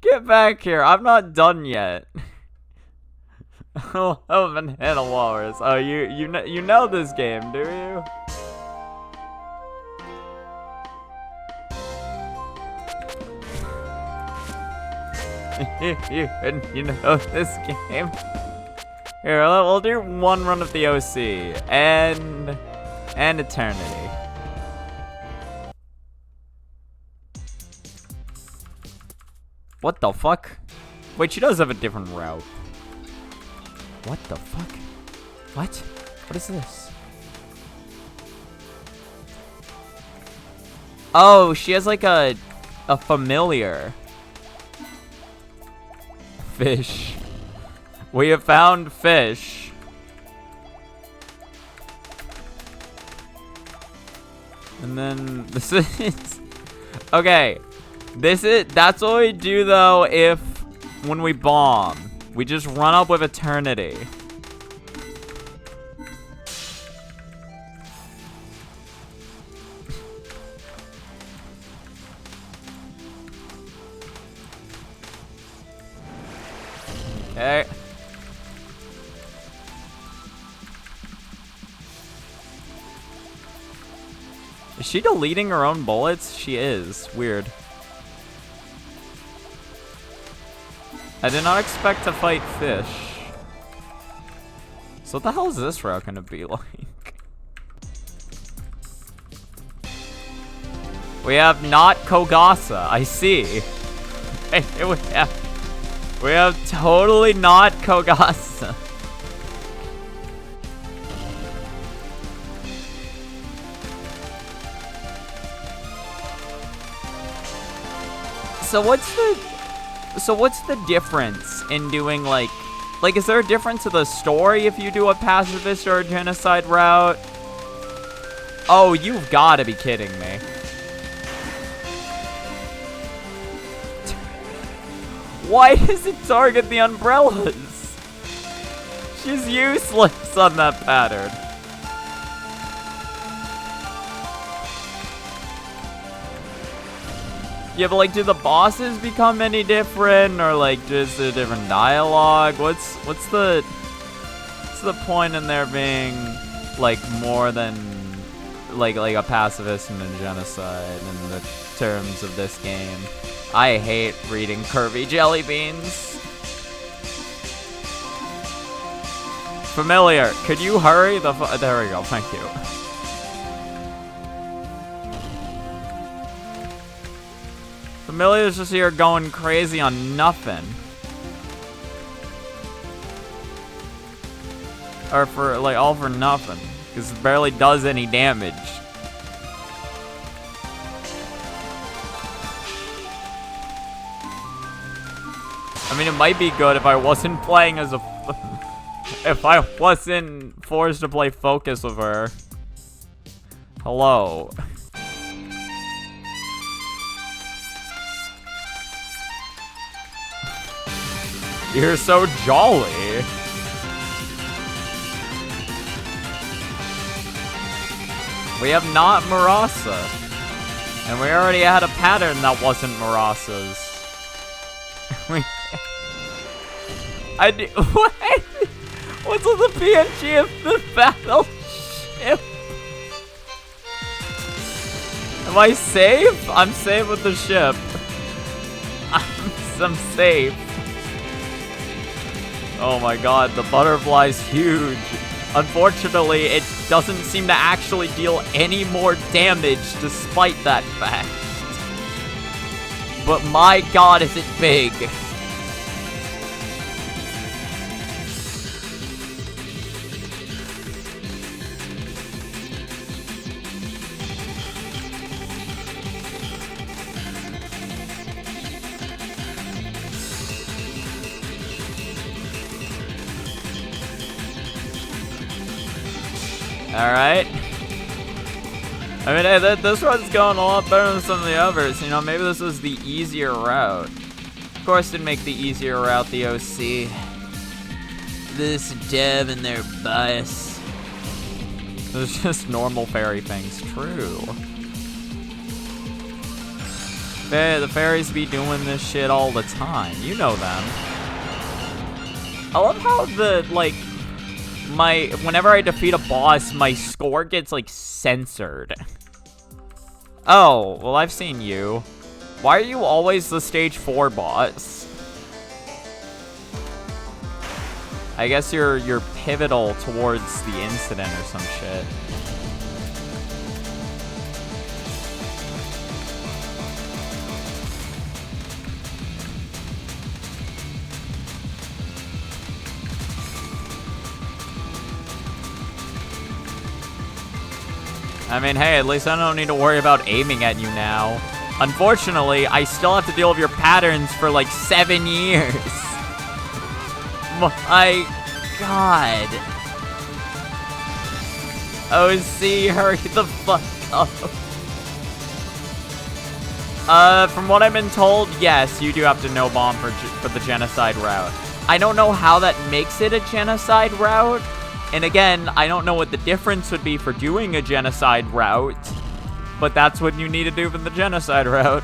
Get back here. I'm not done yet. Oh, Banana Walrus. Oh, you know this game, do you? you know this game. Here, we'll do one run of the OC and Eternity. What the fuck? Wait, she does have a different route. What the fuck? What? What is this? Oh, she has like a familiar. Fish. We have found fish. And then this is okay. That's what we do though when we bomb. We just run up with Eternity. Okay. Is she deleting her own bullets? She is. Weird. I did not expect to fight fish. So what the hell is this route gonna be like? We have not Kogasa. I see. We have totally not Kogasa. So what's the difference in doing like is there a difference to the story if you do a pacifist or a genocide route? Oh, you've got to be kidding me. Why does it target the umbrellas? She's useless on that pattern. Yeah, but like, do the bosses become any different, or like just a different dialogue? What's the point in there being like more than like a pacifist and a genocide in the terms of this game? I hate reading curvy jelly beans. Familiar, could you hurry the there we go, thank you. Familiar's just here going crazy on nothing. Or for, like, all for nothing. Because it barely does any damage. I mean, it might be good if I wasn't playing as a... if I wasn't forced to play focus with her. Hello. You're so jolly. We have not Marasa. And we already had a pattern that wasn't Marasa's. What? What's with the PNG of the battleship? Am I safe? I'm safe with the ship. I'm safe. Oh my god, the butterfly's huge. Unfortunately, it doesn't seem to actually deal any more damage despite that fact. But my god, is it big. Alright. I mean, hey, this one's going a lot better than some of the others. You know, maybe this was the easier route. Of course, didn't make the easier route the OC. This dev and their bias. It's just normal fairy things. True. The fairies be doing this shit all the time. You know them. I love how whenever I defeat a boss, my score gets, like, censored. Oh, well, I've seen you. Why are you always the stage 4 boss? I guess you're pivotal towards the incident or some shit. I mean, hey, at least I don't need to worry about aiming at you now. Unfortunately, I still have to deal with your patterns for like 7 years. My God. OC, hurry the fuck up. From what I've been told, yes, you do have to no bomb for the genocide route. I don't know how that makes it a genocide route. And again, I don't know what the difference would be for doing a genocide route, but that's what you need to do for the genocide route.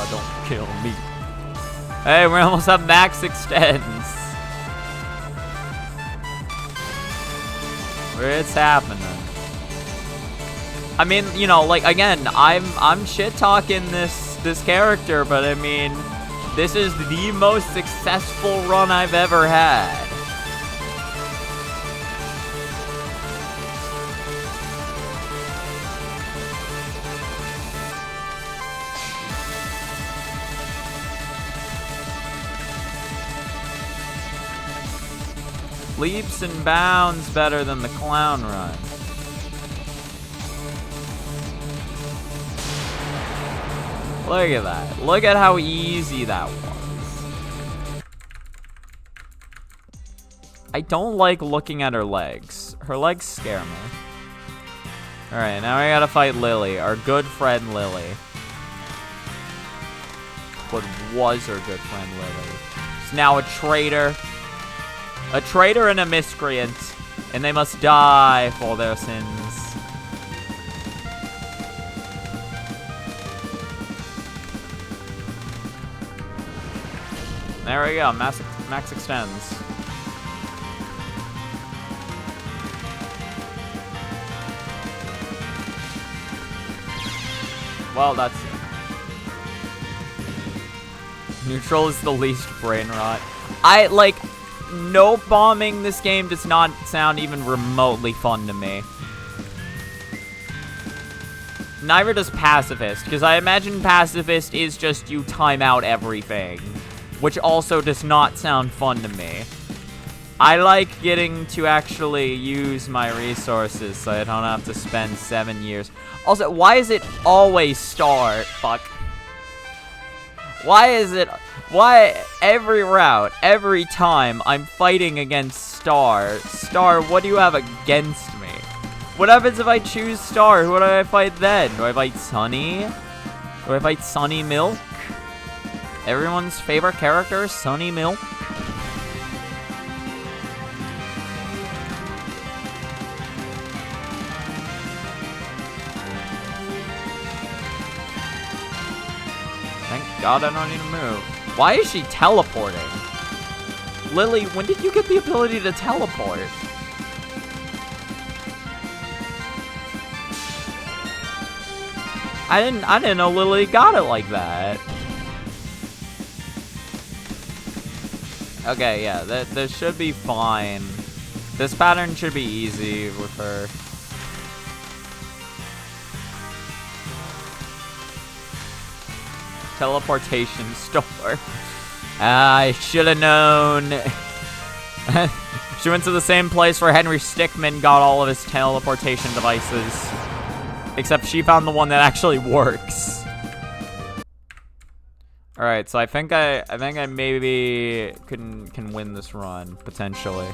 Don't kill me. Hey, we almost have max extends. It's happening. I mean, you know, like again, I'm shit talking this character, but I mean, this is the most successful run I've ever had. Leaps and bounds better than the clown run. Look at that. Look at how easy that was. I don't like looking at her legs. Her legs scare me. Alright, now we gotta fight Lily, our good friend Lily. What was her good friend Lily? She's now a traitor. A traitor and a miscreant, and they must die for their sins. There we go, max extends. Well, that's it. Neutral is the least brain rot. No bombing this game does not sound even remotely fun to me. Neither does Pacifist, because I imagine Pacifist is just you time out everything, which also does not sound fun to me. I like getting to actually use my resources so I don't have to spend 7 years. Also, why is it always Star? Fuck. Why every route, every time I'm fighting against Star? Star, what do you have against me? What happens if I choose Star? Who do I fight then? Do I fight Sunny? Do I fight Sunny Milk? Everyone's favorite character, Sunny Milk? Thank God I don't need to move. Why is she teleporting? Lily, when did you get the ability to teleport? I didn't know Lily got it like that. Okay, yeah, this should be fine. This pattern should be easy with her. Teleportation store. I should have known. She went to the same place where Henry Stickmin got all of his teleportation devices. Except she found the one that actually works. Alright, so I think I maybe can win this run, potentially.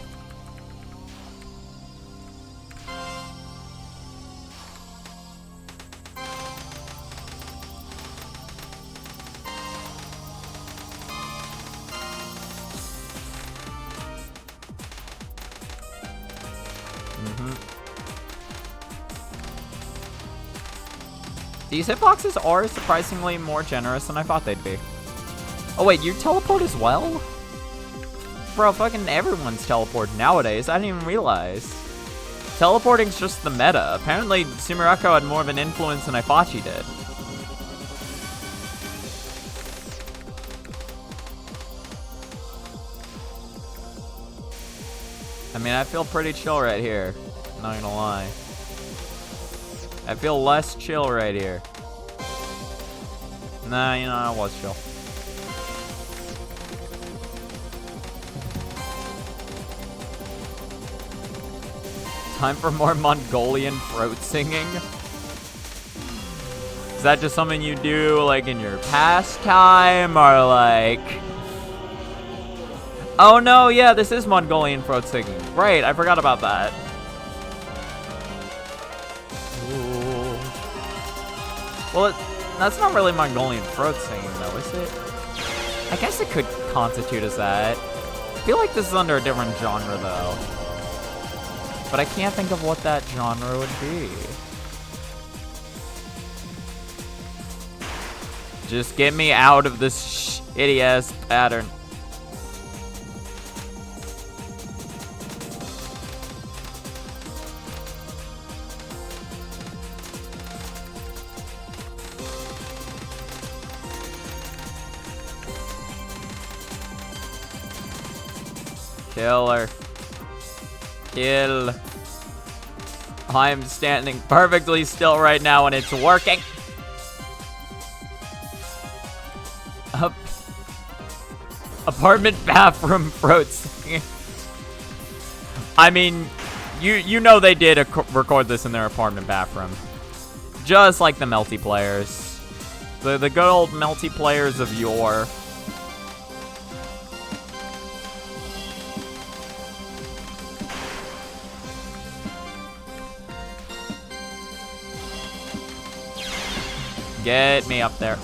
These hitboxes are surprisingly more generous than I thought they'd be. Oh wait, you teleport as well? Bro, fucking everyone's teleporting nowadays. I didn't even realize. Teleporting's just the meta. Apparently, Sumirako had more of an influence than I thought she did. I mean, I feel pretty chill right here. Not gonna lie. I feel less chill right here. Nah, you know, I was chill. Time for more Mongolian throat singing? Is that just something you do, like, in your pastime, or, like... Oh, no, yeah, this is Mongolian throat singing. Right, I forgot about that. Well, that's not really Mongolian throat singing, though, is it? I guess it could constitute as that. I feel like this is under a different genre, though. But I can't think of what that genre would be. Just get me out of this shitty-ass pattern. Kill her. Kill. I'm standing perfectly still right now and it's working. Up. Apartment bathroom throat singing. I mean, you know they did record this in their apartment bathroom. Just like the Melty players. The good old Melty players of yore. Get me up there.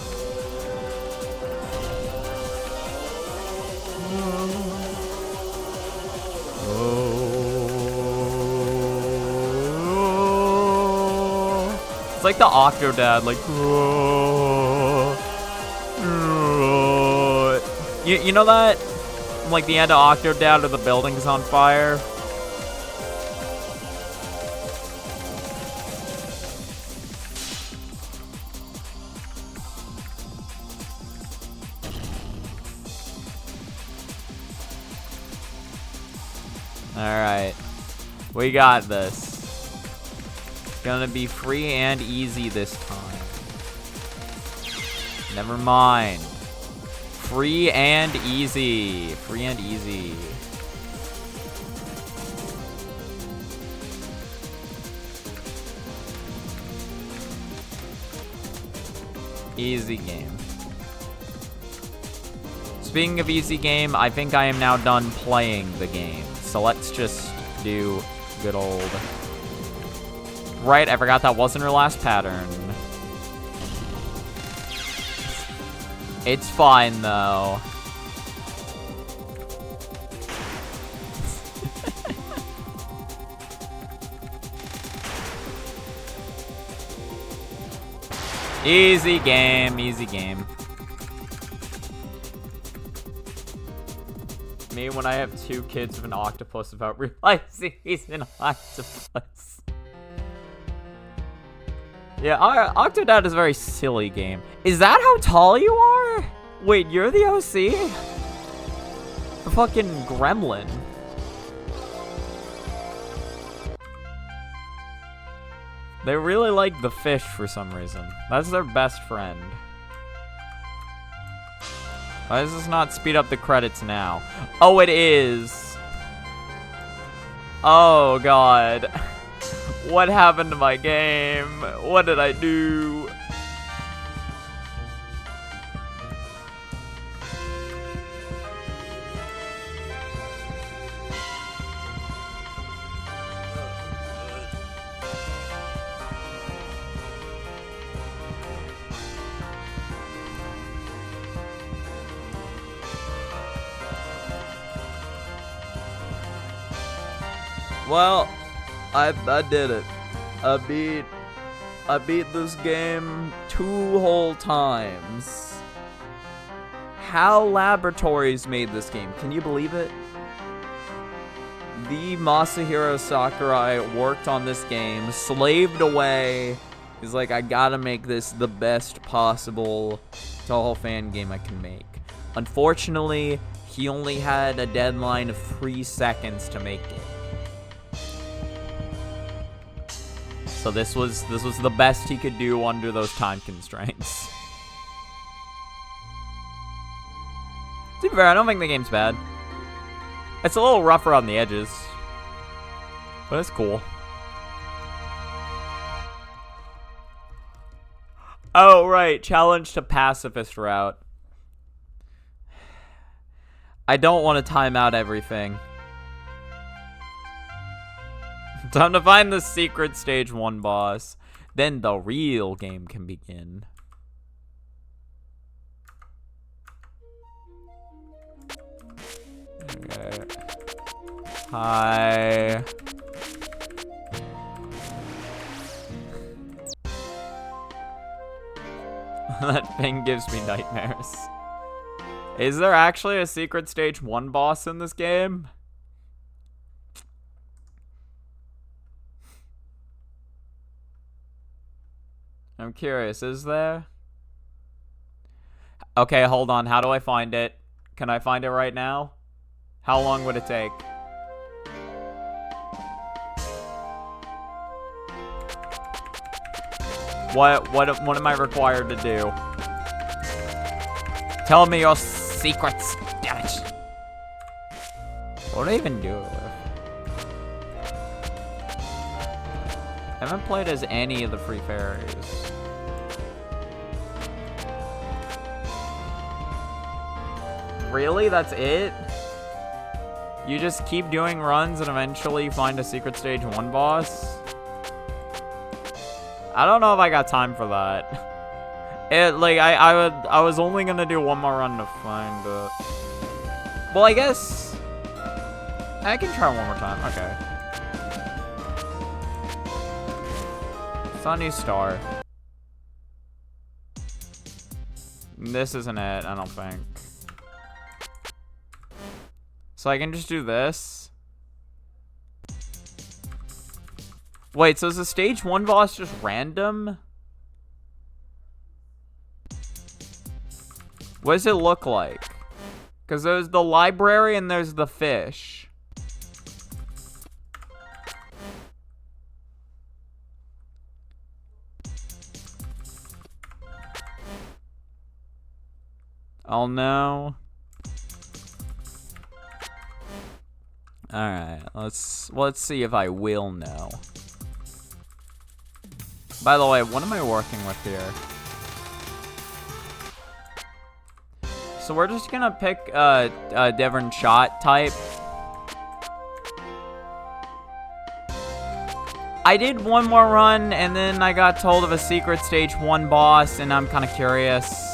It's like the Octodad, like. You know that? Like the end of Octodad, or the building's on fire. Alright. We got this. It's gonna be free and easy this time. Never mind. Free and easy. Free and easy. Easy game. Speaking of easy game, I think I am now done playing the game. So let's just do good old... Right, I forgot that wasn't her last pattern. It's fine, though. Easy game, easy game. Me when I have 2 kids with an octopus without realizing he's an octopus. Yeah, Octodad is a very silly game. Is that how tall you are? Wait, you're the OC? The fucking gremlin. They really like the fish for some reason. That's their best friend. Why does this not speed up the credits now? Oh, it is. Oh god. What happened to my game? What did I do? Well, I did it. I beat this game 2 whole times. HAL Laboratories made this game. Can you believe it? The Masahiro Sakurai worked on this game, slaved away. He's like, I gotta make this the best possible Touhou fan game I can make. Unfortunately, he only had a deadline of 3 seconds to make it. So this was the best he could do under those time constraints. To be fair, I don't think the game's bad. It's a little rougher on the edges, but it's cool. Oh, right. Challenge to pacifist route. I don't want to time out everything. Time to find the secret stage 1 boss. Then the real game can begin. Okay. Hi. That thing gives me nightmares. Is there actually a secret stage 1 boss in this game? I'm curious, is there? Okay, hold on. How do I find it? Can I find it right now? How long would it take? What am I required to do? Tell me your secrets, damn it. What do I even do it with? I haven't played as any of the free fairies. Really? That's it? You just keep doing runs and eventually you find a secret stage 1 boss? I don't know if I got time for that. I was only gonna do 1 more run to find it. Well, I guess I can try 1 more time. Okay. Sunny Star. This isn't it, I don't think. So I can just do this. Wait, so is the stage 1 boss just random? What does it look like? Because there's the library and there's the fish. I'll know. Alright, let's see if I will know. By the way, what am I working with here? So we're just gonna pick a different shot type. I did 1 more run and then I got told of a secret stage 1 boss and I'm kind of curious.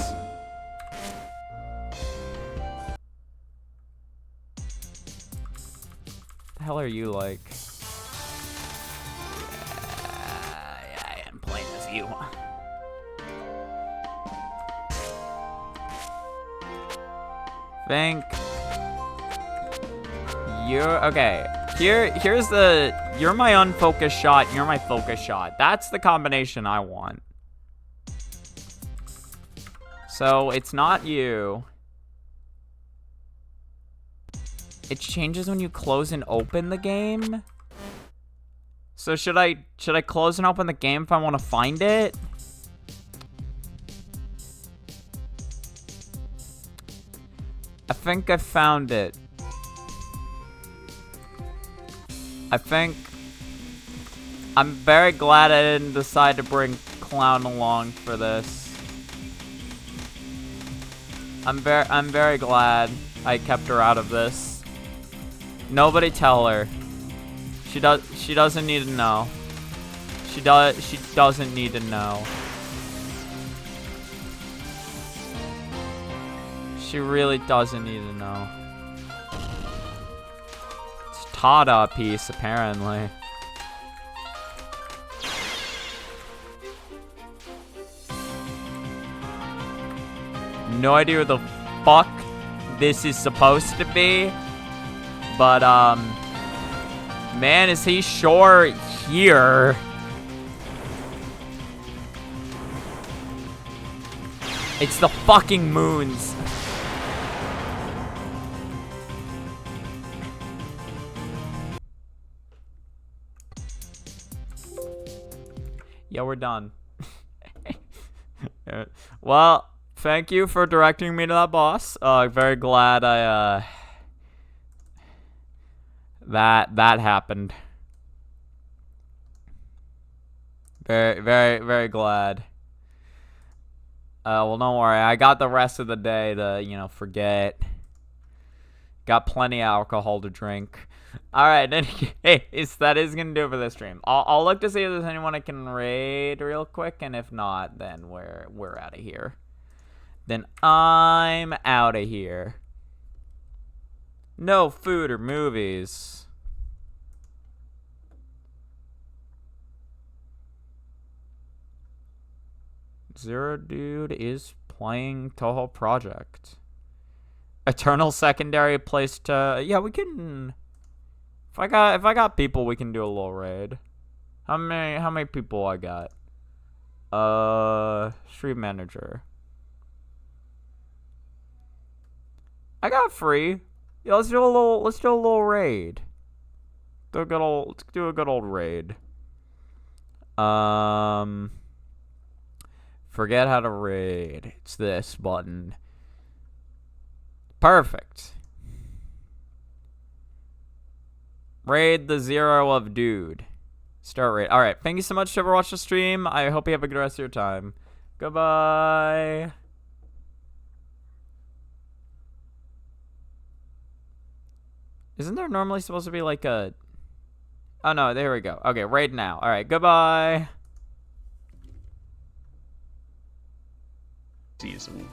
The hell are you like? Yeah, I am playing as you. Think you're okay. Here's the you're my unfocused shot, you're my focus shot. That's the combination I want. So it's not you. It changes when you close and open the game. So should I close and open the game if I want to find it? I think I found it. I think I'm very glad I didn't decide to bring Clown along for this. I'm very glad I kept her out of this. Nobody tell her. She doesn't need to know. She doesn't need to know. She really doesn't need to know. It's a Tada piece, apparently. No idea what the fuck this is supposed to be. But, man, is he sure here? It's the fucking moons. Yeah, we're done. Well, thank you for directing me to that boss. Very glad I, that happened. Very glad. Well, don't worry. I got the rest of the day to, you know, forget. Got plenty of alcohol to drink. Alright, hey, that is gonna do it for this stream. I'll look to see if there's anyone I can raid real quick, and if not, then we're out of here. Then I'm out of here. No food or movies. Zero Dude is playing Touhou Project. Eternal secondary place to, yeah, we can. If I got people, we can do a little raid. How many people I got? Stream manager. I got free. Yeah, let's do a little raid. Let's do a good old raid. Forget how to raid. It's this button. Perfect. Raid the zero of dude. Start raid. Alright, thank you so much for watching the stream. I hope you have a good rest of your time. Goodbye. Isn't there normally supposed to be like a... Oh no, there we go. Okay, raid now. Alright, goodbye. Season.